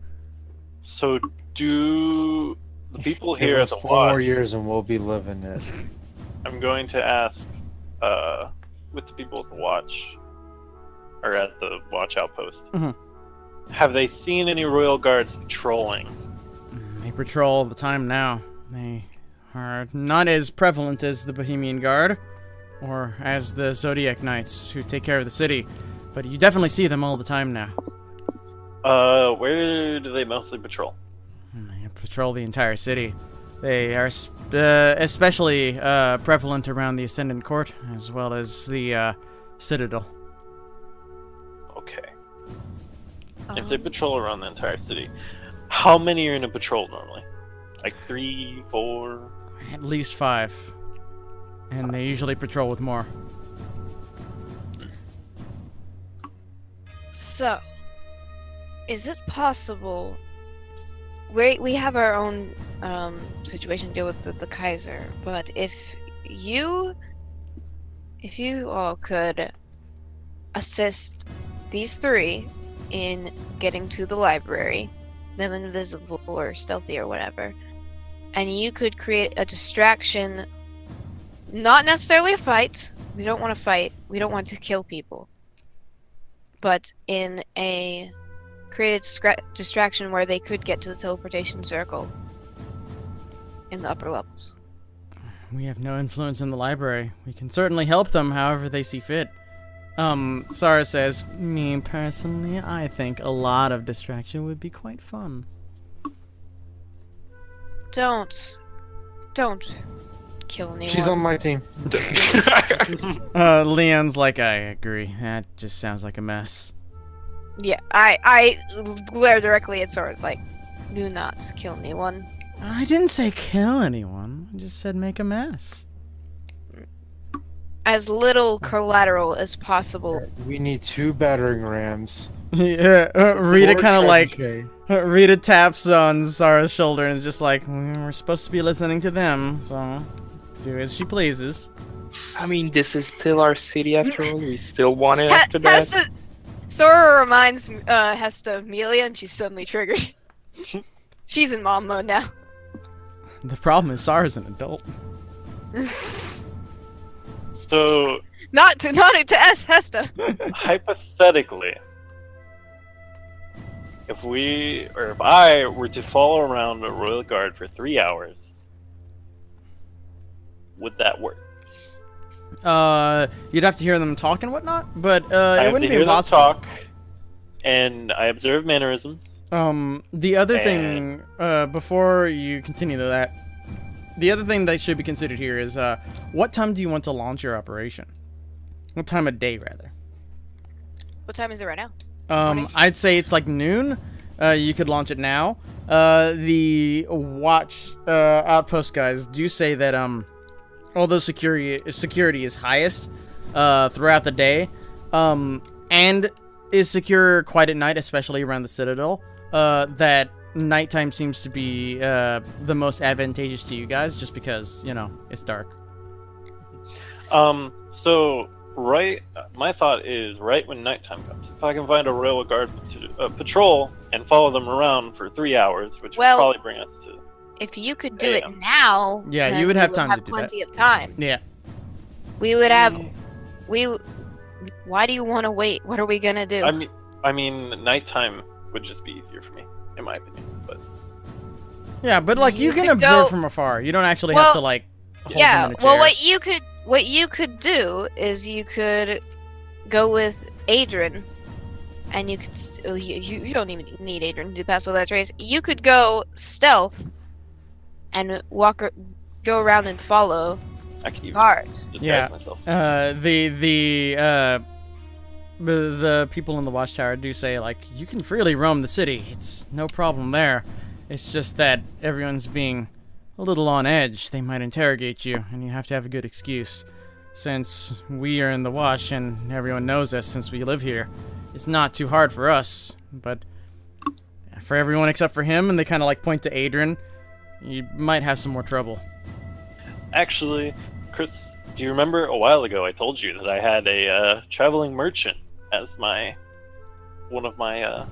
So do the people Give here at us the 4 watch? more years and we'll be living it. I'm going to ask, with the people at the watch, or at the watch outpost, have they seen any royal guards patrolling? They patrol all the time now. They are not as prevalent as the Bohemian Guard or as the Zodiac Knights who take care of the city, but you definitely see them all the time now. Where do they mostly patrol? They patrol the entire city. They are especially prevalent around the Ascendant Court as well as the Citadel. Okay. If they patrol around the entire city, how many are in a patrol normally? Like 3, 4? At least 5. And they usually patrol with more. So, is it possible? We have our own situation to deal with the Kaiser, but if you all could assist these 3 in getting to the library, them invisible or stealthy or whatever, and you could create a distraction, not necessarily a fight. We don't want to fight. We don't want to kill people. But in a create a distraction where they could get to the teleportation circle in the upper levels. We have no influence in the library. We can certainly help them however they see fit. Sarah says, me personally, I think a lot of distraction would be quite fun. Don't kill anyone. She's on my team. Leon's like, I agree. That just sounds like a mess. Yeah, I glare directly at Sora. It's like, do not kill anyone. I didn't say kill anyone. I just said make a mess. As little collateral as possible. We need 2 battering rams. Yeah, Rita 4 kind of like, trebuchet. Rita taps on Sarah's shoulder and is just like, we're supposed to be listening to them, so do as she pleases. I mean, this is still our city after all. We still want it after that. Sora reminds Hesta of Amelia, and she's suddenly triggered. She's in mom mode now. The problem is Sarah's an adult. So, Not to Hesta. hypothetically, if I were to follow around a royal guard for 3 hours, would that work? You'd have to hear them talk and whatnot, but I it have wouldn't to be hear them impossible. talk, and I observe mannerisms. The other thing, before you continue to that, the other thing that should be considered here is, what time do you want to launch your operation? What time of day, rather? What time is it right now? I'd say it's like noon. You could launch it now. The watch outpost guys do say that although security is highest throughout the day, and is secure quite at night, especially around the Citadel, that nighttime seems to be the most advantageous to you guys, just because, you know, it's dark. So my thought is right when nighttime comes, if I can find a royal guard to patrol and follow them around for 3 hours, which would probably bring us to. If you could do it now, yeah, then you would have time have to do plenty of time. Yeah. We would have. Why do you want to wait? What are we gonna do? I mean, nighttime would just be easier for me, in my opinion. But Yeah, but like you can could observe go- from afar. You don't actually have to like hold Yeah. them in a Well, chair. what you could do is you could go with Adrian, and you could you don't even need Adrian to pass without trace. You could go stealth and go around and follow I can even guards. disguise Yeah. myself. The people in the watchtower do say, like, you can freely roam the city. It's no problem there. It's just that everyone's being a little on edge. They might interrogate you, and you have to have a good excuse. Since we are in the watch and everyone knows us since we live here, it's not too hard for us. But for everyone except for him, and they kind of like point to Adrian, you might have some more trouble. Actually, Chris, do you remember a while ago I told you that I had a traveling merchant as one of my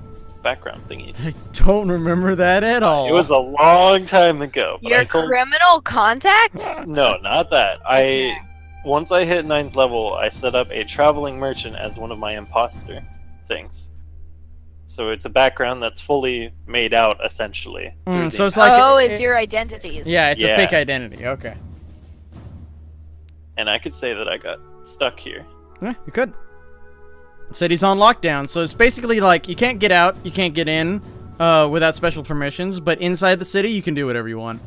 background thingies? I don't remember that at all. It was a long time ago. But Your I told... criminal contact? No, not that. Okay. Once I hit 9th level, I set up a traveling merchant as one of my imposter things. So it's a background that's fully made out, essentially. through So the- it's like It's your identities. yeah, it's a Yeah. fake identity. Okay. And I could say that I got stuck here. Yeah, you could. City's on lockdown, so it's basically like you can't get out, you can't get in without special permissions, but inside the city you can do whatever you want.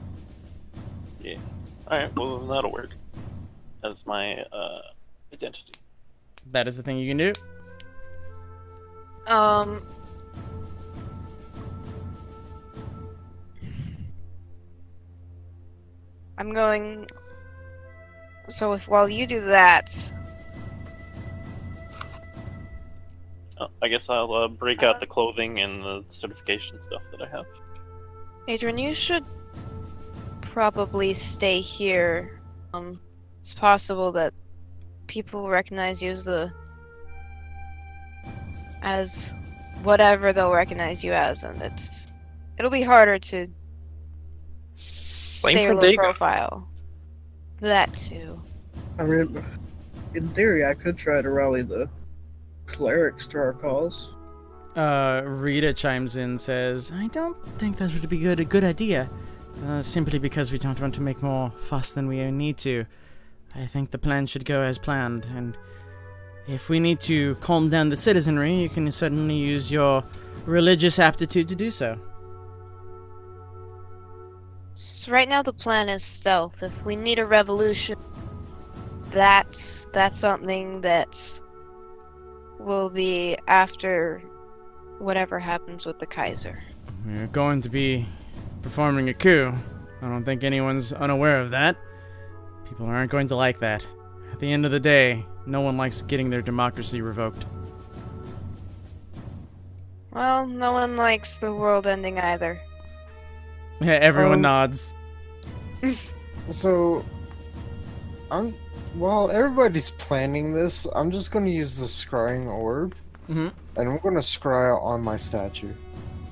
Yeah. Alright, well then that'll work. As my identity. That is the thing you can do. I'm going. So while you do that, I guess I'll break out the clothing and the certification stuff that I have. Adrian, you should probably stay here. It's possible that people recognize you as whatever they'll recognize you as, and it'll be harder to stay for low Dago. profile. That too. I mean, in theory, I could try to rally the clerics to our cause. Rita chimes in, says, I don't think that would be a good idea. Simply because we don't want to make more fuss than we need to. I think the plan should go as planned, and if we need to calm down the citizenry, you can certainly use your religious aptitude to do so. So right now the plan is stealth. If we need a revolution, that's something that will be after whatever happens with the Kaiser. We're going to be performing a coup. I don't think anyone's unaware of that. People aren't going to like that. At the end of the day, no one likes getting their democracy revoked. Well, no one likes the world ending either. Yeah, everyone nods. So, while everybody's planning this, I'm just going to use the scrying orb, Mhm. and I'm going to scry on my statue.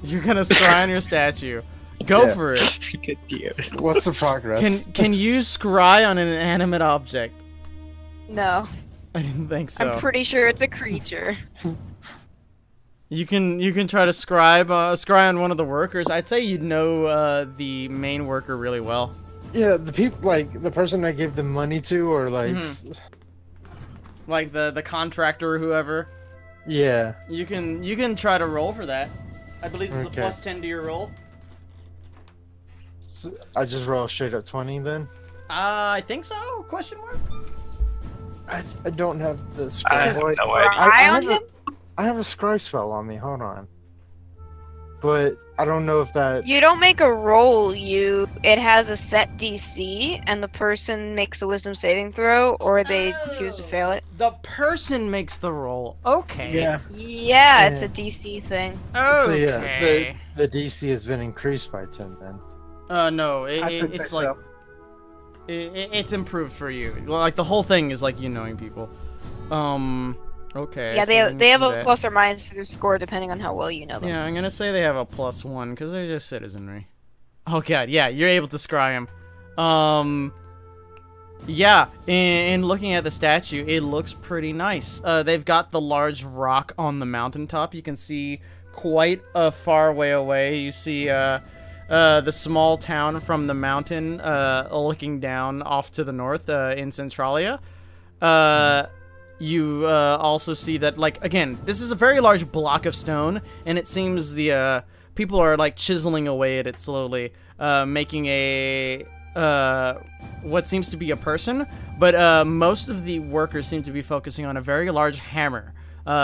You're gonna scry on your statue. Go Yeah. for it. Good deal. What's the progress? Can you scry on an inanimate object? No, I didn't think so. I'm pretty sure it's a creature. You can try to scry on one of the workers. I'd say you'd know the main worker really well. Yeah, the people, like, the person I gave the money to, or, like, Like the contractor or whoever. yeah. You can try to roll for that. I believe it's Okay. a +10 to your roll. So I just roll straight up 20 then? I think so? Question mark? I don't have the I scry. have Wait, no idea. Eye on have him? I have a scry spell on me, hold on. But I don't know if that... You don't make a roll. It has a set DC, and the person makes a Wisdom saving throw, or they choose to fail it. The person makes the roll. Okay. Yeah. Yeah, it's a DC thing. So Okay. yeah, the DC has been increased by 10 then. No, I think it's they like fail. it's improved for you. Like the whole thing is like you knowing people. Okay. Yeah, so then they have do a that. plus or minus to their score depending on how well you know them. Yeah, I'm gonna say they have a +1 because they're just citizenry. Oh god, yeah, you're able to scry them. Yeah, in looking at the statue, it looks pretty nice. They've got the large rock on the mountaintop. You can see quite a far way away. You see the small town from the mountain, looking down off to the north, in Centralia. You also see that, like, again, this is a very large block of stone, and it seems the people are like chiseling away at it slowly, making a what seems to be a person, but most of the workers seem to be focusing on a very large hammer.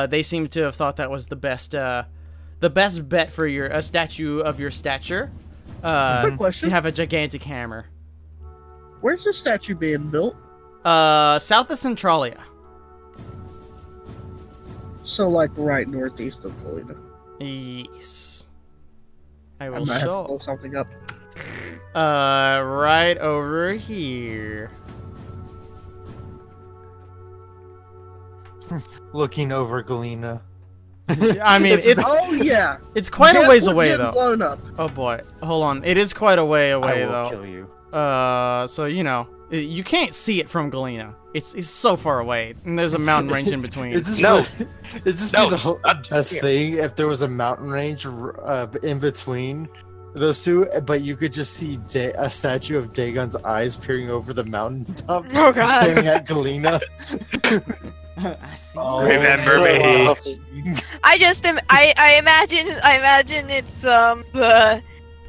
They seem to have thought that was the best bet for a statue of your stature. Quick question. To have a gigantic hammer. Where's the statue being built? South of Centralia. So, like, right northeast of Galena. Yes. I I will might have to show. pull something up. Right over here. Looking over Galena. I mean, it's Oh, yeah. it's quite a Guess ways what's away getting though. blown up? Oh boy, hold on. It is quite a way I away will though. kill you. So you know, you can't see it from Galena. It's so far away, and there's a mountain range in between. Is this No. is this No, the not best here. thing if there was a mountain range in between those two, but you could just see a statue of Dagon's eyes peering over the mountaintop, Oh, God. staring at Galena. I see. Oh, Remember wow. I just I imagine it's the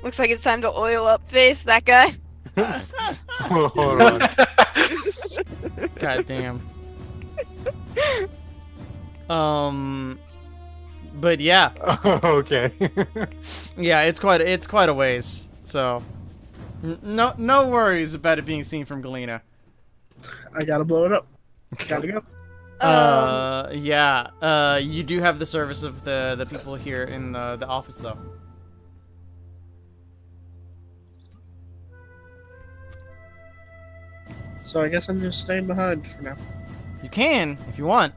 looks like it's time to oil up face, that guy. Hold on. God damn. But yeah, Okay. yeah, it's quite a ways. So, no worries about it being seen from Galena. I gotta blow it up. Gotta go. Yeah. You do have the service of the people here in the office though. So I guess I'm just staying behind for now. You can if you want.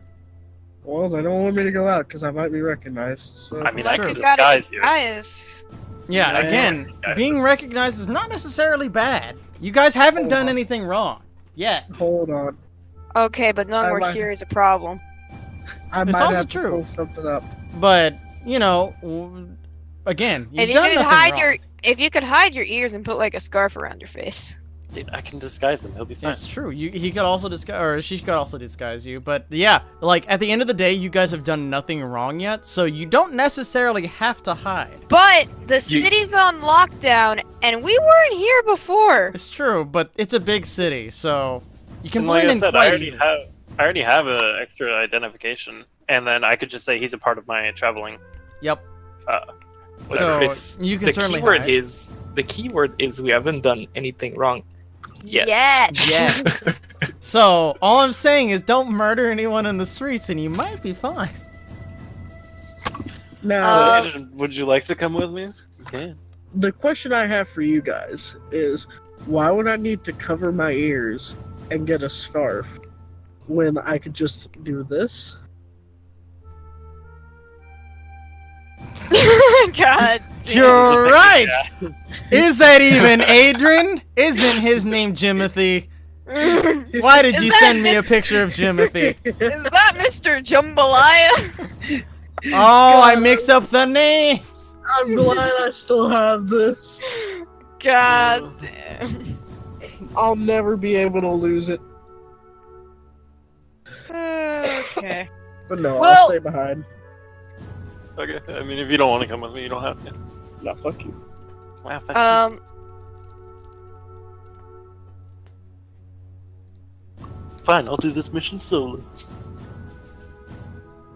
Well, they don't want me to go out because I might be recognized. So I mean, Unless I you can got a disguise you. disguise. Yeah. Yeah, Again, yeah. being recognized is not necessarily bad. You guys haven't done anything wrong yet. hold on. Okay, but knowing I we're might- here is a problem. I It's might also have true. to pull something up. But you know, again, you've If you done could nothing hide wrong. if you could hide your ears and put like a scarf around your face. Dude, I can disguise him. He'll be fine. That's true. He could also disguise, or she could also disguise you. But yeah, like at the end of the day, you guys have done nothing wrong yet, so you don't necessarily have to hide. But the city's on lockdown, and we weren't here before. It's true, but it's a big city, so you can And like blend I in said, quite easily. I already have an extra identification, and then I could just say he's a part of my traveling. Yep. Whatever. So you can the certainly keyword hide. is the keyword is we haven't done anything wrong yet. Yeah. So all I'm saying is don't murder anyone in the streets, and you might be fine. Now, Would you like to come with me? Okay. the question I have for you guys is, why would I need to cover my ears and get a scarf when I could just do this? God. You're right. Is that even Adrian? Isn't his name Jimothy? Why did Is you that send me a Miss- picture of Jimothy? Is that Mr. Jambalaya? Oh, I mixed up the names. I'm glad I still have this. God damn. I'll never be able to lose it. Okay. But no, Well- I'll stay behind. Okay. I mean, if you don't want to come with me, you don't have to. No, fuck you. Wow, thank you. Fine, I'll do this mission solo.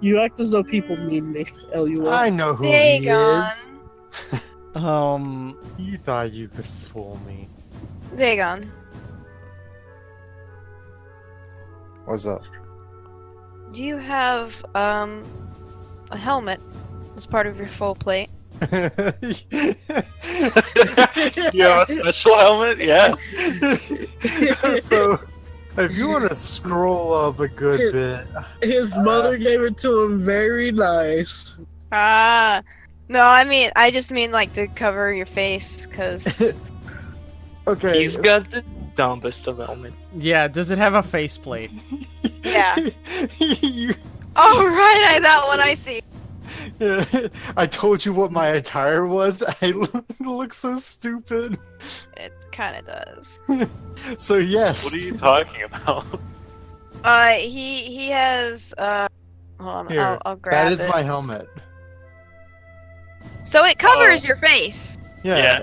You act as though people need me, LUL. I know who he Dagon. is. You thought you could fool me. Dagon. What's up? Do you have a helmet as part of your full plate? You have a special helmet? Yeah. So, if you want to scroll up a good bit, His mother gave it to him very nice. Ah. No, I just mean like to cover your face, cause okay. He's got the dumbest of helmet. Yeah, does it have a faceplate? yeah. you, Oh right, that one I see. I told you what my attire was. I look so stupid. It kind of does. So yes. What are you talking about? He has hold on, Here, I'll grab that is it. my helmet. So it covers your face. Yeah.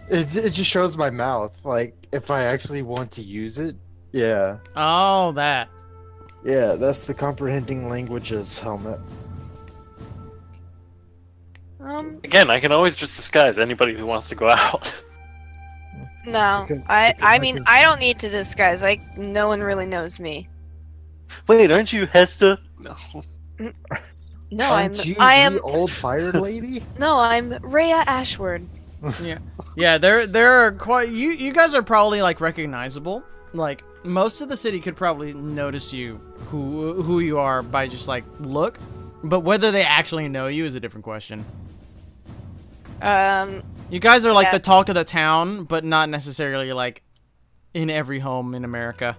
It just shows my mouth. Like if I actually want to use it. Yeah. Oh, that. Yeah, that's the comprehending languages helmet. Again, I can always just disguise anybody who wants to go out. No, Because- I because mean, can- I don't need to disguise. Like, no one really knows me. Wait, aren't you Hesta? No. No, Aren't you I the am. old fire lady? No, I'm Rhea Ashward. Yeah, there are quite you guys are probably like recognizable. Like most of the city could probably notice you who you are by just like look, but whether they actually know you is a different question. You guys are like Yeah. the talk of the town, but not necessarily like in every home in America.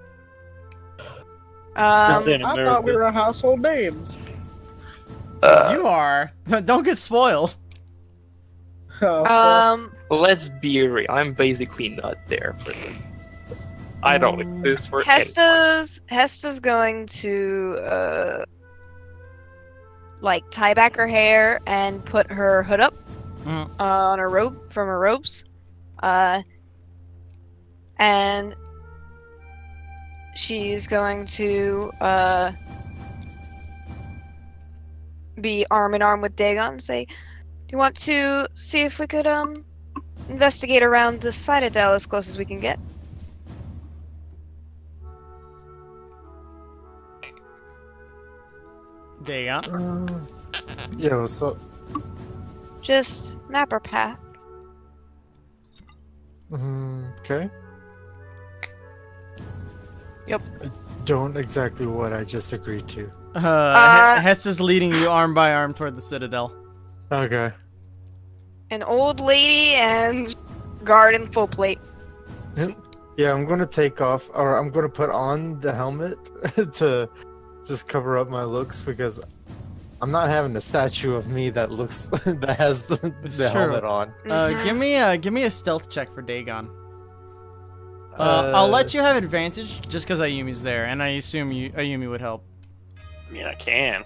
In I thought we were household names. You are. Don't get spoiled. Oh, well, Let's be real. I'm basically not there for them. I don't exist for Hesta's going to like tie back her hair and put her hood up on her robe from her robes, and she's going to be arm in arm with Dagon and say, "Do you want to see if we could investigate around the Citadel as close as we can get?" Dagon. Yeah, what's up? Just map our path. Okay. Yep. I don't exactly what I just agreed to. Hesta's leading you arm by arm toward the Citadel. Okay. An old lady and guard in full plate. Yeah, I'm gonna take off, or I'm gonna put on the helmet to just cover up my looks because I'm not having a statue of me that looks that has the It's the true. helmet on. Give me a stealth check for Dagon. I'll let you have advantage just because Ayumi's there, and I assume Ayumi would help. I mean, I can.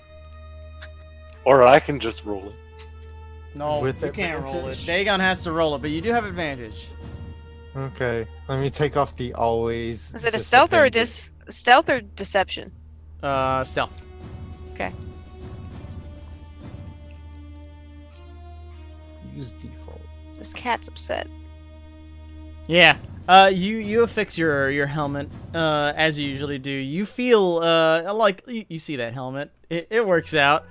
Or I can just roll it. No, With you can't roll it. advantage? Dagon has to roll it, but you do have advantage. Okay, let me take off the always. Is it a stealth or a disadvantage. stealth or deception? Stealth. Okay. Use default. This cat's upset. Yeah. You affix your helmet as you usually do. You feel like you see that helmet. It works out.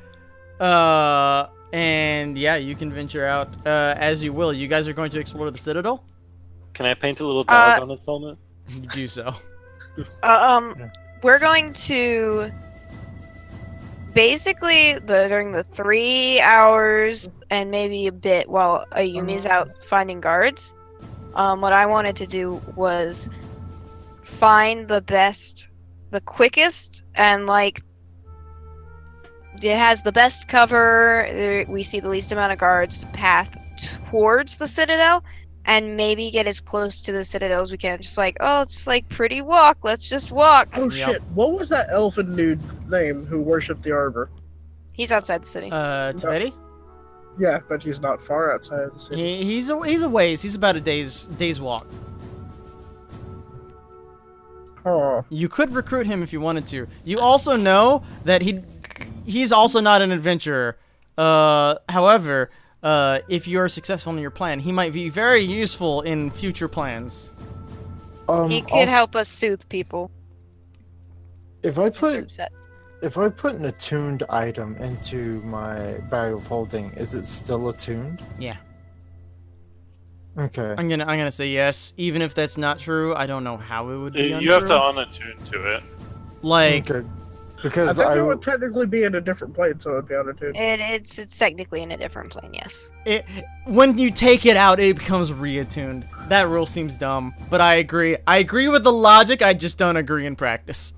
And yeah, you can venture out as you will. You guys are going to explore the Citadel. Can I paint a little dog on its helmet? You do so. We're going to basically during the 3 hours and maybe a bit while Ayumi's out finding guards. What I wanted to do was find the quickest, and like it has the best cover. We see the least amount of guards path towards the Citadel, and maybe get as close to the Citadel as we can. Just like, oh, it's like pretty walk. Let's just walk. oh Yep. shit! What was that elfin dude name who worshipped the arbor? He's outside the city. Taveti? Yeah, but he's not far outside the city. He's a ways. He's about a day's walk. Oh, You could recruit him if you wanted to. You also know that he's also not an adventurer. However, if you're successful in your plan, he might be very useful in future plans. He could help us soothe people. If I who are put upset. an attuned item into my bag of holding, is it still attuned? Yeah. Okay. I'm gonna say yes, even if that's not true. I don't know how it would be You have to untrue. unattune to it. Like, Okay. I Because think I, it would technically be in a different plane, so it'd be on a tune. It's technically in a different plane, yes. when you take it out, it becomes reattuned. That rule seems dumb, but I agree. I agree with the logic. I just don't agree in practice.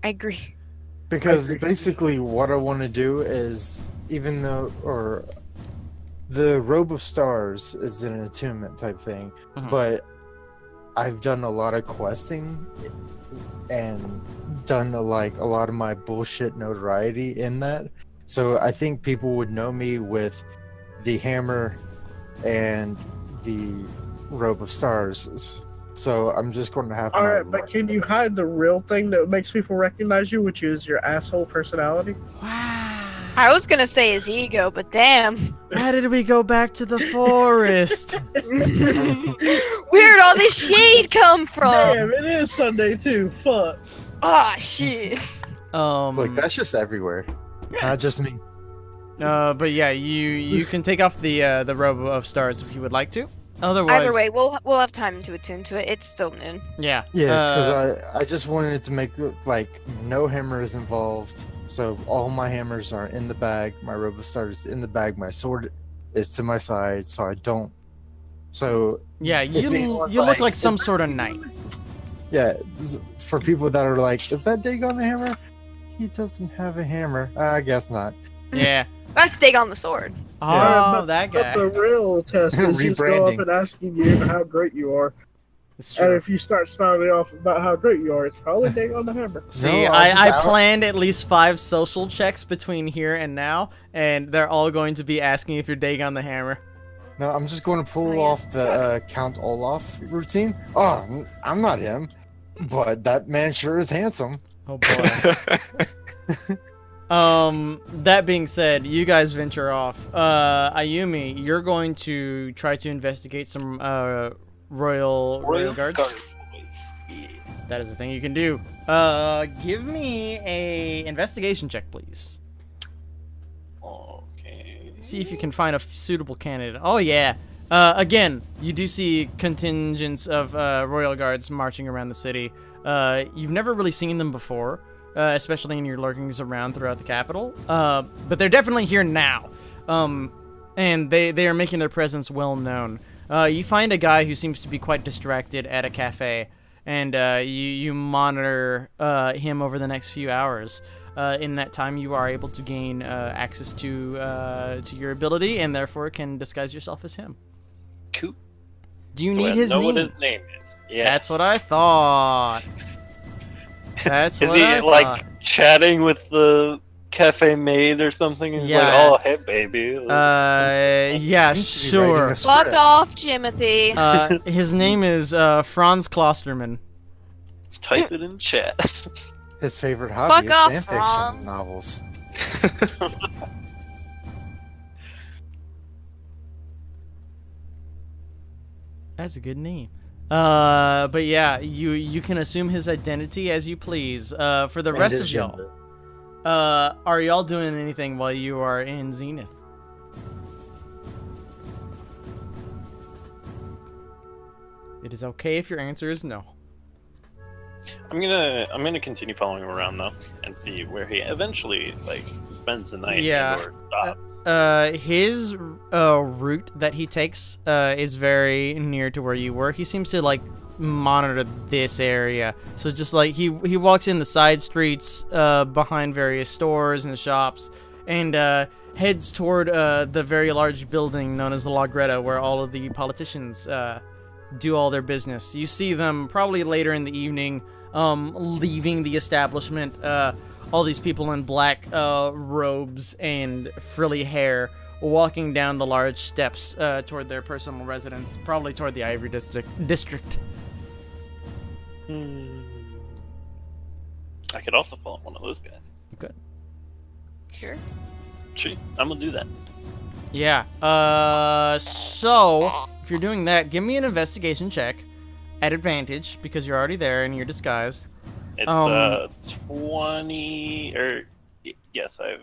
I agree. Because agree. basically, what I want to do is, even though, or the Robe of Stars is an attunement type thing, Mhm. but I've done a lot of questing and done a lot of my bullshit notoriety in that. So I think people would know me with the hammer and the Robe of Stars. So I'm just going to have my Alright, but can you hide the real thing that makes people recognize you, which is your asshole personality? Wow. I was gonna say his ego, but damn. Why did we go back to the forest? Where'd all this shade come from? Damn, it is Sunday too. Fuck. Ah, shit. Look, that's just everywhere, not just me. But yeah, you can take off the robe of stars if you would like to. Otherwise, Either way, we'll have time to attune to it. It's still noon. yeah, Yeah, because I just wanted it to make like no hammer is involved. So all my hammers are in the bag. My Robe of Stars is in the bag. My sword is to my side, so I don't. So yeah, if you anyone's look like some sort of knight. yeah, for people that are like, is that Dagon the hammer? He doesn't have a hammer. I guess not. Yeah. That's Dig on the sword. Oh, Yeah, that But guy. the real test is just go up Rebranding. and asking you how great you are. It's And true. if you start spouting off about how great you are, it's probably Dig on the hammer. See, No, I'll just I out- planned at least 5 social checks between here and now, and they're all going to be asking if you're Dagon the Hammer. No, I'm just going to pull Oh, yeah. off the Count Olaf routine. Oh, I'm not him, but that man sure is handsome. Oh boy. That being said, you guys venture off. Ayumi, you're going to try to investigate some royal guards. Yeah. That is the thing you can do. Give me a investigation check, please. Okay. See if you can find a suitable candidate. Oh yeah. Again, you do see contingents of royal guards marching around the city. You've never really seen them before. Especially in your lurkings around throughout the capital. But they're definitely here now. And they are making their presence well known. You find a guy who seems to be quite distracted at a cafe, and you monitor him over the next few hours. In that time, you are able to gain access to your ability, and therefore can disguise yourself as him. Coup. Do you Do I need his know name? what his name is? Yeah. That's what I thought. That's Is what he I like thought. chatting with the cafe maid or something? And he's Yeah. like, oh, hey, baby. Yeah, Seems to be writing sure. a Fuck script. off, Jimothy. His name is Franz Klosterman. Type it in chat. His favorite hobby is off, fanfiction Franz. novels. That's a good name. But yeah, you can assume his identity as you please. For the And rest his of y'all, gender. are y'all doing anything while you are in Zenith? It is okay if your answer is no. I'm gonna continue following him around though and see where he eventually like spends the night Yeah. or stops. His route that he takes is very near to where you were. He seems to like monitor this area. So just like he walks in the side streets behind various stores and shops and heads toward the very large building known as the La Greta, where all of the politicians do all their business. You see them probably later in the evening leaving the establishment. All these people in black robes and frilly hair walking down the large steps toward their personal residence, probably toward the Ivory District. I could also follow one of those guys. Good. Sure. Gee, I'm gonna do that. Yeah. So if you're doing that, give me an investigation check at advantage because you're already there and you're disguised. It's 20 or yes, I have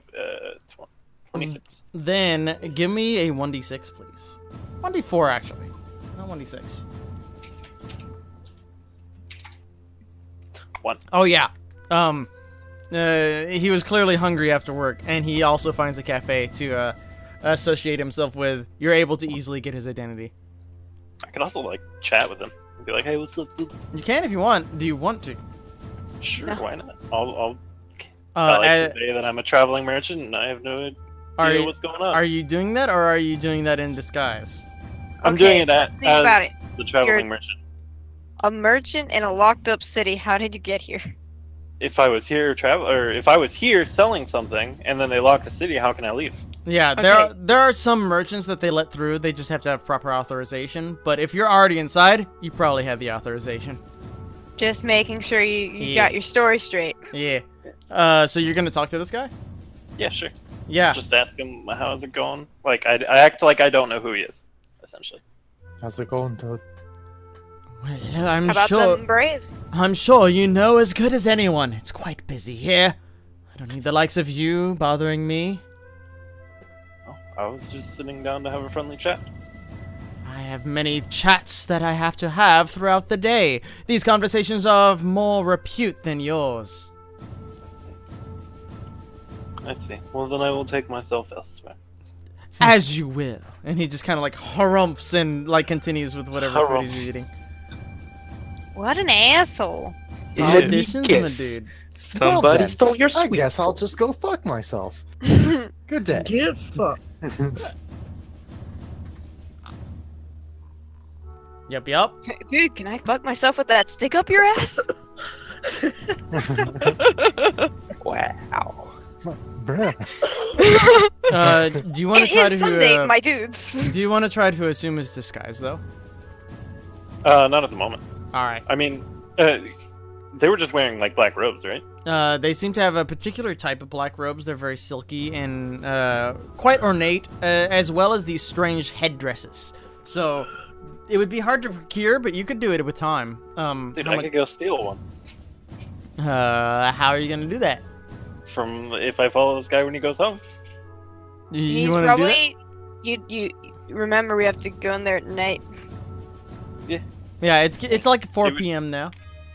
26. Then give me a 1d6, please. 1d4 actually, not 1d6. 1. Oh yeah. He was clearly hungry after work, and he also finds a cafe to associate himself with. You're able to easily get his identity. I could also like chat with him and be like, "Hey, what's up, dude?" You can if you want. Do you want to? Sure, No. why not? I'll I like Uh, to say that I'm a traveling merchant and I have no are idea you, what's going on. are you doing that, or are you doing that in disguise? I'm Okay, doing it but think as about it. the traveling You're- merchant. A merchant in a locked up city. How did you get here? If I was here if I was here selling something and then they lock the city, how can I leave? Yeah, Okay. there are some merchants that they let through. They just have to have proper authorization. But if you're already inside, you probably have the authorization. Just making sure you Yeah. got your story straight. Yeah. So you're gonna talk to this guy? Yeah, sure. Yeah. Just ask him how's it going. Like I act like I don't know who he is, essentially. How's it going, Toad? Well, I'm How about sure. them Braves? I'm sure you know as good as anyone. It's quite busy here. I don't need the likes of you bothering me. Oh, I was just sitting down to have a friendly chat. I have many chats that I have to have throughout the day. These conversations are of more repute than yours. I see. Well, then I will take myself elsewhere. As you will. And he just kind of like harumphs and like continues with whatever food he's eating. What an asshole. Politicians, my Yes. dude. Somebody Well then, stole your I sweet. guess I'll just go fuck myself. Good day. Get fucked. Yup. Dude, can I fuck myself with that stick up your ass? Wow. Bruh. Do you want to It try is Sunday, to? my dudes. Do you want to try to assume his disguise though? Not at the moment. All right. I mean, they were just wearing like black robes, right? They seem to have a particular type of black robes. They're very silky and quite ornate, as well as these strange headdresses. So it would be hard to procure, but you could do it with time. Dude, I could go steal one how are you gonna do that? from if I follow this guy when he goes home. You He's want to do that? probably. You remember we have to go in there at night. Yeah, it's like 4 It would- p.m. now.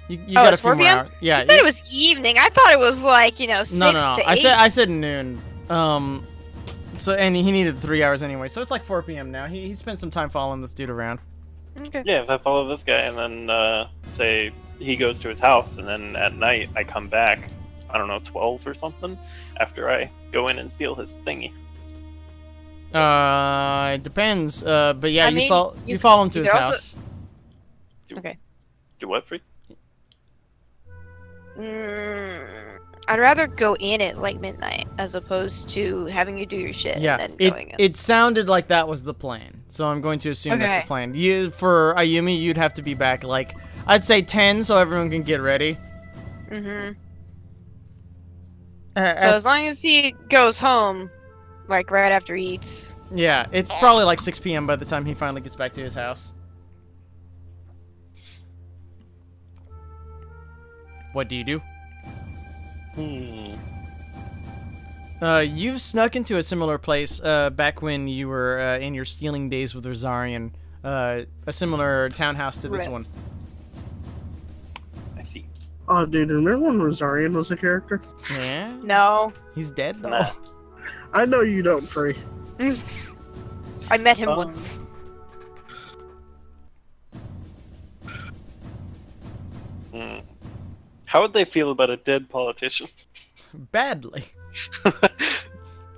You Oh, got a it's few 4 more p.m.? hours. Yeah. I thought it was evening. I thought it was like 6 no. to 8. I said noon. So and he needed 3 hours anyway, so it's like 4 p.m. now. He spent some time following this dude around. Okay. Yeah, if I follow this guy and then say he goes to his house and then at night I come back, I don't know, 12 or something, after I go in and steal his thingy. It depends. But yeah, I you mean, follow him to you his could also- house. Okay. Do what, Free? I'd rather go in at like midnight as opposed to having you do your shit Yeah, and then going in. it sounded like that was the plan, so I'm going to assume that's Okay. the plan. For Ayumi, you'd have to be back like I'd say 10, so everyone can get ready. Mm-hmm. Uh, So as long as he goes home, like right after he eats. yeah, it's probably like 6 p.m. by the time he finally gets back to his house. What do you do? You've snuck into a similar place back when you were in your stealing days with Rosarian. A similar townhouse to this Right. one. I see. Oh, dude, remember when Rosarian was a character? Yeah? No. He's dead though. Nah. I know you don't, Free. I met him Um, once. How would they feel about a dead politician? Badly. But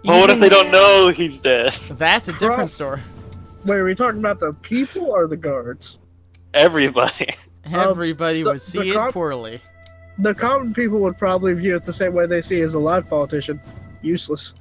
what if they don't know he's dead? That's a different story. Wait, are we talking about the people or the guards? Everybody. Everybody the- would see the it cop- poorly. The common people would probably view it the same way they see as a live politician. Useless.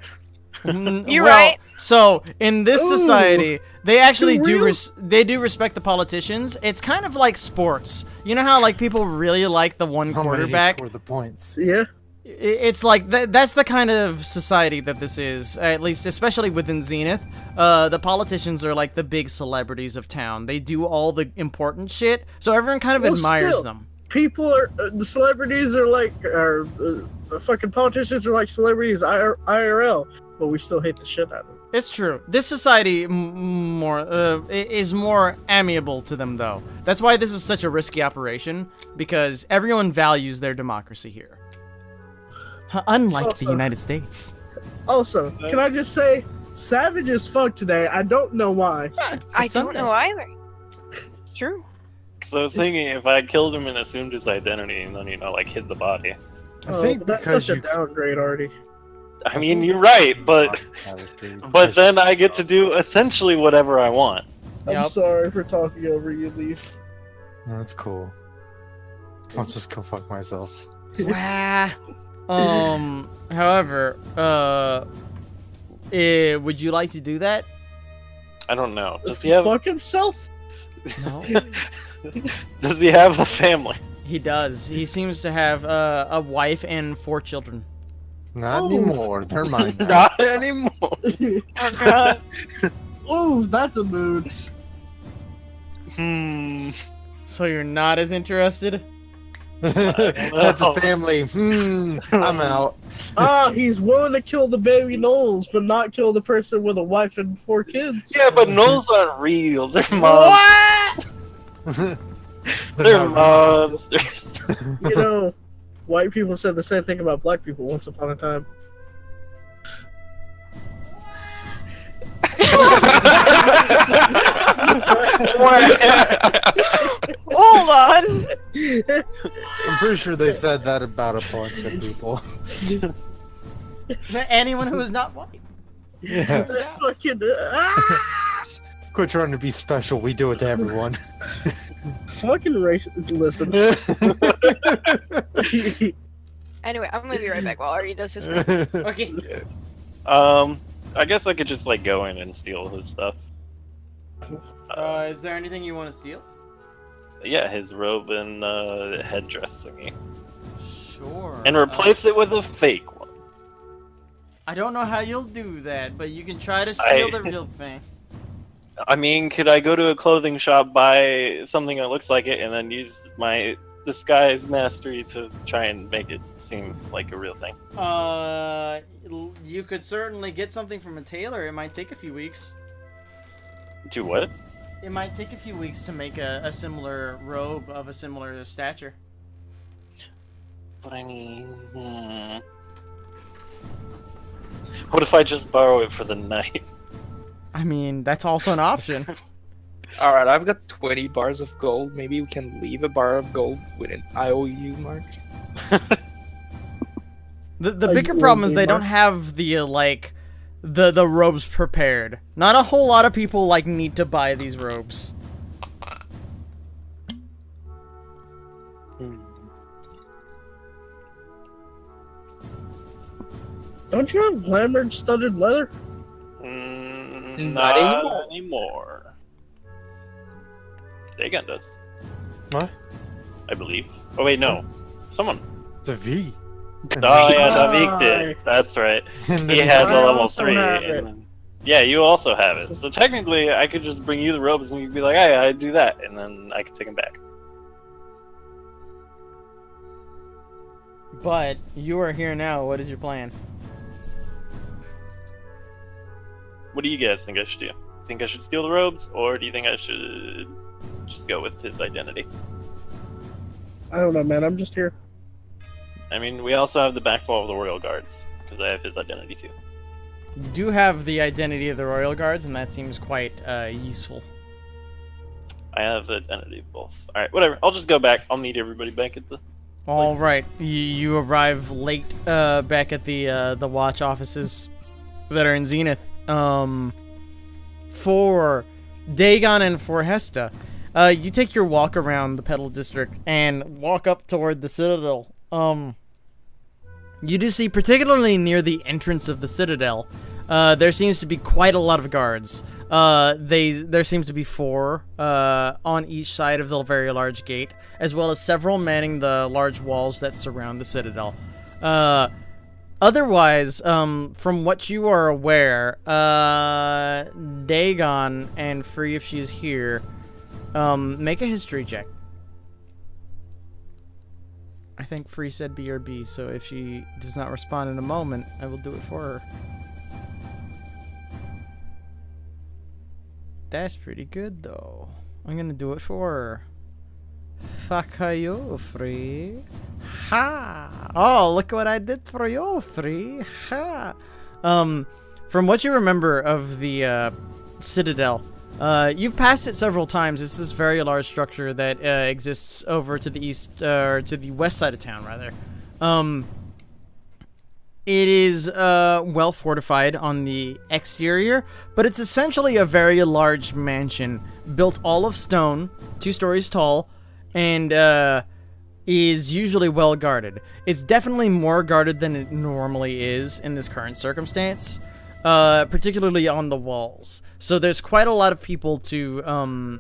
You're Well, right. So in this Ooh, society, they actually too do real? they do respect the politicians. It's kind of like sports. You know how like people really like the one How many quarterback. score the points? Yeah. It's like that's the kind of society that this is. At least, especially within Zenith, the politicians are like the big celebrities of town. They do all the important shit, so everyone kind of Well, admires still. them. People are the celebrities are like, fucking politicians are like celebrities IRL, but we still hate the shit out of them. It's true. This society is more amiable to them, though. That's why this is such a risky operation, because everyone values their democracy here. Unlike the Also- United States. Also, can I just say, savage as fuck today. I don't know why. I It's don't Sunday. know either. It's true. So I was thinking if I killed him and assumed his identity and then, like, hid the body, I think but that's because such a you downgrade already. I mean, you're right, but but then I get to do essentially whatever I want. I'm Yep. sorry for talking over you, Leaf. That's cool. I'll just go fuck myself. Wah. However, would you like to do that? I don't know. Does he have? Fuck himself? No. Does he have a family? He does. He seems to have a wife and 4 children. Not Oh. anymore. They're mine now. Not anymore. Oh god. Ooh, that's a mood. So you're not as interested? That's a family. I'm out. He's willing to kill the baby Knowles, but not kill the person with a wife and 4 kids. Yeah, but Knowles aren't real. They're monsters. What? They're monsters. You know, white people said the same thing about black people once upon a time. Hold on. I'm pretty sure they said that about a bunch of people. Anyone who is not white. Yeah. Fucking, Quit trying to be special. We do it to everyone. fucking racist. Listen. Anyway, I'm gonna be right back while Ari does his thing. Okay. I guess I could just like go in and steal his stuff. Is there anything you want to steal? Yeah, his robe and headdress thingy, Sure. and replace it with a fake one. I don't know how you'll do that, but you can try to steal I- the real thing. I mean, could I go to a clothing shop, buy something that looks like it, and then use my disguise mastery to try and make it seem like a real thing? You could certainly get something from a tailor. It might take a few weeks. Do what? It might take a few weeks to make a similar robe of a similar stature. But I mean, what if I just borrow it for the night? I mean, that's also an option. Alright, I've got 20 bars of gold. Maybe we can leave a bar of gold with an IOU mark. The Are bigger you problem is OD, they don't Mark? have the the robes prepared. Not a whole lot of people need to buy these robes. Don't you have glamored studded leather? Not anymore. anymore. Dagon does. What? I believe. Oh wait, no. Someone. The V. Oh yeah, Davik Right. did. That's right. And He then has I a level also 3. have and it. then- yeah, you also have it. So technically, I could just bring you the robes and you'd be like, "Hey, I do that," and then I could take them back. But you are here now. What is your plan? What do you guys think I should do? Think I should steal the robes, or do you think I should just go with his identity? I don't know, man. I'm just here. I mean, we also have the backfall of the Royal Guards, because I have his identity too. You do have the identity of the Royal Guards, and that seems quite useful. I have the identity of both. Alright, whatever. I'll just go back. I'll meet everybody back at the... All right, you arrive late back at the watch offices that are in Zenith. For Dagon and for Hesta, you take your walk around the Petal District and walk up toward the Citadel. You do see, particularly near the entrance of the Citadel, there seems to be quite a lot of guards. There seems to be 4 on each side of the very large gate, as well as several manning the large walls that surround the Citadel. Otherwise, from what you are aware, Dagon and Free, if she's here, make a history check. I think Free said BRB, so if she does not respond in a moment, I will do it for her. That's pretty good, though. I'm gonna do it for her. Fuck you, Free. Ha! Oh, look what I did for you, Free. Ha! From what you remember of the Citadel, you've passed it several times. It's this very large structure that exists over to the east, or to the west side of town, rather. It is well fortified on the exterior, but it's essentially a very large mansion built all of stone, 2 stories tall, and is usually well guarded. It's definitely more guarded than it normally is in this current circumstance, particularly on the walls. So there's quite a lot of people to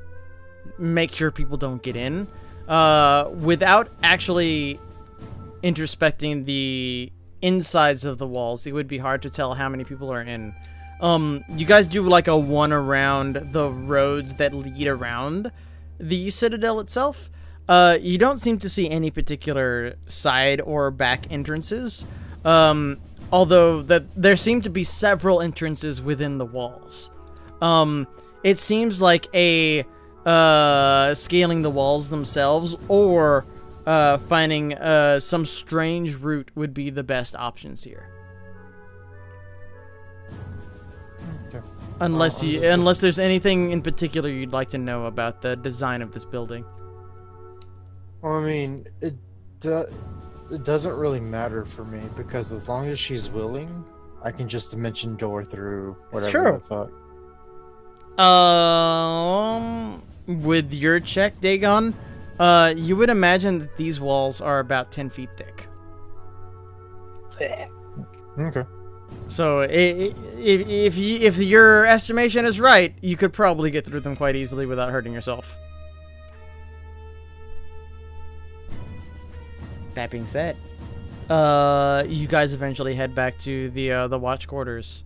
make sure people don't get in without actually introspecting the insides of the walls. It would be hard to tell how many people are in. You guys do like a one around the roads that lead around the citadel itself. You don't seem to see any particular side or back entrances, although there seem to be several entrances within the walls. It seems like scaling the walls themselves or finding some strange route would be the best options here. Okay. Unless there's anything in particular you'd like to know about the design of this building. Well, I mean, it doesn't really matter for me because as long as she's willing, I can just dimension door through whatever the fuck. With your check, Dagon, you would imagine that these walls are about 10 feet thick. Okay. So if your estimation is right, you could probably get through them quite easily without hurting yourself. That being said, you guys eventually head back to the watch quarters.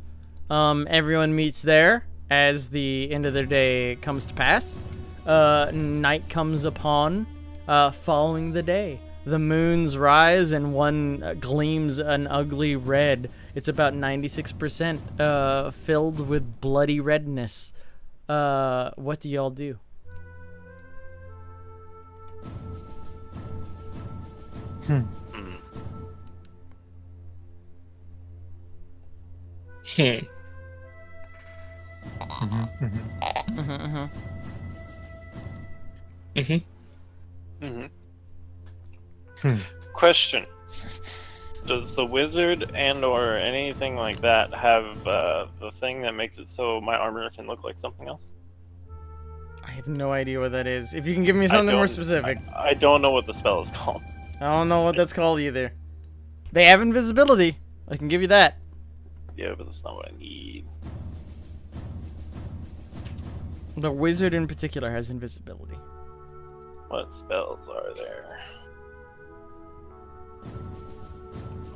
Everyone meets there as the end of their day comes to pass. Night comes upon, following the day. The moons rise and one gleams an ugly red. It's about 96% filled with bloody redness. What do y'all do? Hmm. Question: does the wizard and/or anything like that have the thing that makes it so my armor can look like something else? I have no idea what that is. If you can give me something more specific. I don't know what the spell is called. I don't know what that's called either. They have invisibility. I can give you that. Yeah, but that's not what I need. The wizard in particular has invisibility. What spells are there?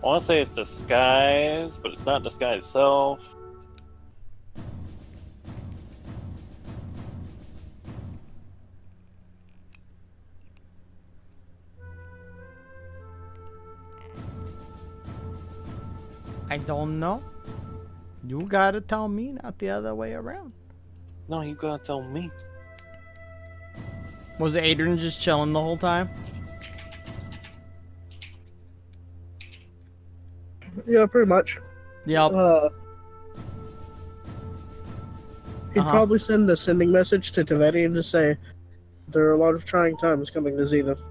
I want to say it's disguise, but it's not disguise itself. I don't know. You gotta tell me, not the other way around. No, you gotta tell me. Was Adrian just chilling the whole time? Yeah, pretty much. Yep. He'd probably send a sending message to Tavetti and just say, there are a lot of trying times coming to Zenith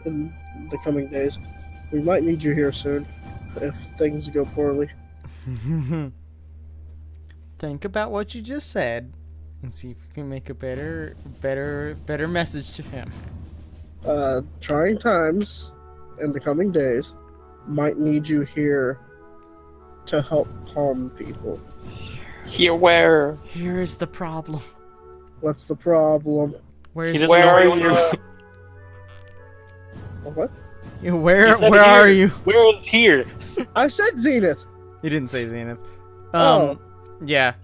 in the coming days. We might need you here soon if things go poorly. Think about what you just said and see if we can make a better message to him. Trying times in the coming days might need you here to help calm people. Here where? Here is the problem. What's the problem? Where are you? What? Where He said are here. you? Where is here? I said Zenith! He didn't say Zenith. Oh. Yeah.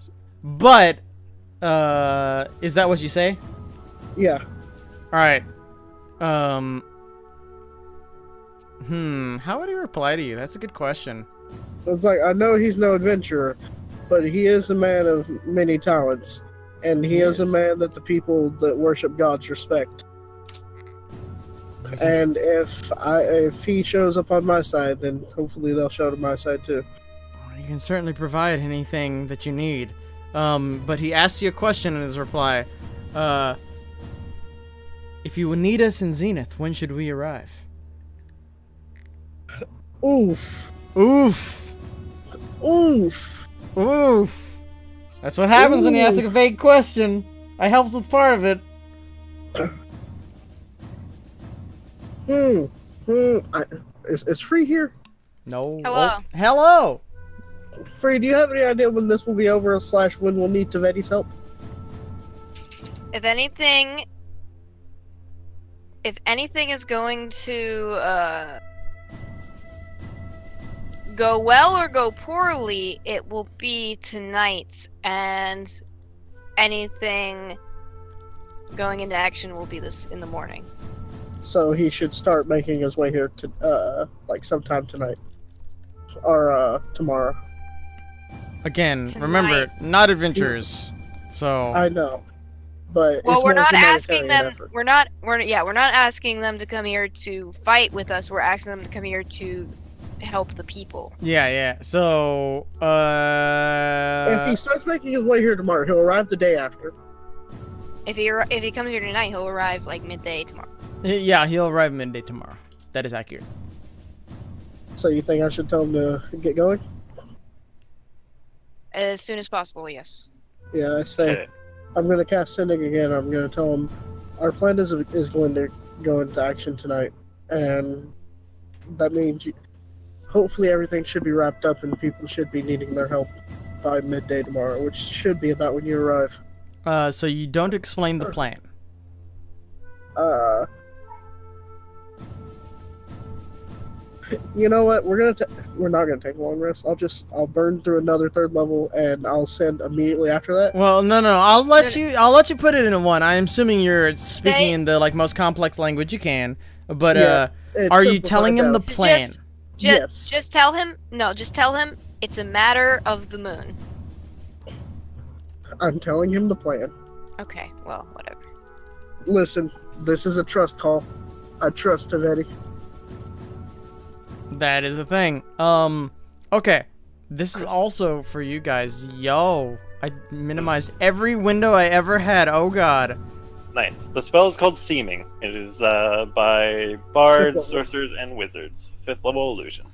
But, is that what you say? Yeah. Alright. How would he reply to you? That's a good question. It's like, I know he's no adventurer, but he is a man of many talents, and he is a man that the people that worship gods respect. And if he shows up on my side, then hopefully they'll show to my side too. You can certainly provide anything that you need. But he asks you a question in his reply. If you would need us in Zenith, when should we arrive? Oof. Oof. Oof. Oof. That's what happens when you ask a vague question. I helped with part of it. Is Free here? No. Hello. Oh, hello. Free, do you have any idea when this will be over / when we'll need Tavetti's help? If anything is going to go well or go poorly, it will be tonight, and anything going into action will be this in the morning. So he should start making his way here to sometime tonight or tomorrow. Again, Tonight. remember, not adventurers. So I know, but Well, it's we're more not asking humanitarian them. effort. We're not asking them to come here to fight with us. We're asking them to come here to help the people. yeah. So If he starts making his way here tomorrow, he'll arrive the day after. If he comes here tonight, he'll arrive like midday tomorrow. yeah, he'll arrive midday tomorrow. That is accurate. So you think I should tell him to get going? As soon as possible, yes. Yeah, I say Okay. I'm going to cast Sending again. I'm going to tell him our plan is going to go into action tonight, and that means hopefully everything should be wrapped up and people should be needing their help by midday tomorrow, which should be about when you arrive. So you don't explain the plan. You know what? We're not gonna take a long rest. I'll burn through another 3rd level and I'll send immediately after that. Well, no. I'll let you put it in one. I'm assuming you're speaking in the most complex language you can. But Yeah, it's are you simplified telling him the down. plan? Yes. Just tell him. No, just tell him it's a matter of the moon. I'm telling him the plan. Okay. Well, whatever. Listen, this is a trust call. I trust Tavetti. That is a thing. Okay. This is also for you guys. Yo, I minimized every window I ever had. Oh god. Nice. The spell is called Seeming. It is by bards, 5th level. sorcerers, and wizards. 5th level illusion.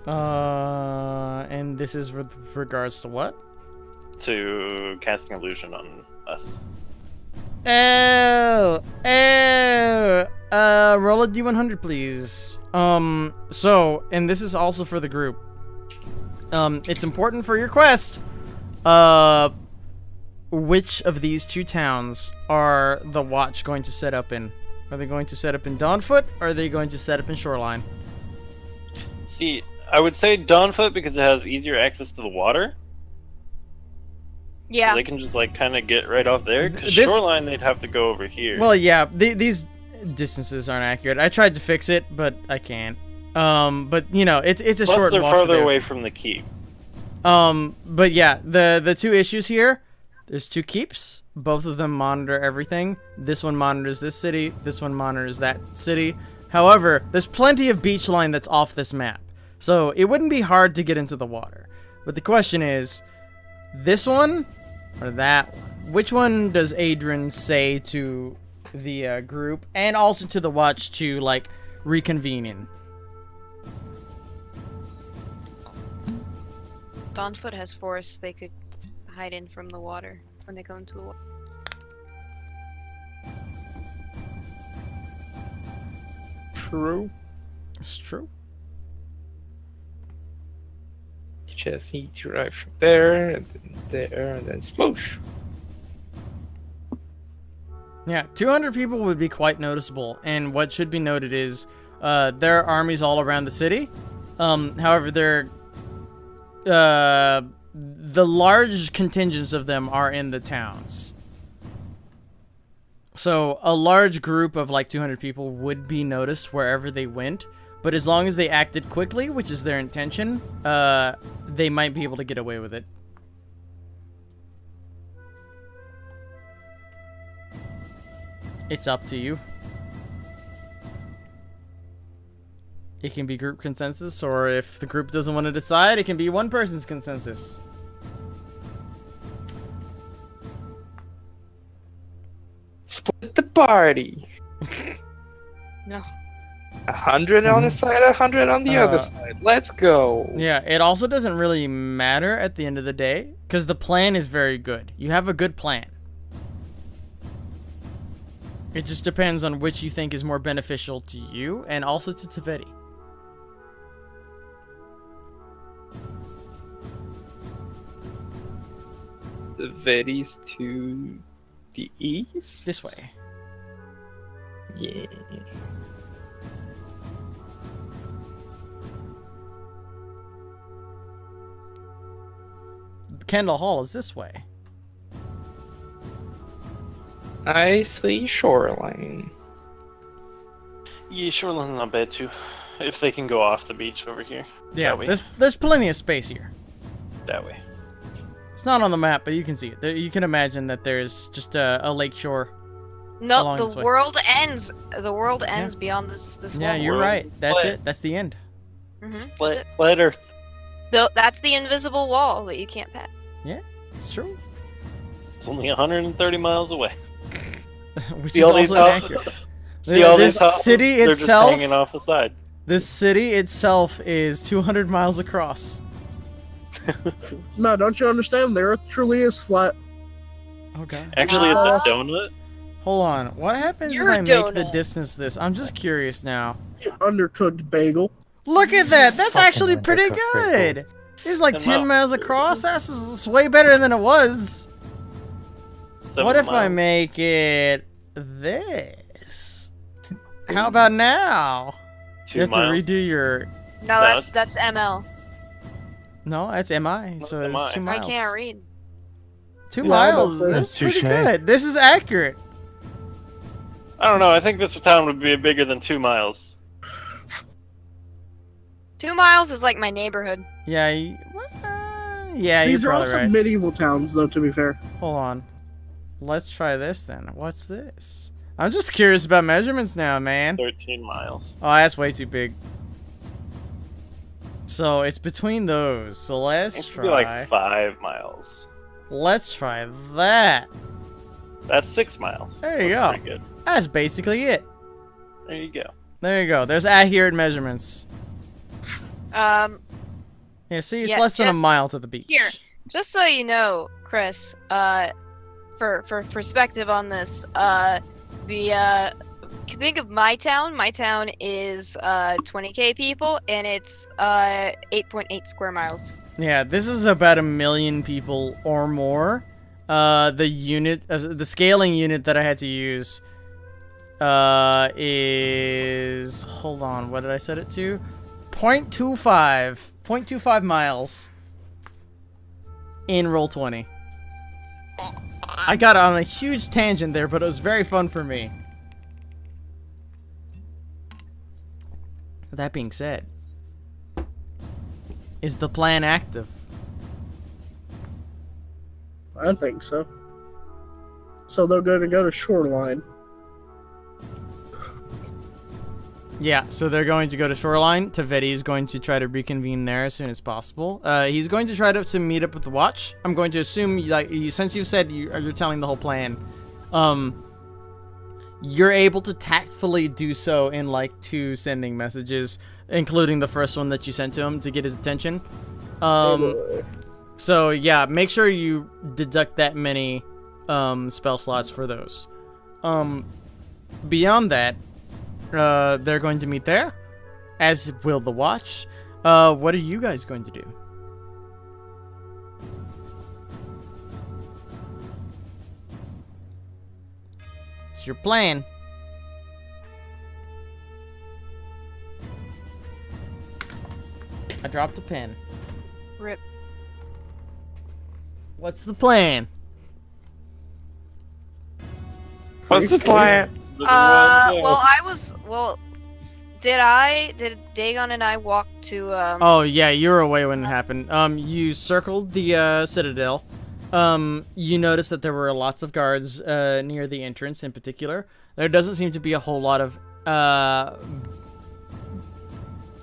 And this is with regards to what? To casting illusion on us. Oh, roll a d100, please. So, and this is also for the group. It's important for your quest. Which of these 2 towns are the Watch going to set up in? Are they going to set up in Dawnfoot, or are they going to set up in Shoreline? See, I would say Dawnfoot because it has easier access to the water. Yeah. They can just kind of get right off there. Because This- Shoreline, they'd have to go over here. Well, yeah, these distances aren't accurate. I tried to fix it, but I can't. But it's a Plus, short they're walk to farther there. away from the keep. But yeah, the 2 issues here. There's 2 keeps. Both of them monitor everything. This one monitors this city. This one monitors that city. However, there's plenty of beach line that's off this map. So it wouldn't be hard to get into the water. But the question is, this one or that one? Which one does Adrian say to the group and also to the Watch to reconvene in? Dawnfoot has forests they could hide in from the water when they go into the water. True. It's true. You just need to arrive from there, and then there, and then sploosh. Yeah, 200 people would be quite noticeable, and what should be noted is there are armies all around the city. However, the large contingents of them are in the towns. So a large group of 200 people would be noticed wherever they went, but as long as they acted quickly, which is their intention, they might be able to get away with it. It's up to you. It can be group consensus, or if the group doesn't want to decide, it can be one person's consensus. Split the party. No. 100 on the side, 100 on the other side. Let's go. Yeah, it also doesn't really matter at the end of the day, because the plan is very good. You have a good plan. It just depends on which you think is more beneficial to you, and also to Taveti. The Vedis to the east? This way. Yeah. Kendall Hall is this way. I see shoreline. Yeah, shoreline's not bad too. If they can go off the beach over here. Yeah, That way. there's plenty of space here. That way. It's not on the map, but you can see it. You can imagine that there's just a lake shore. No, Along this the way. world ends. The world ends beyond this Yeah, wall. you're world. right. That's What? it. That's the end. That's Flat, it. flat Earth. That's the invisible wall that you can't pass. It's true. It's only 130 miles away. Which See is all these also houses? inaccurate. See all This these houses? city They're just itself. hanging off the side. This city itself is 200 miles across. No, don't you understand? The Earth truly is flat. Okay. Actually, it's a Uh, donut. Hold on. What happens You're if a I make the donut. distance this? I'm just curious now. You undercooked bagel. Look at that. That's Fucking actually pretty undercooked good. It's like 10 10 miles across. That's way better than it was. 7 What if I miles. make it this? How about now? 2 You have miles. to redo your... No, No, that's ML. No, that's MI. So What's it's 2 MI? I miles. can't read. 2 Yeah, I know, miles. sir. That's pretty Touche. good. This is accurate. I don't know. I think this town would be bigger than 2 miles. 2 miles is like my neighborhood. Yeah. Yeah, These you're are probably also right. medieval towns, though, to be fair. Hold on. Let's try this then. What's this? I'm just curious about measurements now, man. 13 miles. Oh, that's way too big. So it's between those. So let's It should be like try. 5 miles. Let's try that. That's 6 miles. There you That's go. Pretty good. That's basically it. There you go. There you go. There's accurate measurements. Um, Yeah, see, it's Yeah, less than a just mile to the beach. here. Just so you know, Chris, for perspective on this, think of my town. My town is 20k people, and it's 8.8 square miles. Yeah, this is about 1 million people or more. The scaling unit that I had to use is, hold on, what did I set it to? 0.25 miles in Roll20. I got on a huge tangent there, but it was very fun for me. That being said, is the plan active? I think so. So they're going to go to Shoreline. Yeah, so they're going to go to Shoreline. Taveti is going to try to reconvene there as soon as possible. He's going to try to meet up with the Watch. I'm going to assume, like, since you said you're telling the whole plan, you're able to tactfully do so in, like, 2 sending messages, including the first one that you sent to him to get his attention. So, yeah, make sure you deduct that many spell slots for those. Beyond that, they're going to meet there, as will the Watch. What are you guys going to do? It's your plan. I dropped a pen. Rip. What's the plan? What's the plan? Did Dagon and I walk to Oh yeah, you were away when it happened. You circled the citadel. You noticed that there were lots of guards near the entrance in particular. There doesn't seem to be a whole lot of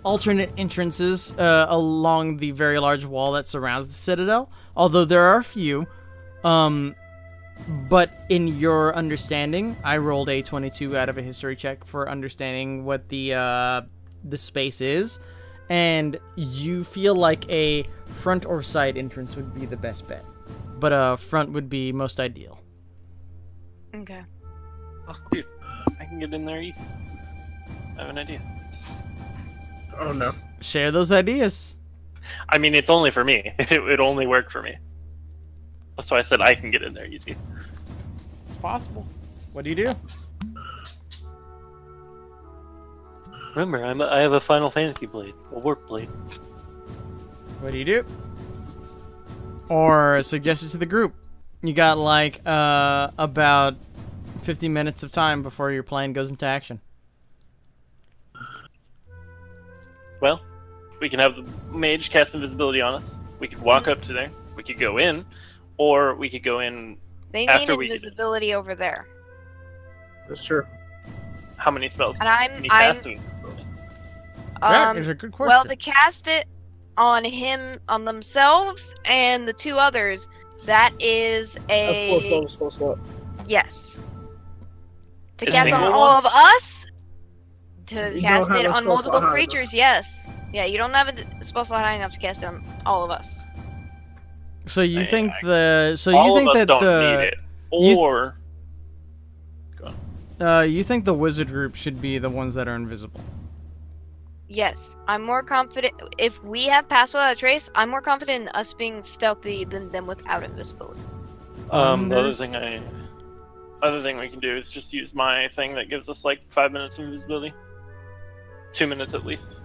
alternate entrances along the very large wall that surrounds the citadel, although there are a few. But in your understanding, I rolled a 22 out of a history check for understanding what the space is, and you feel like a front or side entrance would be the best bet, but front would be most ideal. Okay. Oh, dude, I can get in there easy. I have an idea. Oh no. Share those ideas. I mean, it's only for me. It only work for me. That's why I said I can get in there easy. It's possible. What do you do? Remember, I have a Final Fantasy blade, a warp blade. What do you do? Or suggest it to the group. You got like about 50 minutes of time before your plan goes into action. Well, we can have the mage cast invisibility on us. We could walk up to there. We could go in, or we could go in. They need After we did it. invisibility over there. That's true. How many spells? And I'm- can you I'm- cast to invisibility? Yeah, it's a good question. Well, to cast it on him, on themselves, and the two others, that is A fourth a level spell slot. yes. To Is cast it on single all one? of us. To You cast don't it have a on spell multiple slot high creatures, yes. Yeah, you don't have a spell slot high enough to cast it on all of us. So you I- think I- the so All you think of us that don't the need it. you- Or you think the wizard group should be the ones that are invisible? Yes, I'm more confident. If we have pass without a trace, I'm more confident in us being stealthy than them without invisibility. the other Unders- thing we can do is just use my thing that gives us like 5 minutes of invisibility. 2 minutes at least.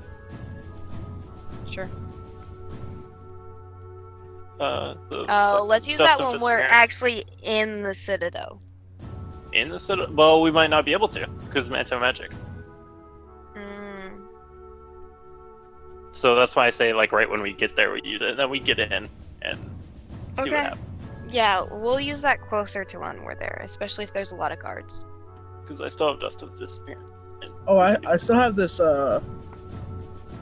Sure. The Let's use Dust that of when we're Disappearance. actually in the citadel. In the city. Well, we might not be able to because of anti-magic. Mm, So that's why I say like right when we get there we use it, and then we get in and see Okay. what happens. yeah, we'll use that closer to when we're there, especially if there's a lot of guards. Because I still have Dust of Disappearance. And Oh, I still have this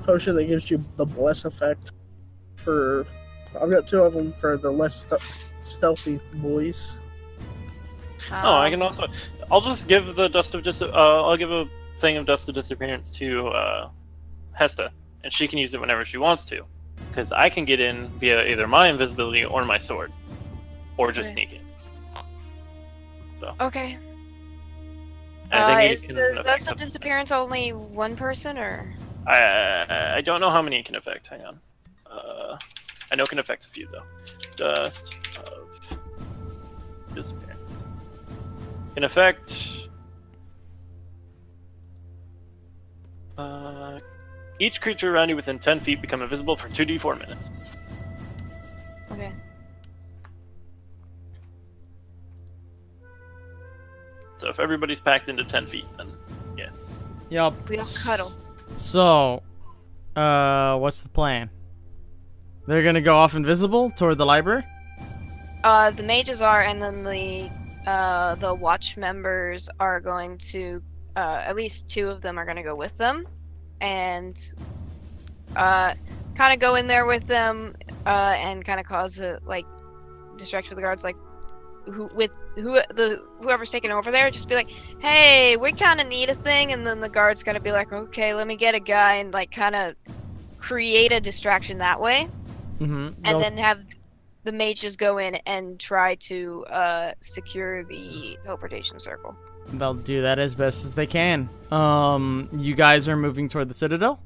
potion that gives you the bless effect. For I've got 2 of them for the less stealthy boys. Oh, I can also. I'll just give the Dust of I'll give a thing of Dust of Disappearance to Hesta, and she can use it whenever she wants to. Because I can get in via either my invisibility or my sword, or just Okay. sneak in. So Okay. I think Is it can the affect dust them. of disappearance only one person, or? I don't know how many it can affect. Hang on. I know it can affect a few though. Dust of Disappearance can affect. Each creature around you within 10 feet become invisible for 2d4 minutes. Okay. So if everybody's packed into 10 feet, then yes. Yup. We all cuddle. So, what's the plan? They're gonna go off invisible toward the library? The mages are, and then the watch members are going to. At least 2 of them are going to go with them, and kind of go in there with them, and kind of cause a distraction with the guards, like whoever's taking over there, just be like, hey, we kind of need a thing, and then the guards gotta be like, okay, let me get a guy, and like kind of create a distraction that way, Mm-hmm. and then have the mages go in and try to secure the teleportation circle. They'll do that as best as they can. You guys are moving toward the citadel?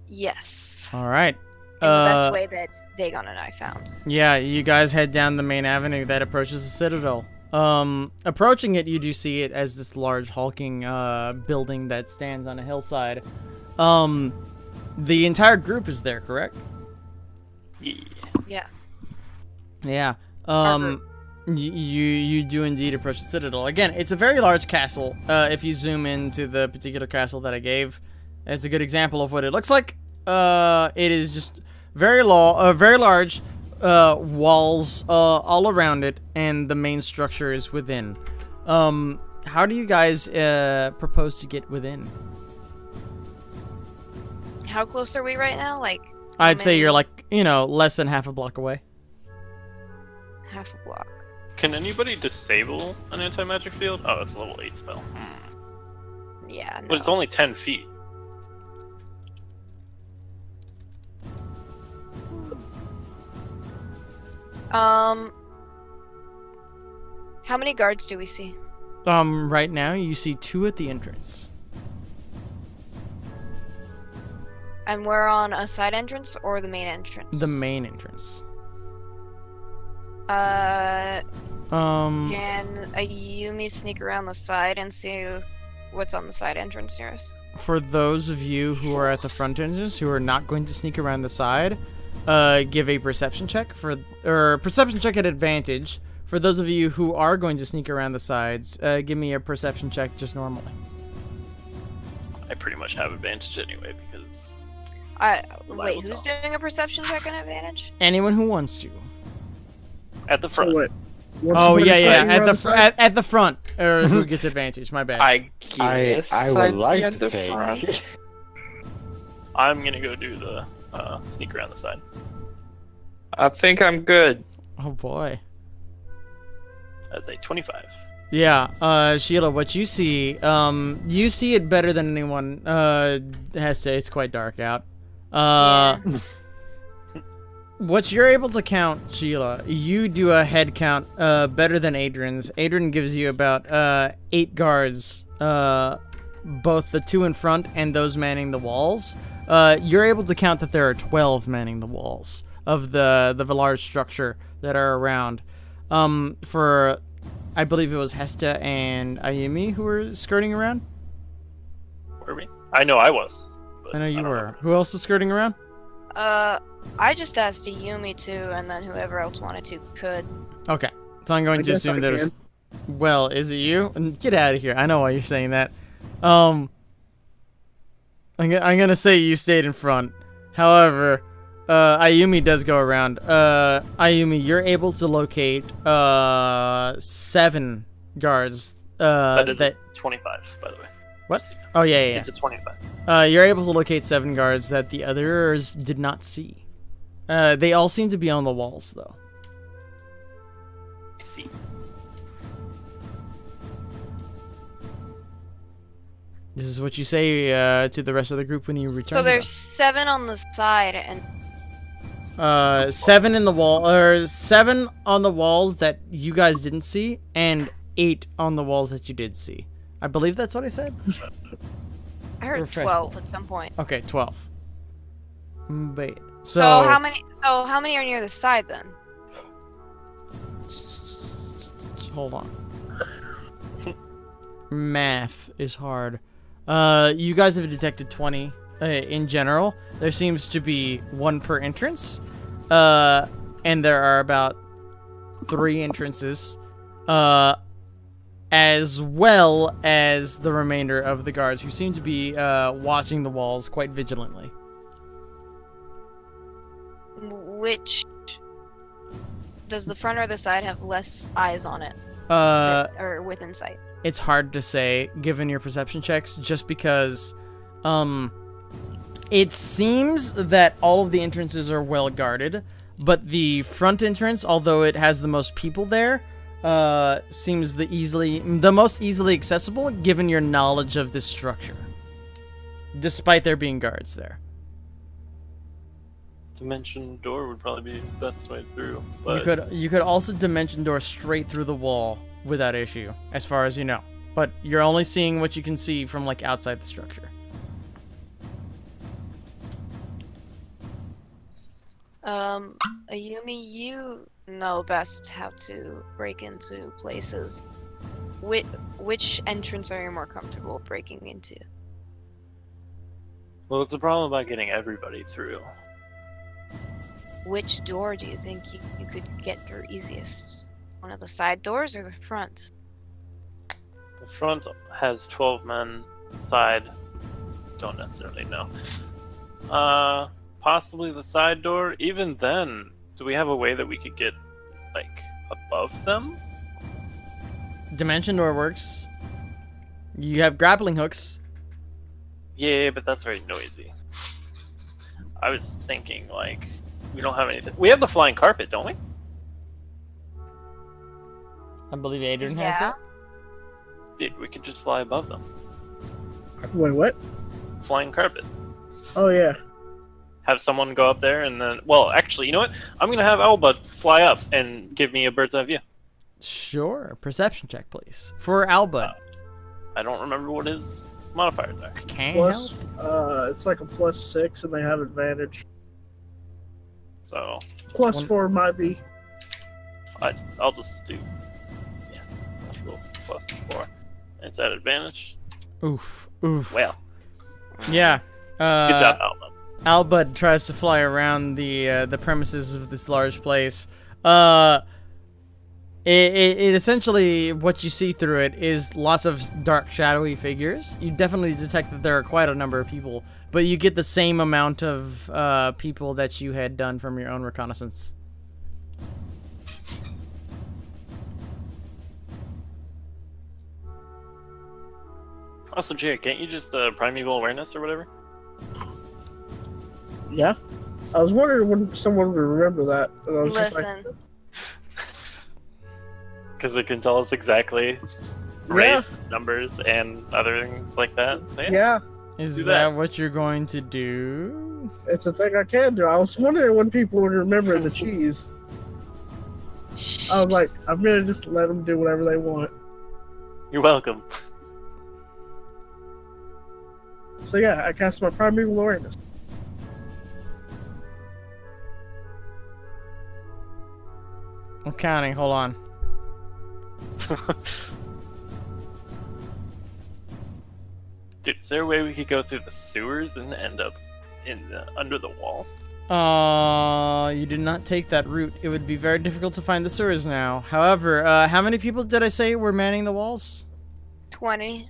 Yes. All right. In the best way that Dagon and I found. Yeah, you guys head down the main avenue that approaches the citadel. Approaching it, you do see it as this large hulking building that stands on a hillside. The entire group is there, correct? Yeah. Yeah. Our group. You do indeed approach the citadel. Again, it's a very large castle. If you zoom into the particular castle that I gave, it's a good example of what it looks like. It is just very large walls all around it, and the main structure is within. How do you guys propose to get within? How close are we right now? Like, I'd say many- you're like, less than half a block away. half a block. Can anybody disable an anti-magic field? Oh, it's a level 8 spell. Yeah, no. But it's only 10 feet. How many guards do we see? Right now you see 2 at the entrance. And we're on a side entrance or the main entrance? The main entrance. Can Um, a Yumi sneak around the side and see what's on the side entrance near us? for those of you who are at the front entrance who are not going to sneak around the side, give a perception check or perception check at advantage. For those of you who are going to sneak around the sides, give me a perception check just normally. I pretty much have advantage anyway because Wait, who's doing a perception check on advantage? Anyone who wants to. at the So front. wait. Oh yeah, yeah, At at the front, or who gets advantage? My bad. I guess I would I'd be like at to the take. front. I'm gonna go do the sneak around the side. I think I'm good. Oh boy. That's a 25. Yeah, Sheila, what you see it better than anyone has to. It's quite dark out. Yeah. What you're able to count, Sheila, you do a head count better than Adrian's. Adrian gives you about 8 guards, both the 2 in front and those manning the walls. You're able to count that there are 12 manning the walls of the large structure that are around. For, I believe it was Hesta and Ayumi who were skirting around. Were we? I know I was. but I know you don't were. Who else was skirting around? I just asked Yumi to, and then whoever else wanted to could. Okay, so I'm going to assume that it was... Well, is it you? Get out of here. I know why you're saying that. I'm gonna say you stayed in front. However, Ayumi does go around. Ayumi, you're able to locate 7 guards. That is 25, by the way. What? Oh yeah, yeah. It's a 25. You're able to locate 7 guards that the others did not see. They all seem to be on the walls, though. I see. This is what you say to the rest of the group when you return. So there's 7 on the side, and 7 in the wall, or 7 on the walls that you guys didn't see, and 8 on the walls that you did see. I believe that's what I said. I heard Refresh. 12 at some point. Okay, 12. Wait. So how many? So how many are near the side then? Hold on. Math is hard. You guys have detected 20 in general. There seems to be 1 per entrance. And there are about 3 entrances. As well as the remainder of the guards who seem to be watching the walls quite vigilantly. Which does the front or the side have less eyes on it, or within sight? It's hard to say given your perception checks, just because it seems that all of the entrances are well guarded, but the front entrance, although it has the most people there, seems the most easily accessible given your knowledge of this structure, despite there being guards there. Dimension door would probably be the best way through. But You could also dimension door straight through the wall without issue, as far as you know. But you're only seeing what you can see from like outside the structure. Ayumi, you know best how to break into places. Which entrance are you more comfortable breaking into? well, it's a problem about getting everybody through. Which door do you think you could get through easiest? One of the side doors or the front? The front has 12 men. Side, don't necessarily know. Possibly the side door. Even then, do we have a way that we could get, like, above them? Dimension door works. You have grappling hooks. Yeah, but that's very noisy. I was thinking, like, we don't have anything. We have the flying carpet, don't we? I believe Adrian has Yeah. that. Dude, we could just fly above them. Wait, what? Flying carpet. Oh yeah. Have someone go up there and then... Well, actually, you know what? I'm going to have Albud fly up and give me a bird's eye view. Sure. Perception check, please. For Albud. I don't remember what his modifiers are. I can't Plus, help. it's like a +6, and they have advantage. So, +4 might be. I'll just do... Yeah, let's go +4. It's at advantage. Oof. Oof. Well, Yeah. good job, Albud. Albud tries to fly around the premises of this large place. It essentially, what you see through it is lots of dark, shadowy figures. You definitely detect that there are quite a number of people, but you get the same amount of people that you had done from your own reconnaissance. Also, Jerry, can't you just primeval awareness or whatever? Yeah. I was wondering when someone would remember that. And I was just like, Listen, Because it can tell us exactly race, numbers, and other things like that. So, yeah, Is Do that that. what you're going to do? it's a thing I can do. I was wondering when people would remember the cheese. I was like, I'm gonna just let them do whatever they want. You're welcome. So yeah, I cast my primeval awareness. I'm counting. Hold on. Dude, is there a way we could go through the sewers and end up under the walls? You did not take that route. It would be very difficult to find the sewers now. However, how many people did I say were manning the walls? 20.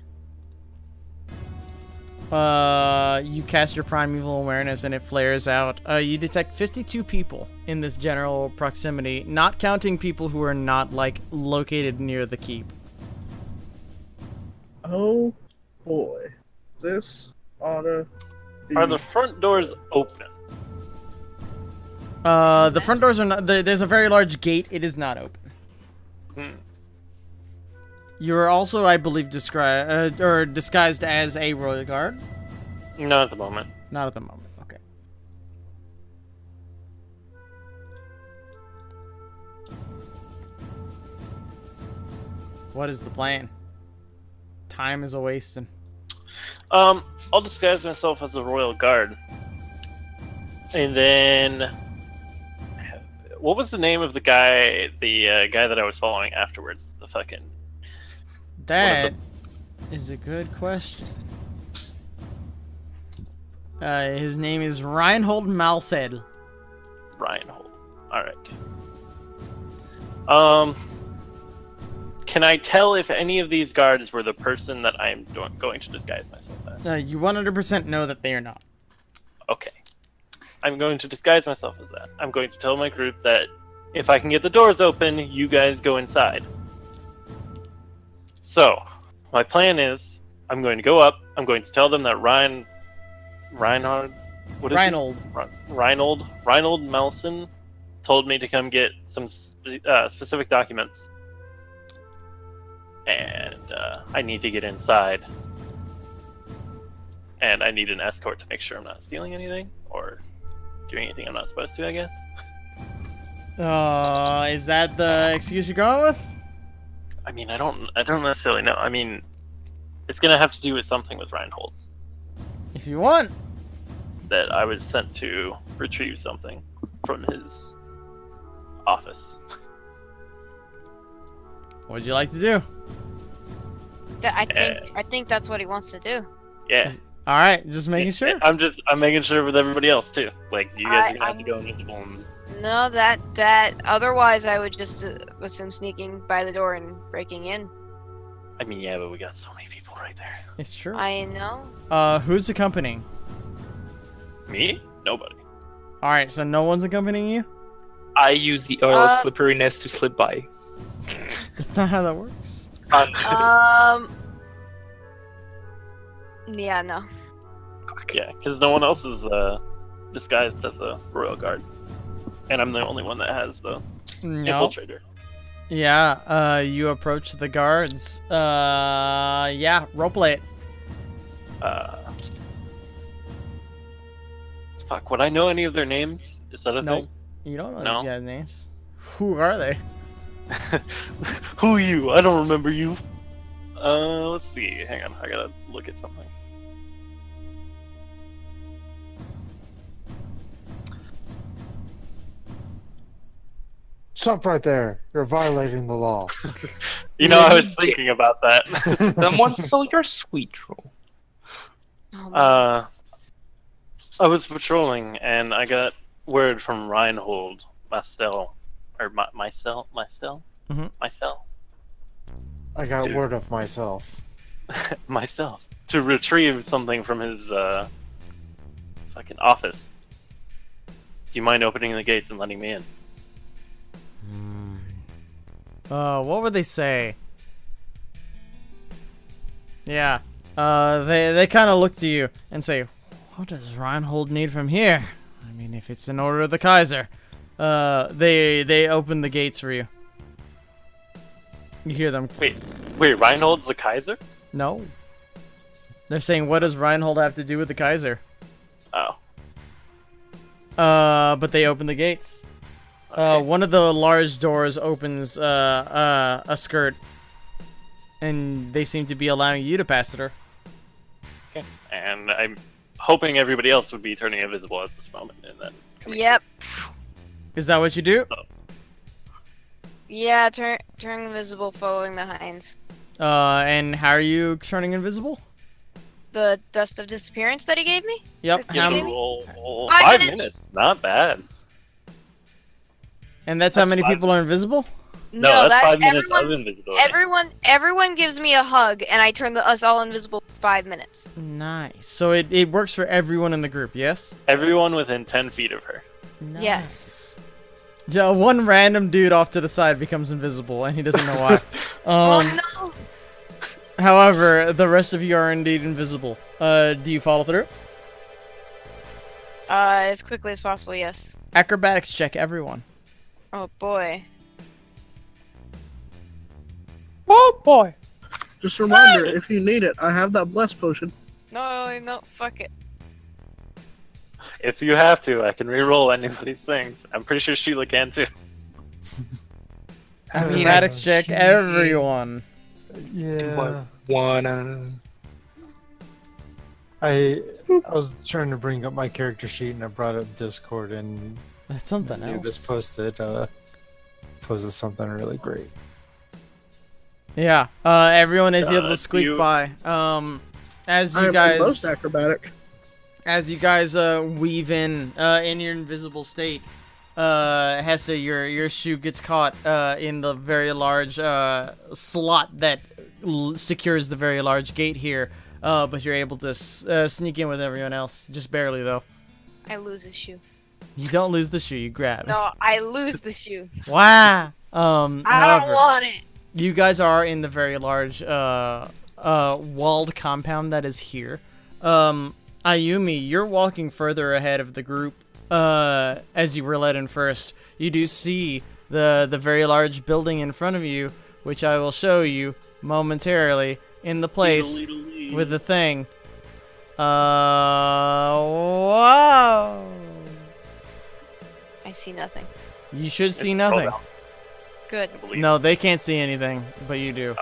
You cast your primeval awareness and it flares out. You detect 52 people in this general proximity, not counting people who are not, like, located near the keep. Oh boy, this oughta be. Are the front doors open? The front doors are not. There's a very large gate. It is not open. Hmm. You are also, I believe, disguised as a royal guard. Not at the moment. Not at the moment. Okay. What is the plan? Time is a wasting. I'll disguise myself as a royal guard. And then... What was the name of the guy that I was following afterwards? The fucking... That is a good question. His name is Reinhold Malsed. Reinhold. Alright. Can I tell if any of these guards were the person that I'm going to disguise myself as? You 100% know that they are not. Okay. I'm going to disguise myself as that. I'm going to tell my group that if I can get the doors open, you guys go inside. So, my plan is, I'm going to go up, I'm going to tell them that Reinhold Melson told me to come get some specific documents. And I need to get inside. And I need an escort to make sure I'm not stealing anything, or doing anything I'm not supposed to, I guess. Is that the excuse you're going with? I mean, I don't necessarily know. I mean, it's gonna have to do with something with Reinhold. If you want. That I was sent to retrieve something from his office. What would you like to do? I think that's what he wants to do. Yeah. All right, just making sure. I'm making sure with everybody else too. Like, you guys are gonna have to go invisible. And... No, that otherwise I would just assume sneaking by the door and breaking in. I mean, yeah, but we got so many people right there. It's true. I know. Who's accompanying? Me? Nobody. All right, so no one's accompanying you? I use the oil of slipperiness to slip by. That's not how that works. Yeah, no. Yeah, because no one else is disguised as a royal guard, and I'm the only one that has the No. infiltrator. Yeah, you approach the guards. Yeah, roleplay it. Fuck, would I know any of their names? Is that a Nope. You don't know No. these guys' names. Who are they? thing? Who are you? I don't remember you. Let's see. Hang on, I gotta look at something. Stop right there. You're violating the law. You know, I was thinking about that. Someone stole your sweet roll. Oh, I was patrolling and I got word from Reinhold Mastel, or Mycel. Mhm. I got Dude. word of myself. Myself, to retrieve something from his fucking office. Do you mind opening the gates and letting me in? What would they say? Yeah. They kind of look to you and say, "What does Reinhold need from here? I mean, if it's an order of the Kaiser." They open the gates for you. You hear them. Wait, Reinhold's the Kaiser? No. They're saying, "What does Reinhold have to do with the Kaiser?" Oh. But they open the gates. Okay. One of the large doors opens a skirt, and they seem to be allowing you to pass through. Okay. And I'm hoping everybody else would be turning invisible at this moment, and then. coming Yep. Is that what you do? Yeah, turn invisible, following behind. And how are you turning invisible? The dust of disappearance that he gave me? Yep. Fifty Give How, it a maybe? roll. 5 5 minutes. minutes. Not bad. and that's how That's many fine. people are invisible? No, that's 5 minutes of everyone's- invisibility. Everyone gives me a hug, and I turn us all invisible for 5 minutes. Nice. So it works for everyone in the group, yes? Everyone within 10 feet of her. Nice. Yes. Yeah, one random dude off to the side becomes invisible, and he doesn't know why. Oh no! However, the rest of you are indeed invisible. Do you follow through? As quickly as possible, yes. Acrobatics check, everyone. Oh boy. Oh boy. Just a reminder, if you need it, I have that bless potion. No, fuck it. If you have to, I can re-roll anybody's things. I'm pretty sure Sheila can too. I mean, Acrobatics check, everyone. Yeah. One. I was trying to bring up my character sheet and I brought up Discord and That's something you just else. posted something really great. Yeah, everyone is able to God, squeak you- by. As I you am guys, most acrobatic. as you guys weave in your invisible state, Hessa, your shoe gets caught in the very large slot that secures the very large gate here. But you're able to sneak in with everyone else, just barely though. I lose a shoe. You don't lose the shoe, you grab it. No, I lose the shoe. Wow. I However, don't want it. you guys are in the very large walled compound that is here. Ayumi, you're walking further ahead of the group. As you were led in first, you do see the very large building in front of you, which I will show you momentarily in the place with the thing. Wow. I see nothing. You should see It's nothing. rolled Good. I believe. No, they can't see anything, but you do. Okay.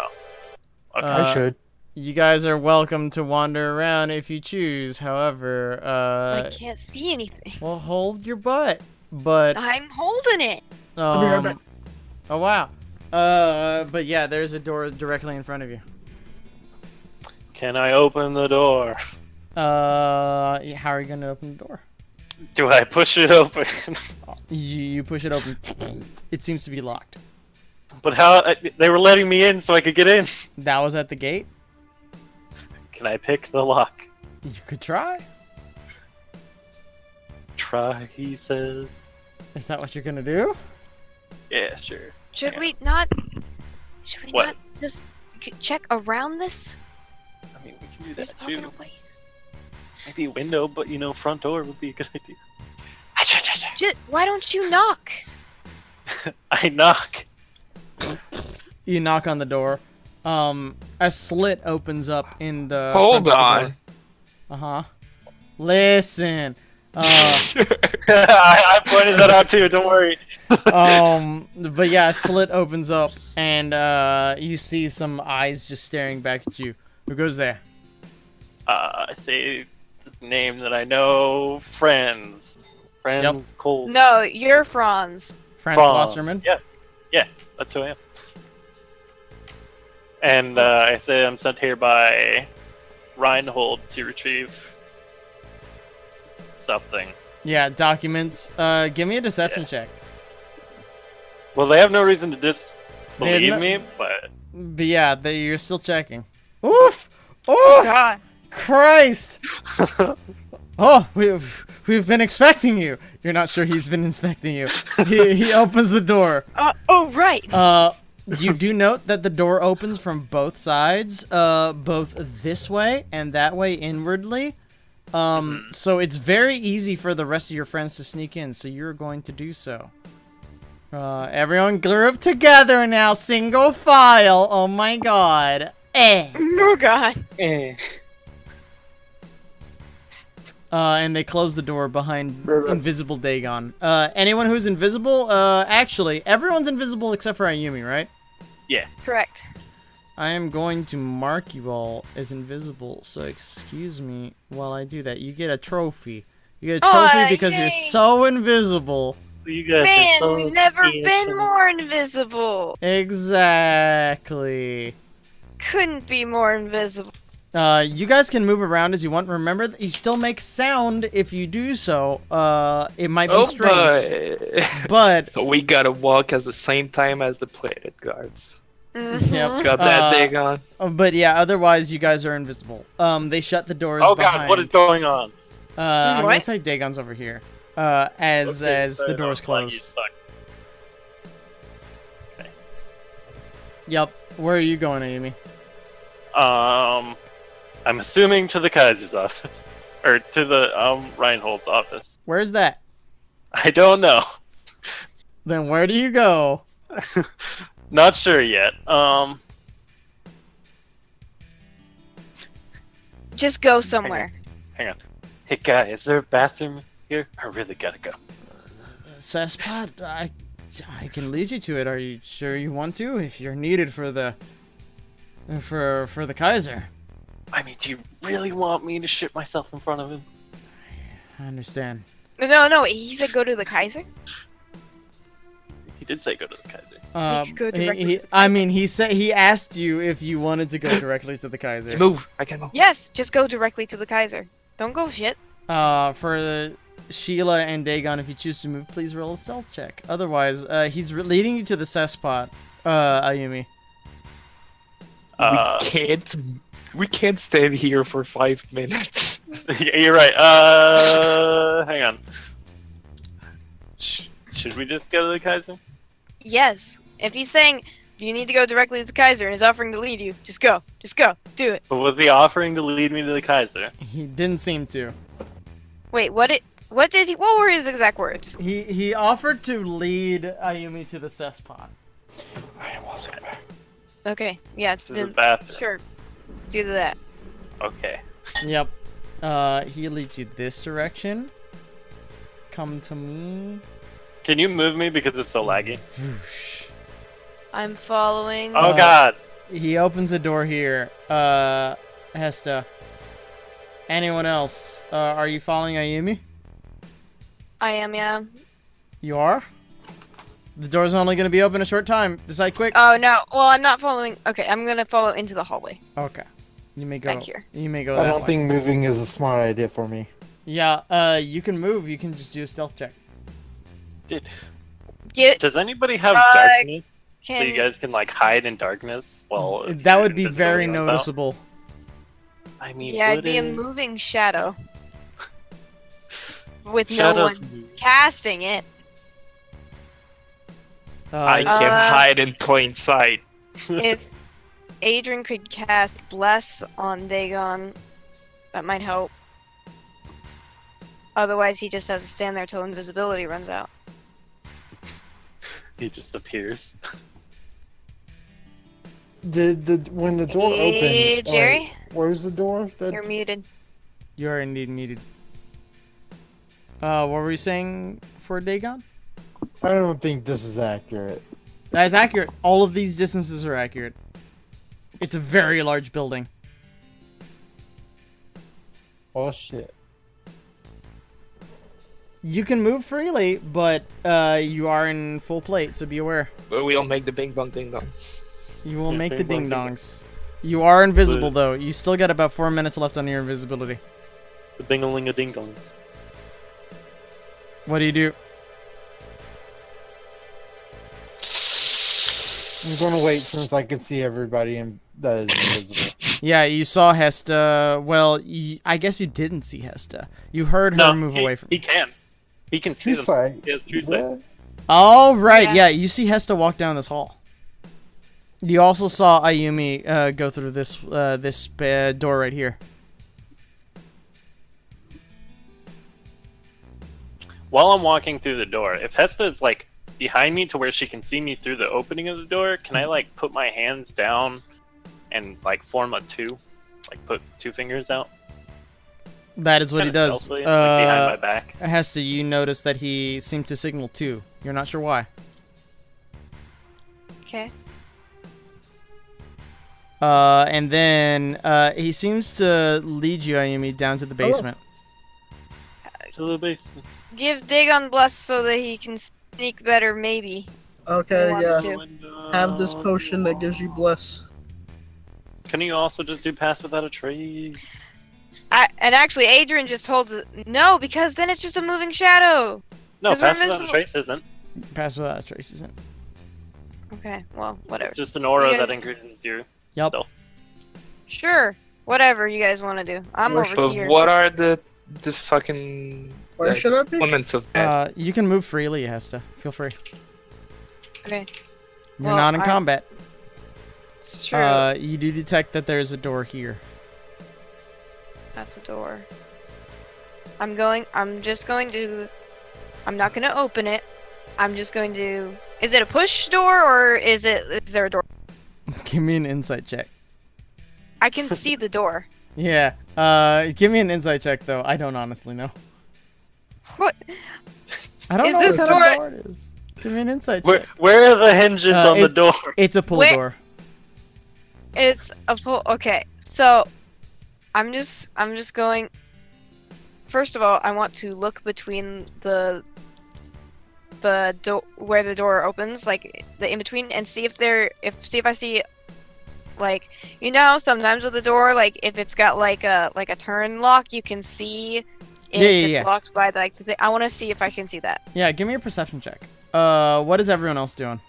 Uh, I should. You guys are welcome to wander around if you choose. However, I can't see anything. well, hold your butt. But I'm holding it. I'll be right back. Oh wow. But yeah, there's a door directly in front of you. Can I open the door? Yeah, how are you gonna open the door? Do I push it open? You push it open. It seems to be locked. But how? They were letting me in so I could get in. That was at the gate. Can I pick the lock? You could try. Try, he says. Is that what you're gonna do? Yeah, sure. Should Yeah. we not? Should we What? not just check around this? I mean, we can do There's that too. other ways. Maybe a window, but you know, front door would be a good idea. Why don't you knock? I knock. You knock on the door. A slit opens up in the Hold front on. of the door. Listen. I pointed that out too. Don't worry. But yeah, a slit opens up, and you see some eyes just staring back at you. Who goes there? I say the name that I know. Friends. Cole. No, you're Franz. Franz Wasserman? Yeah, that's who I am. And I say I'm sent here by Reinhold to retrieve something. Yeah, documents. Give me a deception check. Well, they have no reason to They disbelieve have me, but But yeah, you're still checking. Oof! Oh Oof! God. Christ! Oh, we've been expecting you. You're not sure he's been inspecting you. He opens the door. Oh right. You do note that the door opens from both sides, both this way and that way inwardly. So it's very easy for the rest of your friends to sneak in, so you're going to do so. Everyone group together now, single file. Oh my god. Oh God. And they close the door behind invisible Dagon. Anyone who's invisible, actually, everyone's invisible except for Ayumi, right? yeah. Correct. I am going to mark you all as invisible, so excuse me while I do that. You get a trophy. You get a trophy because you're yay. so invisible. You guys Man, are so we've never handsome. been more invisible. Exactly. Couldn't be more invisible. You guys can move around as you want. Remember that you still make sound if you do so. It might be strange, but So we gotta walk at the same time as the plated guards. Mhm. Yep. Got that big on. But yeah, otherwise you guys are invisible. They shut the doors Oh behind. god, what is going on? I'm gonna What? say Dagon's over here. As Okay, the fair doors enough, like you close. suck. Okay. Yep. Where are you going, Ayumi? I'm assuming to the Kaiser's office. Or to the, Reinhold's office. Where's that? I don't know. Then where do you go? Not sure yet. Just go somewhere. Hang on. Hey guy, is there a bathroom here? I really gotta go. Cesspot, I can lead you to it. Are you sure you want to? If you're needed for the Kaiser. I mean, do you really want me to shit myself in front of him? I understand. No, he said go to the Kaiser. He did say go to the Kaiser. We could go directly to the I Kaiser. mean, he asked you if you wanted to go directly to the Kaiser. Move. I can move. Yes, just go directly to the Kaiser. Don't go shit. For Sheila and Dagon, if you choose to move, please roll a stealth check. Otherwise, he's leading you to the cesspot, Ayumi. We can't stand here for 5 minutes. You're right. Hang on. Should we just go to the Kaiser? Yes. If he's saying you need to go directly to the Kaiser and is offering to lead you, just go. Just go. Do it. But was he offering to lead me to the Kaiser? He didn't seem to. Wait, what were his exact words? He offered to lead Ayumi to the cesspot. I am also back. Okay, yeah, To the then bathroom. sure. Do that. Okay. Yep. He leads you this direction. Come to me. Can you move me because it's so laggy? Whoosh. I'm following. Oh god. He opens the door here. Hesta. Anyone else? Are you following Ayumi? I am, yeah. You are? The door's only gonna be open a short time. Decide quick. Oh no. Well, I'm not following. Okay, I'm gonna follow into the hallway Okay. You may go. back here. You may go I that don't way. think moving is a smart idea for me. Yeah, you can move. You can just do a stealth check. Get Does anybody have Uh, darkness? So can you guys can like hide in darkness? Well, if That you're would be very invisible about? noticeable. I mean, yeah, it'd would be a it? moving shadow with no Shadows one move. casting it. I Uh, can hide in plain sight. If Adrian could cast Bless on Dagon, that might help. Otherwise, he just has to stand there till invisibility runs out. He just appears. when the door Hey, opened? Jerry? like, where's the door? You're muted. You are indeed muted. What were you saying for Dagon? I don't think this is accurate. That is accurate. All of these distances are accurate. It's a very large building. Oh shit. You can move freely, but you are in full plate, so be aware. But we'll make the bing bong ding dong. You will Yeah, make the bing bong, ding ding dong. dongs. You are invisible, But- though. You still got about 4 minutes left on your invisibility. The bing-a-ling-a-ding-dong. What do you do? I'm gonna wait since I can see everybody and that is invisible. Yeah, you saw Hesta. Well, I guess you didn't see Hesta. You heard her move away from. He can. He can see True them. sight. He has true sight. All right, Yeah. yeah, you see Hesta walk down this hall. You also saw Ayumi go through this door right here. While I'm walking through the door, if Hesta is like behind me to where she can see me through the opening of the door, can I like put my hands down and like form a 2? Like put 2 fingers out? That is what he Kinda does. stealthily, like behind my back. Hesta, you notice that he seemed to signal 2. You're not sure why. Okay. And then he seems to lead you, Ayumi, down to the basement. To the basement. Give Dagon bless so that he can sneak better, maybe. Okay, Who wants yeah. to? Window. Have this potion that gives you bless. Can you also just do pass without a trace? And actually, Adrian just holds it. No, because then it's just a moving shadow. No, 'Cause we're pass without a invisible. trace isn't. Pass without a trace, isn't? Okay, well, whatever. It's just an aura You guys- that increases your Yep. stealth. Sure, whatever you guys want to do. I'm Where- over But here. what are the fucking Where should I be? elements of that? You can move freely, Hesta. Feel free. Okay, You're Well, not in I- combat. it's true. You do detect that there's a door here. That's a door. I'm just going to. I'm not going to open it. I'm just going to. Is it a push door or is there a door? Give me an insight check. I can see the door. Yeah. Give me an insight check, though. I don't honestly know. What? I don't Is know this what kind of door- door it is. Give me an insight Where, check. where are the hinges on the door? It's a pull Where- door. It's a pull. Okay, so I'm just going. First of all, I want to look between the door where the door opens, like the in between, and see if I see, like, you know, how sometimes with the door, like if it's got like a turn lock, you can see if Yeah, it's yeah. locked by like the thing. I want to see if I can see that. Yeah, give me a perception check. What is everyone else doing?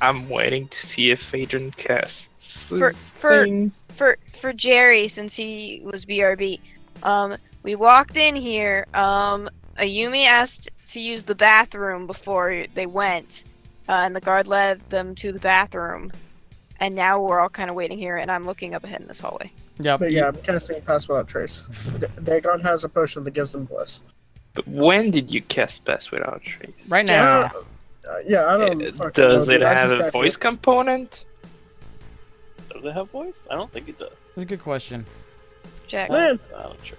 I'm waiting to see if Adrian casts. For- this for- thing. For Jerry, since he was BRB, we walked in here. Ayumi asked to use the bathroom before they went, and the guard led them to the bathroom. And now we're all kind of waiting here, and I'm looking up ahead in this hallway. Yep. But yeah, I'm casting Pass Without Trace. Dagon has a potion that gives them bless. But when did you cast Pass Without Trace? Right Just- now. Yeah, I don't fucking Does know, it dude. I have just a got voice component? Does it have voice? I don't think it does. That's a good question. Jack. Man. Pass without a trace.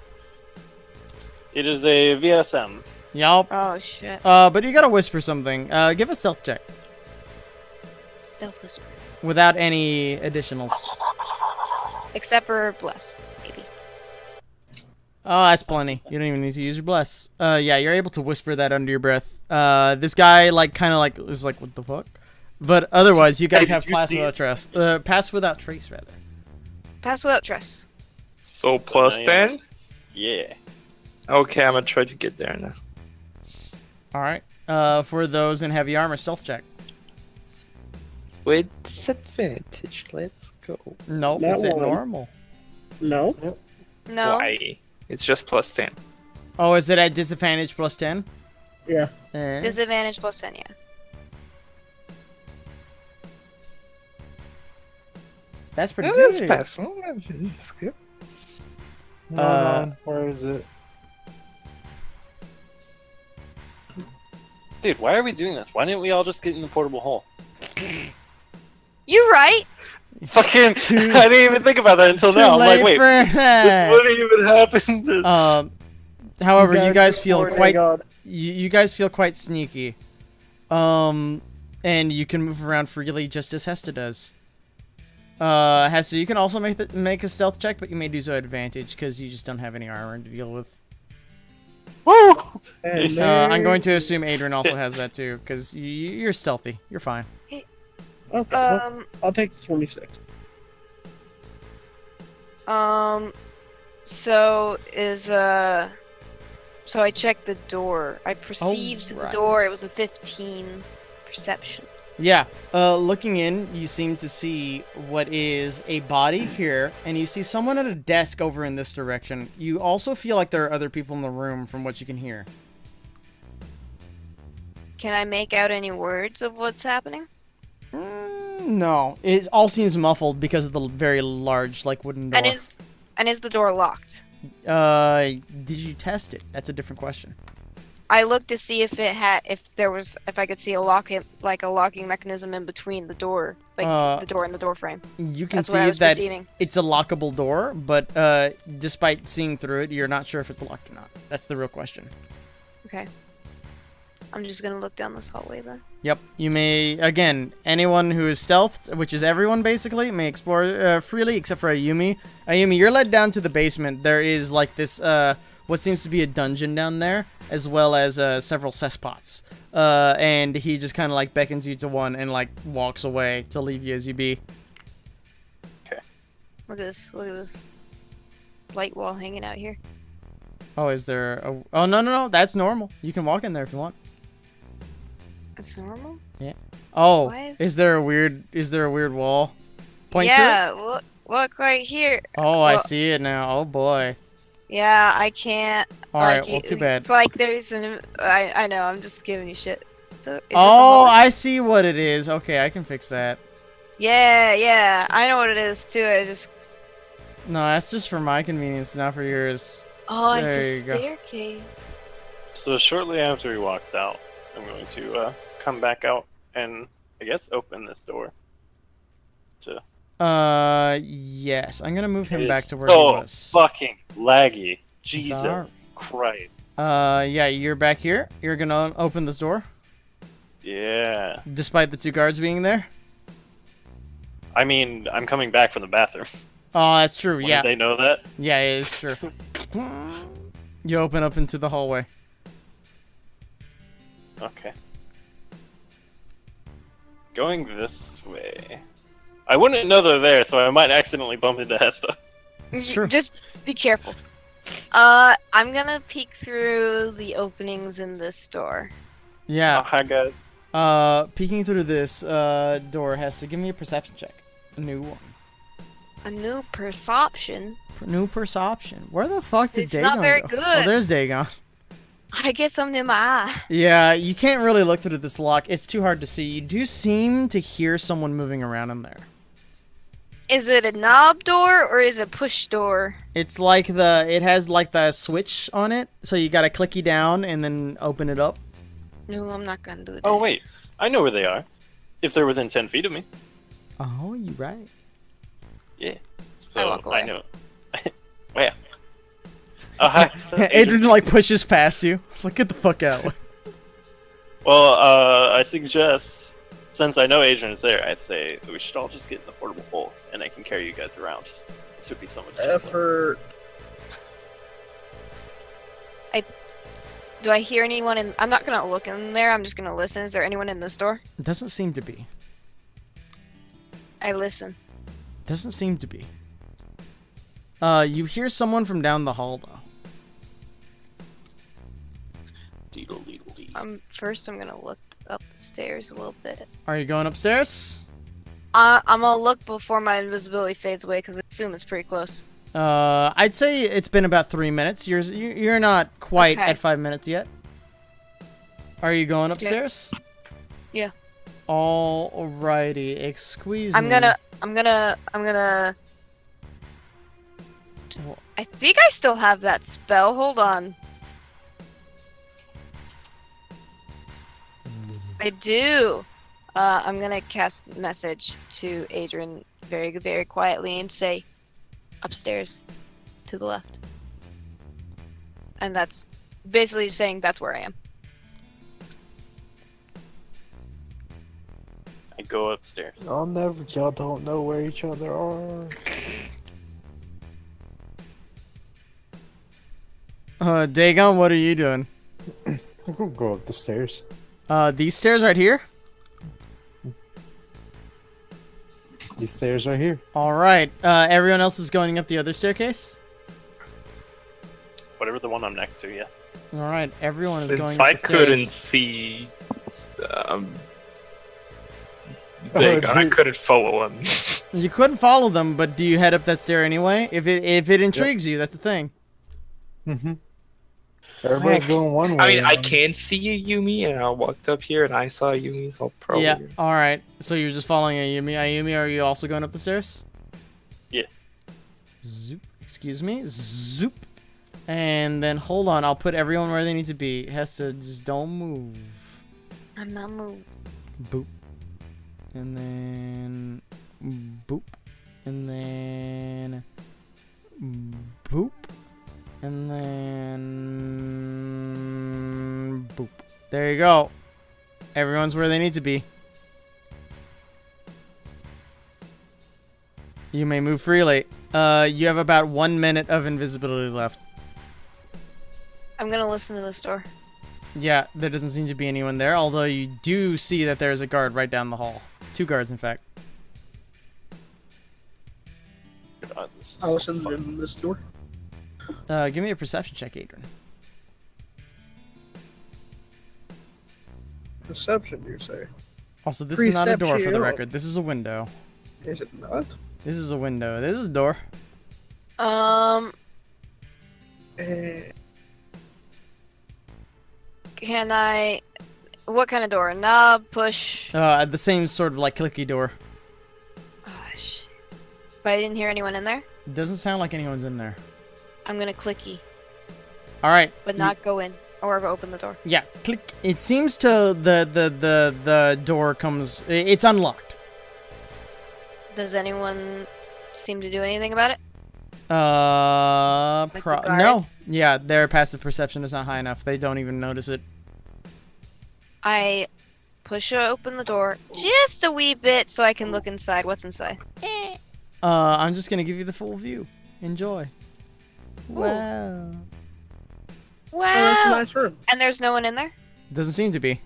It is a VSM. Yup. Oh shit. But you gotta whisper something. Give a stealth check. Stealth whispers. Without any additionals. Except for bless, maybe. Oh, that's plenty. You don't even need to use your bless. Yeah, you're able to whisper that under your breath. This guy, like, kind of like, is like, what the fuck? But otherwise, you guys Hey, have did you pass see without trace. Pass without trace, rather. Pass without tress. So plus I, 10? Yeah. Okay, I'm gonna try to get there now. All right. For those in heavy armor, stealth check. With disadvantage, let's go. Nope, That it's at one. normal. No. No. Why? It's just plus 10. Oh, is it at disadvantage plus 10? Yeah. Disadvantage plus 10, yeah. That's pretty Yeah, good. that's passable. That's good. Where is it? Dude, why are we doing this? Why didn't we all just get in the portable hole? You're right. Fucking, I didn't even think about that until Too now. I'm like, late wait, for that. what even happened? However, you guys look feel forward, quite hang on. you guys feel quite sneaky. And you can move around freely just as Hesta does. Hesta, you can also make a stealth check, but you may do so at advantage because you just don't have any armor to deal with. Woo! And I'm going to assume Adrian also has that too, because you're stealthy. You're fine. Okay, well, I'll take the 26. So I checked the door. I perceived right. the door. It was a 15 perception. Yeah. Looking in, you seem to see what is a body here, and you see someone at a desk over in this direction. You also feel like there are other people in the room from what you can hear. Can I make out any words of what's happening? No. It all seems muffled because of the very large, like, wooden door. And is the door locked? Did you test it? That's a different question. I looked to see if I could see a locking mechanism in between the door, the door and the door frame. You can That's see what I was that perceiving. it's a lockable door, but despite seeing through it, you're not sure if it's locked or not. That's the real question. Okay. I'm just gonna look down this hallway then. Yep. You may, again, anyone who is stealthed, which is everyone basically, may explore freely except for Ayumi. Ayumi, you're led down to the basement. There is like this, what seems to be a dungeon down there, as well as several cesspots. And he just kind of like beckons you to one and like walks away to leave you as you be. Okay. Look at this light wall hanging out here. Oh, is there a... Oh, no. That's normal. You can walk in there if you want. It's normal? Yeah. Oh, Why is there a weird wall? Point to it? Yeah, look right here. Oh, I Well- see it now. Oh boy. Yeah, I can't. All right, well, too bad. It's like there's I know, I'm just giving you shit. So, is this a Oh, hallway? I see what it is. Okay, I can fix that. Yeah, I know what it is too. I just. No, that's just for my convenience, not for yours. Oh, it's There a you go. staircase. So shortly after he walks out, I'm going to come back out and, I guess, open this door. Yes. I'm gonna move him It back is to where he so was. fucking laggy. Jesus alright. Christ. Yeah, you're back here. You're gonna open this door, Yeah. despite the two guards being there. I mean, I'm coming back from the bathroom. Oh, that's true. Did Yeah. they know that? Yeah, it is true. You open up into the hallway. Okay. Going this way. I wouldn't know they're there, so I might accidentally bump into Hesta. It's true. Just be careful. I'm gonna peek through the openings in this door. Yeah. Oh, hi, guys. Peeking through this door has to give me a perception check. A new one. A new perception. New perception. Where the fuck did It's Dagon not very go? good. Oh, there's Dagon. I get something in my eye. Yeah, you can't really look through this lock. It's too hard to see. You do seem to hear someone moving around in there. Is it a knob door or is it a push door? It's like it has like the switch on it, so you gotta clicky down and then open it up. No, I'm not gonna do that. Oh, wait. I know where they are. If they're within 10 feet of me. Oh, you right. Yeah. I So, walk away. I know. Where? Oh, hi. Adrian like pushes past you. It's like, get the fuck out. Well, I suggest, since I know Adrian is there, I'd say we should all just get in the portable hole, and I can carry you guys around. This would be so much simpler. Effort. Do I hear anyone in? I'm not gonna look in there. I'm just gonna listen. Is there anyone in this door? It doesn't seem to be. I listen. Doesn't seem to be. You hear someone from down the hall though. Deedle, deedle, dee. First I'm gonna look up the stairs a little bit. Are you going upstairs? I'm gonna look before my invisibility fades away because I assume it's pretty close. I'd say it's been about 3 minutes. You're not quite Okay. at 5 minutes yet. Are you going upstairs? Yeah. Alrighty, excuse I'm me. gonna. I think I still have that spell. Hold on. I do. I'm gonna cast message to Adrian very, very quietly and say, upstairs, to the left. And that's basically saying that's where I am. I go upstairs. Y'all don't know where each other are. Dagon, what are you doing? I'm gonna go up the stairs. These stairs right here? These stairs right here. Alright, everyone else is going up the other staircase? Whatever the one I'm next to, yes. Alright, everyone is going Since up I the stairs. couldn't see, Dagon, I dude. couldn't follow him. You couldn't follow them, but do you head up that stair anyway? If it intrigues you, that's the thing. Mm-hmm. Everybody's going one way. I mean, I and can see you, Yumi, and I walked up here and I saw Yumi, so I'll probably. Yeah, alright. So you're just following Ayumi. Ayumi, are you also going up the stairs? Yes. Zoop. Excuse me. Zoop. And then, hold on. I'll put everyone where they need to be. Hesta, just don't move. I'm not moving. Boop. And then... Boop. And then... Boop. And then... Boop. There you go. Everyone's where they need to be. You may move freely. You have about 1 minute of invisibility left. I'm gonna listen to this door. Yeah, there doesn't seem to be anyone there, although you do see that there's a guard right down the hall. 2 guards, in fact. God, this is I so listen fun. in this door. Give me a perception check, Adrian. Perception, you say? Also, this is not a door for the Perception. record. This is a window. Is it not? This is a window. This is a door. Eh, Can I... What kind of door? Knob, push? The same sort of like clicky door. Oh, shit. But I didn't hear anyone in there? It doesn't sound like anyone's in there. I'm gonna clicky, Alright. but not go in. Or open the door. Yeah, click. It seems to the door comes. It's unlocked. Does anyone seem to do anything about it? No. Like the guards? Yeah, their passive perception is not high enough. They don't even notice it. I push open the door just a wee bit so I can look inside. What's inside? I'm just gonna give you the full view. Enjoy. Wow. oh, that's a Wow! nice room. And there's no one in there? Doesn't seem to be.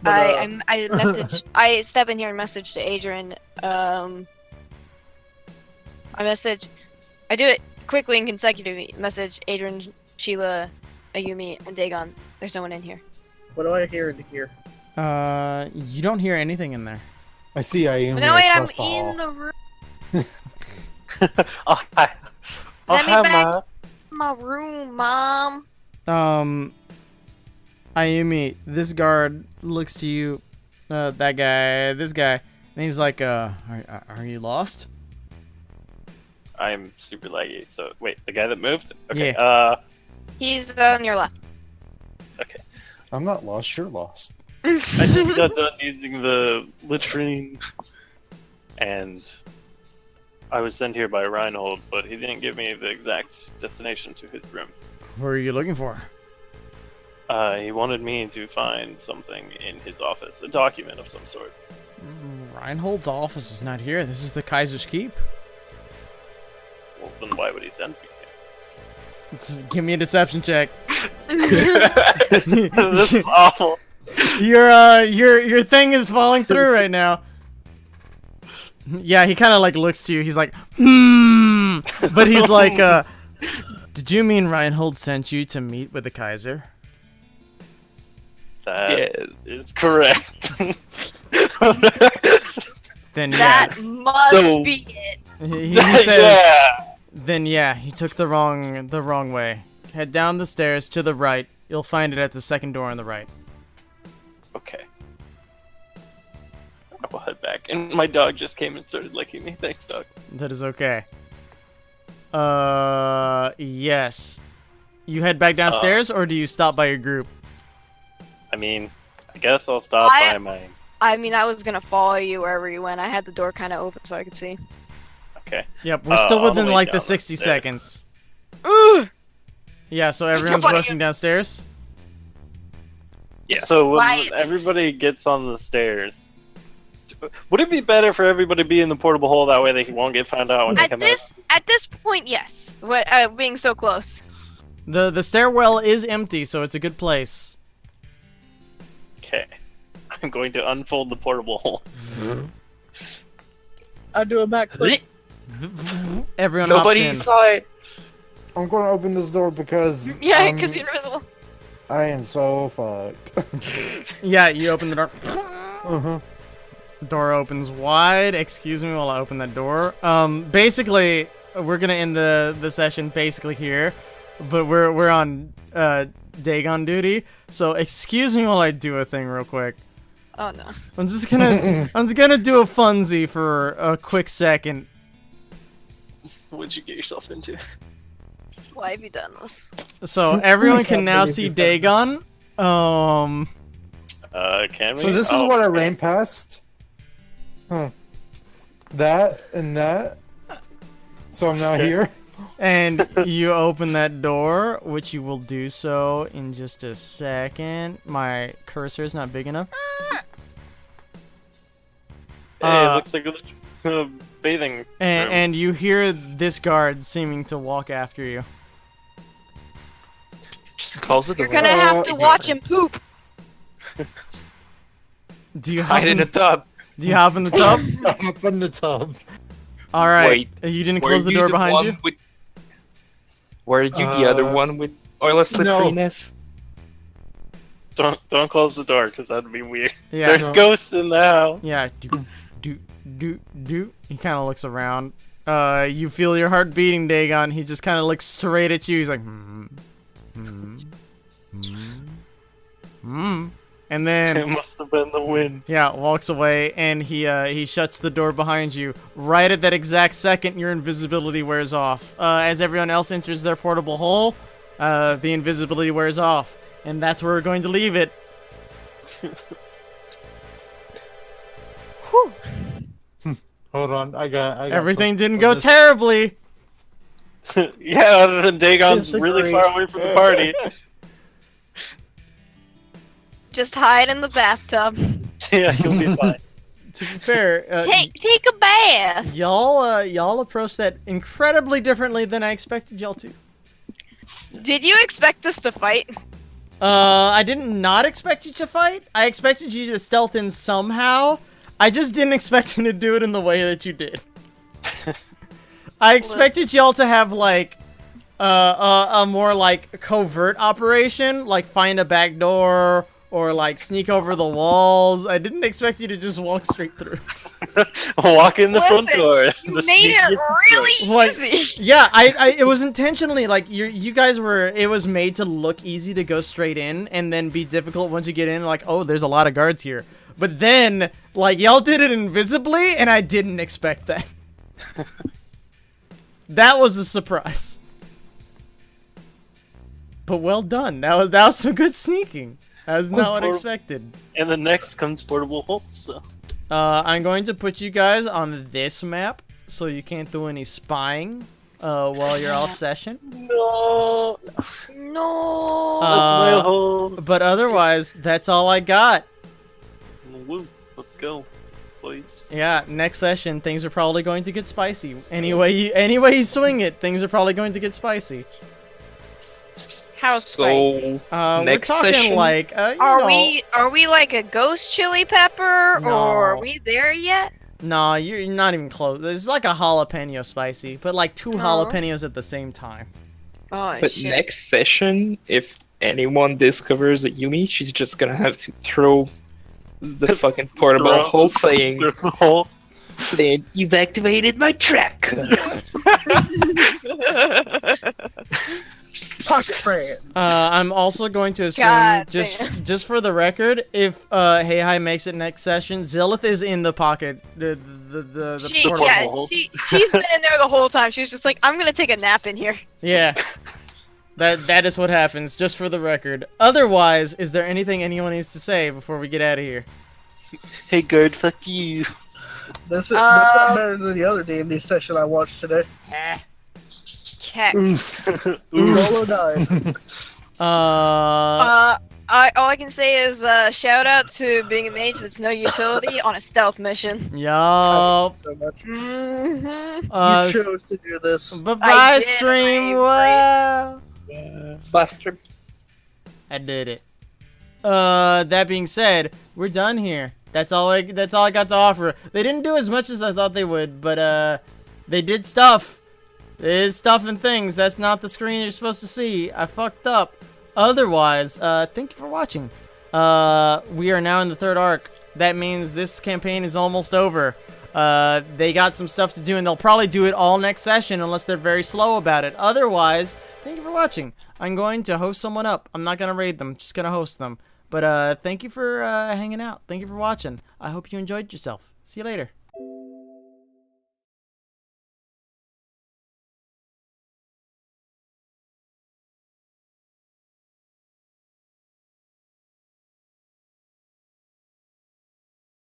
But, I message. I step in here and message to Adrian. I message. I do it quickly and consecutively. Message Adrian, Sheila, Ayumi, and Dagon. There's no one in here. What do I hear in here? You don't hear anything in there. I see Ayumi No, wait, I'm across the hall. in the room. Oh, hi. Oh, Let me hi, back. Ma. My room, Mom. Ayumi, this guard looks to you, this guy, and he's like, are you lost? I'm super laggy. So, wait, the guy that moved? Okay, Yeah. He's on your left. Okay. I'm not lost, you're lost. I just got done using the latrine, and I was sent here by Reinhold, but he didn't give me the exact destination to his room. What are you looking for? He wanted me to find something in his office, a document of some sort. Reinhold's office is not here. This is the Kaiser's Keep. Well, then why would he send me Give me a deception check. here? This is awful. Your thing is falling through right now. Yeah, he kind of like looks to you. He's like, but he's like, did you mean Reinhold sent you to meet with the Kaiser? That is correct. Then That yeah, must No. be it. he says. Yeah. Then yeah, he took the wrong way. Head down the stairs to the right. You'll find it at the second door on the right. Okay. I will head back. And my dog just came and started licking me. Thanks, dog. That is okay. Yes. You head back downstairs, or do you stop by your group? I mean, I guess I'll stop by my. I mean, I was gonna follow you wherever you went. I had the door kind of open so I could see. Okay. Yep, we're still all the within way like the down 60 the stairs. seconds. Ugh! Yeah, so everyone's funny. rushing downstairs. Yeah. So when Quiet. everybody gets on the stairs, would it be better for everybody to be in the portable hole? That way they won't get found out when they come out. At this point, yes. What being so close. The stairwell is empty, so it's a good place. Okay. I'm going to unfold the portable hole. I do a backflip. Everyone Nobody hops in. saw it. I'm gonna open this door because Yeah, because you're invisible. I am so fucked. Yeah, you open the door. Uh-huh. Door opens wide. Excuse me while I open that door. Basically, we're gonna end the session basically here, but we're on Dagon duty. So excuse me while I do a thing real quick. Oh no. I'm just gonna do a funsy for a quick second. What'd you get yourself into? Why have you done this? So everyone can't can now believe see you've done Dagon. Can we? So this is Oh, what I ran past? Huh. That and that. So I'm now Okay. here? And you open that door, which you will do so in just a second. My cursor is not big enough. Hey, it looks like a bathing room. And you hear this guard seeming to walk after you. Just close the door. You're gonna have to watch him poop. Do you hop Hide in in, the tub. do you hop in the tub? Up in the tub. All right. Wait, You didn't Were close the you door behind one you? With... Were you the other one with oil of slipperiness? Don't close the door, because that'd be weird. Yeah. There's No. ghosts in the house. Yeah. Do. He kind of looks around. You feel your heart beating, Dagon. He just kind of looks straight at you. He's like, And It then, must have been the wind. yeah, walks away, and he shuts the door behind you. Right at that exact second, your invisibility wears off. As everyone else enters their portable hole, the invisibility wears off. And that's where we're going to leave it. Whew. Hold on, I got Everything something didn't for go this. terribly. Yeah, other than Dagon's really Disagree. far away from the party. Just hide in the bathtub. Yeah, you'll be fine. To be fair, Take a bath. y'all approached that incredibly differently than I expected y'all to. Did you expect us to fight? I did not expect you to fight. I expected you to stealth in somehow. I just didn't expect you to do it in the way that you did. I expected y'all to have like a more like covert operation, like find a back door or like sneak over the walls. I didn't expect you to just walk straight through. Walk in the front Listen, door. You The made it sneakiest really Like- easy. Yeah, it was intentionally like you guys were. It was made to look easy to go straight in, and then be difficult once you get in. Like, oh, there's a lot of guards here. But then, like, y'all did it invisibly, and I didn't expect that. That was a surprise. But well done. That was some good sneaking. That was not what I expected. And the next comes portable hole. So I'm going to put you guys on this map, so you can't do any spying while you're off session. no, No. that's my Uh, hole. But otherwise, that's all I got. Woo, let's go, please. Yeah, next session, things are probably going to get spicy. Anyway you swing it, things are probably going to get spicy. How spicy. So next we're talking session, like, Are we like a ghost chili pepper, No. or are we there yet? Nah, you're not even close. It's like a jalapeno spicy, but like two Oh. jalapenos at the same time. Oh but shit. next session, if anyone discovers a Yumi, she's just gonna have to throw the fucking portable Throw- hole saying, There's a hole. "You've activated my trap code." Pocket friends. I'm also going to assume, God just for the record, if Hey Hi makes it next session, Zilith is in the pocket. The She, portable yeah, hole. she's been in there the whole time. She was just like, I'm gonna take a nap in here. Yeah. That is what happens, just for the record. Otherwise, is there anything anyone needs to say before we get out of here? Hey, guard, fuck you. This got better than the other D&D session I watched today. Heck. Roll a die. All I can say is shout out to being a mage that's no utility on a stealth mission. Yup. So much. Mm-hmm. You chose to do this. Bye-bye, I did, stream. I Wow. Buster. I did it. That being said, we're done here. That's all I got to offer. They didn't do as much as I thought they would, but they did stuff. There's stuff and things. That's not the screen you're supposed to see. I fucked up. Otherwise, thank you for watching. We are now in the 3rd arc. That means this campaign is almost over. They got some stuff to do, and they'll probably do it all next session unless they're very slow about it. Otherwise, thank you for watching. I'm going to host someone up. I'm not going to raid them. Just going to host them. But thank you for hanging out. Thank you for watching. I hope you enjoyed yourself. See you later.